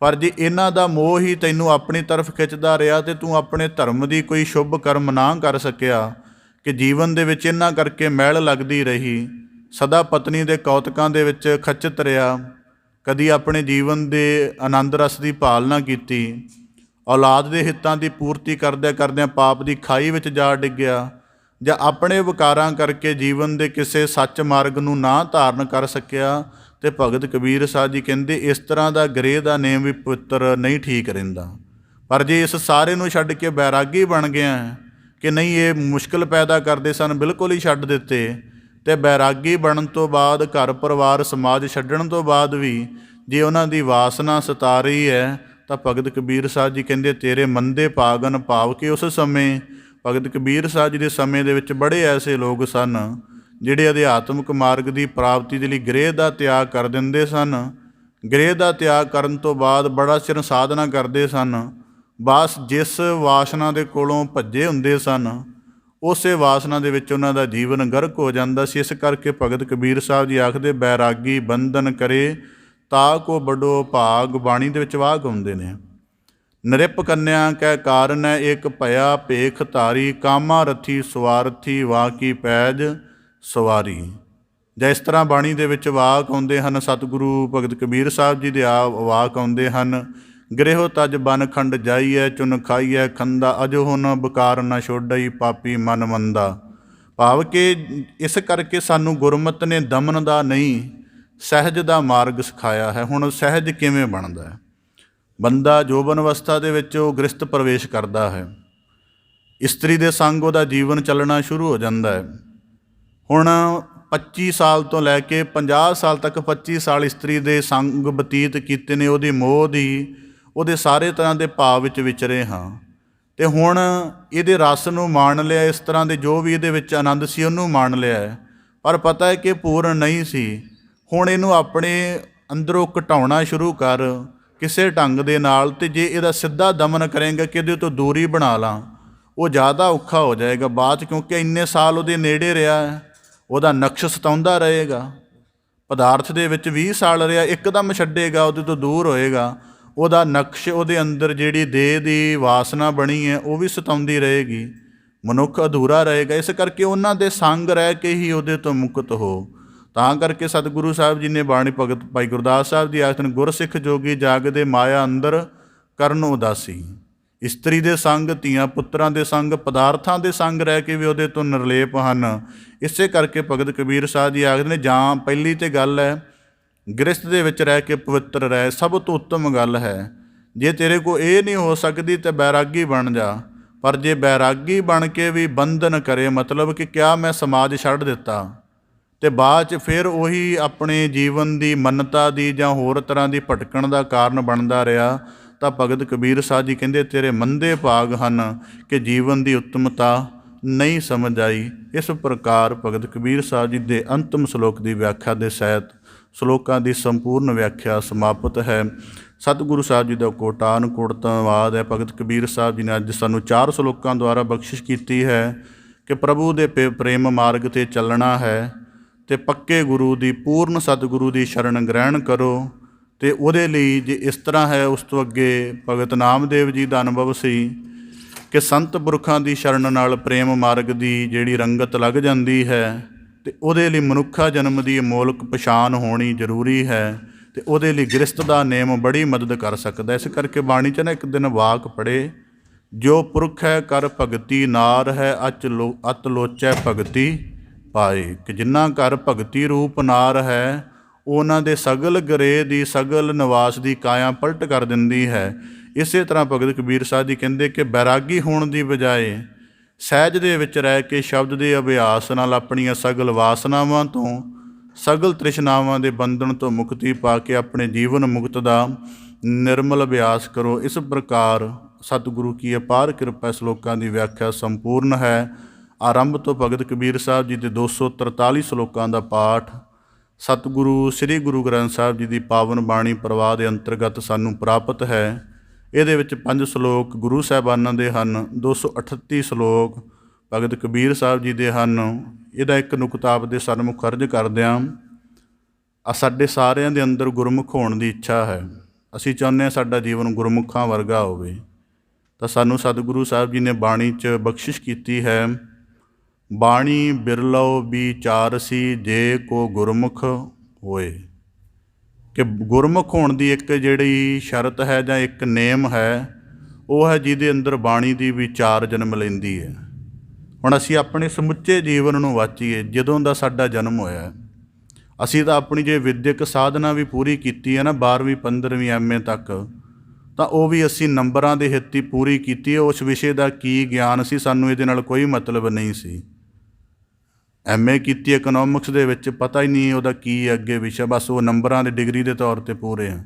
ਪਰ ਜੇ ਇਹਨਾਂ ਦਾ ਮੋਹ ਹੀ ਤੈਨੂੰ ਆਪਣੀ ਤਰਫ ਖਿੱਚਦਾ ਰਿਹਾ ਤੇ ਤੂੰ ਆਪਣੇ ਧਰਮ ਦੀ ਕੋਈ ਸ਼ੁਭ ਕਰਮ ਨਾ ਕਰ ਸਕਿਆ, ਕਿ ਜੀਵਨ ਦੇ ਵਿੱਚ ਇਹਨਾਂ ਕਰਕੇ ਮੈਲ ਲੱਗਦੀ ਰਹੀ, ਸਦਾ ਪਤਨੀ ਦੇ ਕੌਤਕਾਂ ਦੇ ਵਿੱਚ ਖਚਿਤ ਰਿਹਾ, ਕਦੀ ਆਪਣੇ ਜੀਵਨ ਦੇ ਆਨੰਦ ਰਸ ਦੀ ਭਾਲ ਨਾ ਕੀਤੀ, ਔਲਾਦ ਦੇ ਹਿੱਤਾਂ ਦੀ ਪੂਰਤੀ ਕਰਦਿਆਂ ਕਰਦਿਆਂ ਪਾਪ ਦੀ ਖਾਈ ਵਿੱਚ ਜਾ ਡਿੱਗਿਆ, ਜਾਂ ਆਪਣੇ ਵਿਕਾਰਾਂ ਕਰਕੇ ਜੀਵਨ ਦੇ ਕਿਸੇ ਸੱਚ ਮਾਰਗ ਨੂੰ ਨਾ ਧਾਰਨ ਕਰ ਸਕਿਆ, ਤੇ ਭਗਤ ਕਬੀਰ ਸਾਹਿਬ ਜੀ ਕਹਿੰਦੇ ਇਸ ਤਰ੍ਹਾਂ ਦਾ ਗ੍ਰਹਿ ਦਾ ਨੇਮ ਵੀ ਪਵਿੱਤਰ ਨਹੀਂ ਠੀਕ ਰਹਿੰਦਾ। ਪਰ ਜੇ ਇਸ ਸਾਰੇ ਨੂੰ ਛੱਡ ਕੇ ਬੈਰਾਗੀ ਬਣ ਗਿਆ ਕਿ ਨਹੀਂ ਇਹ ਮੁਸ਼ਕਿਲ ਪੈਦਾ ਕਰਦੇ ਸਨ, ਬਿਲਕੁਲ ਹੀ ਛੱਡ ਦਿੱਤੇ, ਅਤੇ ਬੈਰਾਗੀ ਬਣਨ ਤੋਂ ਬਾਅਦ ਘਰ ਪਰਿਵਾਰ ਸਮਾਜ ਛੱਡਣ ਤੋਂ ਬਾਅਦ ਵੀ ਜੇ ਉਹਨਾਂ ਦੀ ਵਾਸਨਾ ਸਤਾ ਰਹੀ ਹੈ ਤਾਂ ਭਗਤ ਕਬੀਰ ਸਾਹਿਬ ਜੀ ਕਹਿੰਦੇ ਤੇਰੇ ਮੰਦੇ ਭਾਗਨ। ਭਾਵ ਕਿ ਉਸ ਸਮੇਂ ਭਗਤ ਕਬੀਰ ਸਾਹਿਬ ਜੀ ਦੇ ਸਮੇਂ ਦੇ ਵਿੱਚ ਬੜੇ ਐਸੇ ਲੋਕ ਸਨ ਜਿਹੜੇ ਅਧਿਆਤਮਿਕ ਮਾਰਗ ਦੀ ਪ੍ਰਾਪਤੀ ਦੇ ਲਈ ਗ੍ਰਹਿ ਦਾ ਤਿਆਗ ਕਰ ਦਿੰਦੇ ਸਨ। ਗ੍ਰਹਿ ਦਾ ਤਿਆਗ ਕਰਨ ਤੋਂ ਬਾਅਦ ਬੜਾ ਚਿਰ ਸਾਧਨਾ ਕਰਦੇ ਸਨ, ਬਸ ਜਿਸ ਵਾਸਨਾ ਦੇ ਕੋਲੋਂ ਭੱਜੇ ਹੁੰਦੇ ਸਨ ਉਸੇ ਵਾਸਨਾ ਦੇ ਵਿੱਚ ਉਹਨਾਂ ਦਾ ਜੀਵਨ ਗਰਕ ਹੋ ਜਾਂਦਾ ਸੀ। ਇਸ ਕਰਕੇ ਭਗਤ ਕਬੀਰ ਸਾਹਿਬ ਜੀ ਆਖਦੇ ਬੈਰਾਗੀ ਬੰਧਨ ਕਰੇ ਤਾ ਕੋ ਬੜੋ ਭਾਗ। ਬਾਣੀ ਦੇ ਵਿੱਚ ਵਾਹ ਗਾਉਂਦੇ ਨੇ, ਨਰਿਪ ਕੰਨਿਆ ਕੈ ਕਾਰਨ ਇੱਕ ਭਇਆ ਭੇਖ ਧਾਰੀ, ਕਾਮਾ ਰਥੀ ਸਵਾਰਥੀ ਵਾਹ ਕੀ ਪੈਜ ਸਵਾਰੀ। ਜਾਂ ਇਸ ਤਰ੍ਹਾਂ ਬਾਣੀ ਦੇ ਵਿੱਚ ਵਾਕ ਆਉਂਦੇ ਹਨ, ਸਤਿਗੁਰੂ ਭਗਤ ਕਬੀਰ ਸਾਹਿਬ ਜੀ ਦੇ ਵਾਕ ਆਉਂਦੇ ਹਨ, ਗ੍ਰਹਿ ਤਜ ਬਨ ਖੰਡ ਜਾਈਐ, ਚੁਨ ਖਾਈਐ ਖੰਦਾ, ਅਜੋ ਨ ਬਕਾਰ ਨ ਛੋਡਈ, ਪਾਪੀ ਮਨ ਮੰਦਾ। ਭਾਵ ਕਿ ਇਸ ਕਰਕੇ ਸਾਨੂੰ ਗੁਰਮਤਿ ਨੇ ਦਮਨ ਦਾ ਨਹੀਂ ਸਹਿਜ ਦਾ ਮਾਰਗ ਸਿਖਾਇਆ ਹੈ। ਹੁਣ ਸਹਿਜ ਕਿਵੇਂ ਬਣਦਾ ਹੈ? ਬੰਦਾ ਜੋਬਨ ਅਵਸਥਾ ਦੇ ਵਿੱਚ ਉਹ ਗ੍ਰਸਤ ਪ੍ਰਵੇਸ਼ ਕਰਦਾ ਹੈ, ਇਸਤਰੀ ਦੇ ਸੰਗ ਉਹਦਾ ਜੀਵਨ ਚੱਲਣਾ ਸ਼ੁਰੂ ਹੋ ਜਾਂਦਾ ਹੈ। ਹੁਣ 25 ਸਾਲ ਤੋਂ ਲੈ ਕੇ 50 ਸਾਲ ਤੱਕ 25 ਸਾਲ ਇਸਤਰੀ ਦੇ ਸੰਗ ਬਤੀਤ ਕੀਤੇ ਨੇ, ਉਹਦੀ ਮੋਹ ਦੀ, ਉਹਦੇ ਸਾਰੇ ਤਰ੍ਹਾਂ ਦੇ ਭਾਵ ਵਿੱਚ ਵਿਚਰੇ ਹਾਂ, ਅਤੇ ਹੁਣ ਇਹਦੇ ਰਸ ਨੂੰ ਮਾਣ ਲਿਆ, ਇਸ ਤਰ੍ਹਾਂ ਦੇ ਜੋ ਵੀ ਇਹਦੇ ਵਿੱਚ ਆਨੰਦ ਸੀ ਉਹਨੂੰ ਮਾਣ ਲਿਆ ਹੈ, ਪਰ ਪਤਾ ਹੈ ਕਿ ਪੂਰਨ ਨਹੀਂ ਸੀ। ਹੁਣ ਇਹਨੂੰ ਆਪਣੇ ਅੰਦਰੋਂ ਘਟਾਉਣਾ ਸ਼ੁਰੂ ਕਰ ਕਿਸੇ ਢੰਗ ਦੇ ਨਾਲ, ਅਤੇ ਜੇ ਇਹਦਾ ਸਿੱਧਾ ਦਮਨ ਕਰੇਂਗਾ ਕਿ ਇਹਦੇ ਤੋਂ ਦੂਰੀ ਬਣਾ ਲਾਂ, ਉਹ ਜ਼ਿਆਦਾ ਔਖਾ ਹੋ ਜਾਏਗਾ ਬਾਅਦ 'ਚ, ਕਿਉਂਕਿ ਇੰਨੇ ਸਾਲ ਉਹਦੇ ਨੇੜੇ ਰਿਹਾ ਹੈ, ਉਹਦਾ ਨਕਸ਼ ਸਤਾਉਂਦਾ ਰਹੇਗਾ। ਪਦਾਰਥ ਦੇ ਵਿੱਚ 20 ਸਾਲ ਰਿਹਾ, ਇੱਕਦਮ ਛੱਡੇਗਾ, ਉਹਦੇ ਤੋਂ ਦੂਰ ਹੋਏਗਾ, ਉਹਦਾ ਨਕਸ਼, ਉਹਦੇ ਅੰਦਰ ਜਿਹੜੀ ਦੇਹ ਦੀ ਵਾਸਨਾ ਬਣੀ ਹੈ ਉਹ ਵੀ ਸਤਾਉਂਦੀ ਰਹੇਗੀ, ਮਨੁੱਖ ਅਧੂਰਾ ਰਹੇਗਾ। ਇਸ ਕਰਕੇ ਉਹਨਾਂ ਦੇ ਸੰਗ ਰਹਿ ਕੇ ਹੀ ਉਹਦੇ ਤੋਂ ਮੁਕਤ ਹੋ। ਤਾਂ ਕਰਕੇ ਸਤਿਗੁਰੂ ਸਾਹਿਬ ਜੀ ਨੇ ਬਾਣੀ ਭਗਤ ਭਾਈ ਗੁਰਦਾਸ ਸਾਹਿਬ ਦੀ ਆਖਦੇ ਨੇ, ਗੁਰਸਿੱਖ ਜੋਗੀ ਜਾਗਦੇ ਮਾਇਆ ਅੰਦਰ ਕਰਨ ਉਦਾਸੀ। ਇਸਤਰੀ ਦੇ ਸੰਗ, ਧੀਆਂ ਪੁੱਤਰਾਂ ਦੇ ਸੰਗ, ਪਦਾਰਥਾਂ ਦੇ ਸੰਗ ਰਹਿ ਕੇ ਵੀ ਉਹਦੇ ਤੋਂ ਨਿਰਲੇਪ ਹਨ। ਇਸੇ ਕਰਕੇ ਭਗਤ ਕਬੀਰ ਸਾਹਿਬ ਜੀ ਆਖਦੇ ਨੇ, ਜਾਂ ਪਹਿਲੀ ਤਾਂ ਗੱਲ ਹੈ ਗ੍ਰਸਤ ਦੇ ਵਿੱਚ ਰਹਿ ਕੇ ਪਵਿੱਤਰ ਰਹਿ, ਸਭ ਤੋਂ ਉੱਤਮ ਗੱਲ ਹੈ। ਜੇ ਤੇਰੇ ਕੋਲ ਇਹ ਨਹੀਂ ਹੋ ਸਕਦੀ ਤਾਂ ਬੈਰਾਗੀ ਬਣ ਜਾ, ਪਰ ਜੇ ਬੈਰਾਗੀ ਬਣ ਕੇ ਵੀ ਬੰਧਨ ਕਰੇ, ਮਤਲਬ ਕਿ ਕਿਆ ਮੈਂ ਸਮਾਜ ਛੱਡ ਦਿੱਤਾ ਅਤੇ ਬਾਅਦ 'ਚ ਫਿਰ ਉਹੀ ਆਪਣੇ ਜੀਵਨ ਦੀ ਮੰਨਤਾ ਦੀ ਜਾਂ ਹੋਰ ਤਰ੍ਹਾਂ ਦੀ ਭਟਕਣ ਦਾ ਕਾਰਨ ਬਣਦਾ ਰਿਹਾ, ਤਾਂ ਭਗਤ ਕਬੀਰ ਸਾਹਿਬ ਜੀ ਕਹਿੰਦੇ ਤੇਰੇ ਮੰਦੇ ਭਾਗ ਹਨ ਕਿ ਜੀਵਨ ਦੀ ਉੱਤਮਤਾ ਨਹੀਂ ਸਮਝ ਆਈ। ਇਸ ਪ੍ਰਕਾਰ ਭਗਤ ਕਬੀਰ ਸਾਹਿਬ ਜੀ ਦੇ ਅੰਤਮ ਸ਼ਲੋਕ ਦੀ ਵਿਆਖਿਆ ਦੇ ਸਹਿਤ ਸ਼ਲੋਕਾਂ ਦੀ ਸੰਪੂਰਨ ਵਿਆਖਿਆ ਸਮਾਪਤ ਹੈ। ਸਤਿਗੁਰੂ ਸਾਹਿਬ ਜੀ ਦਾ ਕੋਟਾਨ ਕੋਟ ਧੰਨਵਾਦ ਹੈ। ਭਗਤ ਕਬੀਰ ਸਾਹਿਬ ਜੀ ਨੇ ਅੱਜ ਸਾਨੂੰ 4 ਸ਼ਲੋਕਾਂ ਦੁਆਰਾ ਬਖਸ਼ਿਸ਼ ਕੀਤੀ ਹੈ ਕਿ ਪ੍ਰਭੂ ਦੇ ਪ੍ਰੇਮ ਮਾਰਗ 'ਤੇ ਚੱਲਣਾ ਹੈ ਅਤੇ ਪੱਕੇ ਗੁਰੂ ਦੀ, ਪੂਰਨ ਸਤਿਗੁਰੂ ਦੀ ਸ਼ਰਨ ਗ੍ਰਹਿਣ ਕਰੋ। ਅਤੇ ਉਹਦੇ ਲਈ ਜੇ ਇਸ ਤਰ੍ਹਾਂ ਹੈ, ਉਸ ਤੋਂ ਅੱਗੇ ਭਗਤ ਨਾਮਦੇਵ ਜੀ ਦਾ ਅਨੁਭਵ ਸੀ ਕਿ ਸੰਤ ਪੁਰਖਾਂ ਦੀ ਸ਼ਰਨ ਨਾਲ ਪ੍ਰੇਮ ਮਾਰਗ ਦੀ ਜਿਹੜੀ ਰੰਗਤ ਲੱਗ ਜਾਂਦੀ ਹੈ, ਅਤੇ ਉਹਦੇ ਲਈ ਮਨੁੱਖਾ ਜਨਮ ਦੀ ਅਮੋਲਕ ਪਛਾਣ ਹੋਣੀ ਜ਼ਰੂਰੀ ਹੈ, ਅਤੇ ਉਹਦੇ ਲਈ ਗ੍ਰਸਤ ਦਾ ਨੇਮ ਬੜੀ ਮਦਦ ਕਰ ਸਕਦਾ। ਇਸ ਕਰਕੇ ਬਾਣੀ 'ਚ ਨਾ ਇੱਕ ਦਿਨ ਵਾਕ ਪੜ੍ਹੇ, ਜੋ ਪੁਰਖ ਹੈ ਕਰ ਭਗਤੀ, ਨਾਰ ਹੈ ਅਤ ਲੋਚੈ ਭਗਤੀ ਪਾਏ, ਕਿ ਜਿਨ੍ਹਾਂ ਘਰ ਭਗਤੀ ਰੂਪ ਨਾਰ ਹੈ ਉਹਨਾਂ ਦੇ ਸਗਲ ਗਰੇ ਦੀ, ਸਗਲ ਨਿਵਾਸ ਦੀ ਕਾਇਆ ਪਲਟ ਕਰ ਦਿੰਦੀ ਹੈ। ਇਸੇ ਤਰ੍ਹਾਂ ਭਗਤ ਕਬੀਰ ਸਾਹਿਬ ਜੀ ਕਹਿੰਦੇ ਕਿ ਬੈਰਾਗੀ ਹੋਣ ਦੀ ਬਜਾਏ ਸਹਿਜ ਦੇ ਵਿੱਚ ਰਹਿ ਕੇ ਸ਼ਬਦ ਦੇ ਅਭਿਆਸ ਨਾਲ ਆਪਣੀਆਂ ਸਗਲ ਵਾਸਨਾਵਾਂ ਤੋਂ, ਸਗਲ ਤ੍ਰਿਸ਼ਨਾਵਾਂ ਦੇ ਬੰਧਨ ਤੋਂ ਮੁਕਤੀ ਪਾ ਕੇ ਆਪਣੇ ਜੀਵਨ ਮੁਕਤ ਦਾ ਨਿਰਮਲ ਅਭਿਆਸ ਕਰੋ। ਇਸ ਪ੍ਰਕਾਰ ਸਤਿਗੁਰੂ ਕੀ ਅਪਾਰ ਕਿਰਪਾ ਸ਼ਲੋਕਾਂ ਦੀ ਵਿਆਖਿਆ ਸੰਪੂਰਨ ਹੈ। ਆਰੰਭ ਤੋਂ ਭਗਤ ਕਬੀਰ ਸਾਹਿਬ ਜੀ ਦੇ 243 ਸ਼ਲੋਕਾਂ ਦਾ ਪਾਠ ਸਤਿਗੁਰੂ ਸ੍ਰੀ ਗੁਰੂ ਗ੍ਰੰਥ ਸਾਹਿਬ ਜੀ ਦੀ ਪਾਵਨ ਬਾਣੀ ਪ੍ਰਵਾਹ ਦੇ ਅੰਤਰਗਤ ਸਾਨੂੰ ਪ੍ਰਾਪਤ ਹੈ। ਇਹਦੇ ਵਿੱਚ 5 ਸ਼ਲੋਕ ਗੁਰੂ ਸਾਹਿਬਾਨਾਂ ਦੇ ਹਨ, 238 ਸ਼ਲੋਕ ਭਗਤ ਕਬੀਰ ਸਾਹਿਬ ਜੀ ਦੇ ਹਨ। ਇਹਦਾ ਇੱਕ ਨੁਕਤਾ ਆਪਦੇ ਸਨਮੁਖ ਅਰਜ਼ ਕਰਦਿਆਂ, ਸਾਡੇ ਸਾਰਿਆਂ ਦੇ ਅੰਦਰ ਗੁਰਮੁਖ ਹੋਣ ਦੀ ਇੱਛਾ ਹੈ। ਅਸੀਂ ਚਾਹੁੰਦੇ ਹਾਂ ਸਾਡਾ ਜੀਵਨ ਗੁਰਮੁਖਾਂ ਵਰਗਾ ਹੋਵੇ। ਤਾਂ ਸਾਨੂੰ ਸਤਿਗੁਰੂ ਸਾਹਿਬ ਜੀ ਨੇ ਬਾਣੀ 'ਚ ਬਖਸ਼ਿਸ਼ ਕੀਤੀ ਹੈ, ਬਾਣੀ ਬਿਰਲੋ ਵਿਚਾਰਸੀ ਜੇ ਕੋ ਗੁਰਮੁਖ ਹੋਏ। ਕਿ ਗੁਰਮੁਖ ਹੋਣ ਦੀ ਇੱਕ ਜਿਹੜੀ ਸ਼ਰਤ ਹੈ ਜਾਂ ਇੱਕ ਨੇਮ ਹੈ, ਉਹ ਹੈ ਜਿਹਦੇ ਅੰਦਰ ਬਾਣੀ ਦੀ ਵਿਚਾਰ ਜਨਮ ਲੈਂਦੀ ਹੈ। ਹੁਣ ਅਸੀਂ ਆਪਣੇ ਸਮੁੱਚੇ ਜੀਵਨ ਨੂੰ ਵਾਚੀਏ, ਜਦੋਂ ਦਾ ਸਾਡਾ ਜਨਮ ਹੋਇਆ ਅਸੀਂ ਤਾਂ ਆਪਣੀ ਜੇ ਵਿਦਿਅਕ ਸਾਧਨਾ ਵੀ ਪੂਰੀ ਕੀਤੀ ਹੈ ਨਾ, 12ਵੀਂ 15ਵੀਂ MA ਤੱਕ, ਤਾਂ ਉਹ ਵੀ ਅਸੀਂ ਨੰਬਰਾਂ ਦੇ ਹਿੱਤੀ ਪੂਰੀ ਕੀਤੀ ਹੈ। ਉਸ ਵਿਸ਼ੇ ਦਾ ਕੀ ਗਿਆਨ ਸੀ, ਸਾਨੂੰ ਇਹਦੇ ਨਾਲ ਕੋਈ ਮਤਲਬ ਨਹੀਂ ਸੀ। MA ਕੀਤੀ ਇਕਨੋਮਿਕਸ ਦੇ ਵਿੱਚ, ਪਤਾ ਹੀ ਨਹੀਂ ਉਹਦਾ ਕੀ ਅੱਗੇ ਵਿਸ਼ਾ, ਬਸ ਉਹ ਨੰਬਰਾਂ ਦੇ ਡਿਗਰੀ ਦੇ ਤੌਰ 'ਤੇ ਪੂਰੇ ਆ।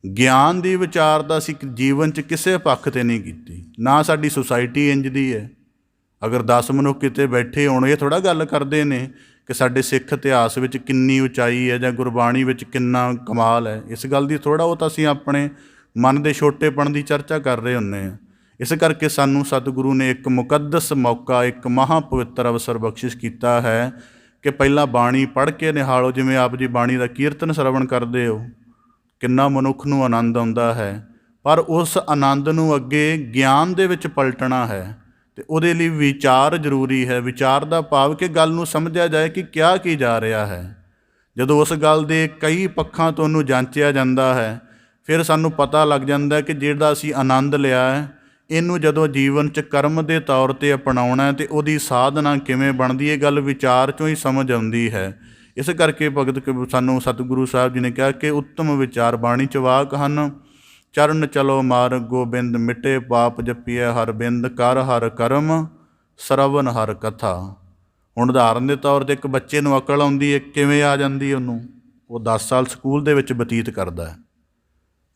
ਗਿਆਨ ਦੀ ਵਿਚਾਰ ਦਾ ਅਸੀਂ ਜੀਵਨ 'ਚ ਕਿਸੇ ਪੱਖ 'ਤੇ ਨਹੀਂ ਕੀਤੀ। ਨਾ ਸਾਡੀ ਸੁਸਾਇਟੀ ਇੰਜ ਦੀ ਹੈ। ਅਗਰ 10 ਮਨੁੱਖ ਕਿਤੇ ਬੈਠੇ ਹੋਣ, ਇਹ ਥੋੜ੍ਹਾ ਗੱਲ ਕਰਦੇ ਨੇ ਕਿ ਸਾਡੇ ਸਿੱਖ ਇਤਿਹਾਸ ਵਿੱਚ ਕਿੰਨੀ ਉਚਾਈ ਹੈ ਜਾਂ ਗੁਰਬਾਣੀ ਵਿੱਚ ਕਿੰਨਾ ਕਮਾਲ ਹੈ। ਇਸ ਗੱਲ ਦੀ ਥੋੜ੍ਹਾ, ਉਹ ਤਾਂ ਅਸੀਂ ਆਪਣੇ ਮਨ ਦੇ ਛੋਟੇਪਣ ਦੀ ਚਰਚਾ ਕਰ ਰਹੇ ਹੁੰਦੇ ਹਾਂ। ਇਸ ਕਰਕੇ ਸਾਨੂੰ ਸਤਿਗੁਰੂ ਨੇ ਇੱਕ ਮੁਕੱਦਸ ਮੌਕਾ, ਇੱਕ ਮਹਾਂ ਪਵਿੱਤਰ ਅਵਸਰ ਬਖਸ਼ਿਸ਼ ਕੀਤਾ ਹੈ ਕਿ ਪਹਿਲਾਂ ਬਾਣੀ ਪੜ੍ਹ ਕੇ ਨਿਹਾਲੋ। ਜਿਵੇਂ ਆਪ ਜੀ ਬਾਣੀ ਦਾ ਕੀਰਤਨ ਸਰਵਣ ਕਰਦੇ ਹੋ, ਕਿੰਨਾ ਮਨੁੱਖ ਨੂੰ ਆਨੰਦ ਆਉਂਦਾ ਹੈ, ਪਰ ਉਸ ਆਨੰਦ ਨੂੰ ਅੱਗੇ ਗਿਆਨ ਦੇ ਵਿੱਚ ਪਲਟਣਾ ਹੈ ਅਤੇ ਉਹਦੇ ਲਈ ਵਿਚਾਰ ਜ਼ਰੂਰੀ ਹੈ। ਵਿਚਾਰ ਦਾ ਭਾਵ ਕਿ ਗੱਲ ਨੂੰ ਸਮਝਿਆ ਜਾਏ ਕਿ ਕਿਹਾ ਕੀ ਜਾ ਰਿਹਾ ਹੈ। ਜਦੋਂ ਉਸ ਗੱਲ ਦੇ ਕਈ ਪੱਖਾਂ ਤੋਂ ਉਹਨੂੰ ਜਾਂਚਿਆ ਜਾਂਦਾ ਹੈ, ਫਿਰ ਸਾਨੂੰ ਪਤਾ ਲੱਗ ਜਾਂਦਾ ਕਿ ਜਿਹੜਾ ਅਸੀਂ ਆਨੰਦ ਲਿਆ ਹੈ, ਇਹਨੂੰ ਜਦੋਂ ਜੀਵਨ 'ਚ ਕਰਮ ਦੇ ਤੌਰ 'ਤੇ ਅਪਣਾਉਣਾ ਅਤੇ ਉਹਦੀ ਸਾਧਨਾ ਕਿਵੇਂ ਬਣਦੀ, ਇਹ ਗੱਲ ਵਿਚਾਰ 'ਚੋਂ ਹੀ ਸਮਝ ਆਉਂਦੀ ਹੈ। ਇਸ ਕਰਕੇ ਸਾਨੂੰ ਸਤਿਗੁਰੂ ਸਾਹਿਬ ਜੀ ਨੇ ਕਿਹਾ ਕਿ ਉੱਤਮ ਵਿਚਾਰ ਬਾਣੀ 'ਚ ਵਾਕ ਹਨ। ਚਰਨ ਚਲੋ ਮਾਰਗ ਗੋਬਿੰਦ, ਮਿਟੇ ਪਾਪ ਜਪੀਏ ਹਰ ਬਿੰਦ, ਕਰ ਹਰ ਕਰਮ ਸਰਵਨ ਹਰ ਕਥਾ। ਹੁਣ ਉਦਾਹਰਨ ਦੇ ਤੌਰ 'ਤੇ ਇੱਕ ਬੱਚੇ ਨੂੰ ਅਕਲ ਆਉਂਦੀ ਹੈ, ਕਿਵੇਂ ਆ ਜਾਂਦੀ ਉਹਨੂੰ? ਉਹ 10 ਸਾਲ ਸਕੂਲ ਦੇ ਵਿੱਚ ਬਤੀਤ ਕਰਦਾ ਹੈ,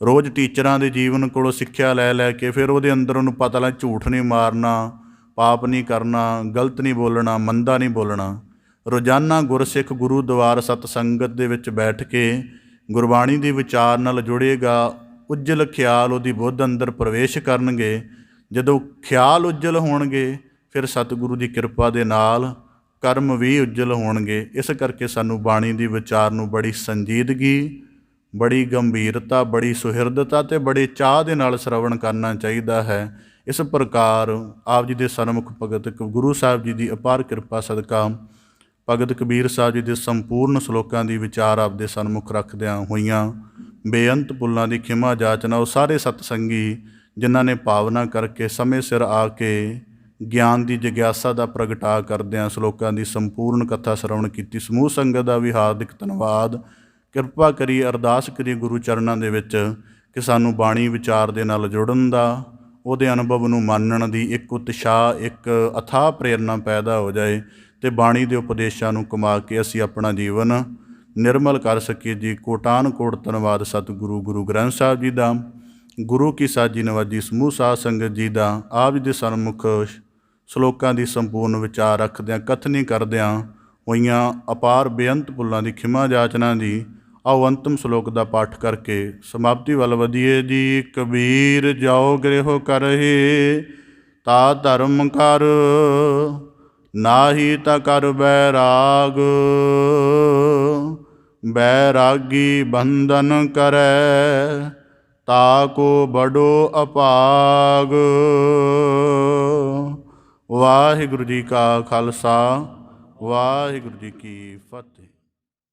ਰੋਜ਼ ਟੀਚਰਾਂ ਦੇ ਜੀਵਨ ਕੋਲੋਂ ਸਿੱਖਿਆ ਲੈ ਲੈ ਕੇ, ਫਿਰ ਉਹਦੇ ਅੰਦਰ ਉਹਨੂੰ ਪਤਾ ਲੱਗ ਝੂਠ ਨਹੀਂ ਮਾਰਨਾ, ਪਾਪ ਨਹੀਂ ਕਰਨਾ, ਗਲਤ ਨਹੀਂ ਬੋਲਣਾ, ਮੰਦਾ ਨਹੀਂ ਬੋਲਣਾ। ਰੋਜ਼ਾਨਾ ਗੁਰਸਿੱਖ ਗੁਰੂ ਦੁਆਰ ਸਤਸੰਗਤ ਦੇ ਵਿੱਚ ਬੈਠ ਕੇ ਗੁਰਬਾਣੀ ਦੇ ਵਿਚਾਰ ਨਾਲ ਜੁੜੇਗਾ। ਉੱਜਲ ਖਿਆਲ ਉਹਦੀ ਬੁੱਧ ਅੰਦਰ ਪ੍ਰਵੇਸ਼ ਕਰਨਗੇ। ਜਦੋਂ ਖਿਆਲ ਉੱਜਲ ਹੋਣਗੇ, ਫਿਰ ਸਤਿਗੁਰੂ ਦੀ ਕਿਰਪਾ ਦੇ ਨਾਲ ਕਰਮ ਵੀ ਉੱਜਲ ਹੋਣਗੇ। ਇਸ ਕਰਕੇ ਸਾਨੂੰ ਬਾਣੀ ਦੀ ਵਿਚਾਰ ਨੂੰ ਬੜੀ ਸੰਜੀਦਗੀ, ਬੜੀ ਗੰਭੀਰਤਾ, ਬੜੀ ਸੁਹਿਰਦਤਾ ਅਤੇ ਬੜੇ ਚਾਅ ਦੇ ਨਾਲ ਸਰਵਣ ਕਰਨਾ ਚਾਹੀਦਾ ਹੈ। ਇਸ ਪ੍ਰਕਾਰ ਆਪ ਜੀ ਦੇ ਸਨਮੁਖ ਭਗਤ ਗੁਰੂ ਸਾਹਿਬ ਜੀ ਦੀ ਅਪਾਰ ਕਿਰਪਾ ਸਦਕਾ ਭਗਤ ਕਬੀਰ ਸਾਹਿਬ ਜੀ ਦੇ ਸੰਪੂਰਨ ਸ਼ਲੋਕਾਂ ਦੀ ਵਿਚਾਰ ਆਪਦੇ ਸਨਮੁਖ ਰੱਖਦਿਆਂ ਹੋਈਆਂ ਬੇਅੰਤ ਪੁੱਲਾਂ ਦੀ ਖਿਮਾ ਜਾਚਨਾ ਉਹ ਸਾਰੇ ਸਤਸੰਗੀ ਜਿਨ੍ਹਾਂ ਨੇ ਭਾਵਨਾ ਕਰਕੇ ਸਮੇਂ ਸਿਰ ਆ ਕੇ ਗਿਆਨ ਦੀ ਜਗਿਆਸਾ ਦਾ ਪ੍ਰਗਟਾ ਕਰਦਿਆਂ ਸ਼ਲੋਕਾਂ ਦੀ ਸੰਪੂਰਨ ਕਥਾ ਸਰਵਣ ਕੀਤੀ। ਸਮੂਹ ਸੰਗਤ ਦਾ ਵੀ ਹਾਰਦਿਕ ਧੰਨਵਾਦ। ਕਿਰਪਾ ਕਰੀ ਅਰਦਾਸ ਕਰੀ ਗੁਰੂ ਚਰਨਾਂ ਦੇ ਵਿੱਚ ਕਿ ਸਾਨੂੰ ਬਾਣੀ ਵਿਚਾਰ ਦੇ ਨਾਲ ਜੁੜਨ ਦਾ, ਉਹਦੇ ਅਨੁਭਵ ਨੂੰ ਮੰਨਣ ਦੀ ਇੱਕ ਉਤਸ਼ਾਹ, ਇੱਕ ਅਥਾਹ ਪ੍ਰੇਰਨਾ ਪੈਦਾ ਹੋ ਜਾਏ ਅਤੇ ਬਾਣੀ ਦੇ ਉਪਦੇਸ਼ਾਂ ਨੂੰ ਕਮਾ ਕੇ ਅਸੀਂ ਆਪਣਾ ਜੀਵਨ ਨਿਰਮਲ ਕਰ ਸਕੀਏ ਜੀ। ਕੋਟਾਨ ਕੋਟ ਧੰਨਵਾਦ ਸਤਿਗੁਰੂ ਗੁਰੂ ਗ੍ਰੰਥ ਸਾਹਿਬ ਜੀ ਦਾ, ਗੁਰੂ ਕੀ ਸਾਜੀ ਨਵਾਜੀ ਸਮੂਹ ਸਾਧ ਸੰਗਤ ਜੀ ਦਾ। ਆਪ ਜੀ ਦੇ ਸਨਮੁਖ ਸ਼ਲੋਕਾਂ ਦੀ ਸੰਪੂਰਨ ਵਿਚਾਰ ਰੱਖਦਿਆਂ, ਕਥਨੀ ਕਰਦਿਆਂ ਹੋਈਆਂ ਅਪਾਰ ਬੇਅੰਤ ਭੁੱਲਾਂ ਦੀ ਖਿਮਾ ਜਾਚਨਾ ਦੀ। ਆਓ ਅੰਤਮ ਸ਼ਲੋਕ ਦਾ ਪਾਠ ਕਰਕੇ ਸਮਾਪਤੀ ਵੱਲ ਵਧੀਏ ਜੀ। ਕਬੀਰ ਜਾਓ ਗ੍ਰਹਿ ਕਰਹਿ ਤਾ ਧਰਮ ਕਰ, ਨਾਹੀ ਤਾ ਕਰ ਬੈਰਾਗ, ਬੈਰਾਗੀ ਬੰਧਨ ਕਰੈ ਤਾ ਕੋ ਬੜੋ ਅਪਾਗ। ਵਾਹਿਗੁਰੂ ਜੀ ਕਾ ਖਾਲਸਾ, ਵਾਹਿਗੁਰੂ ਜੀ ਕੀ ਫਤਿਹ।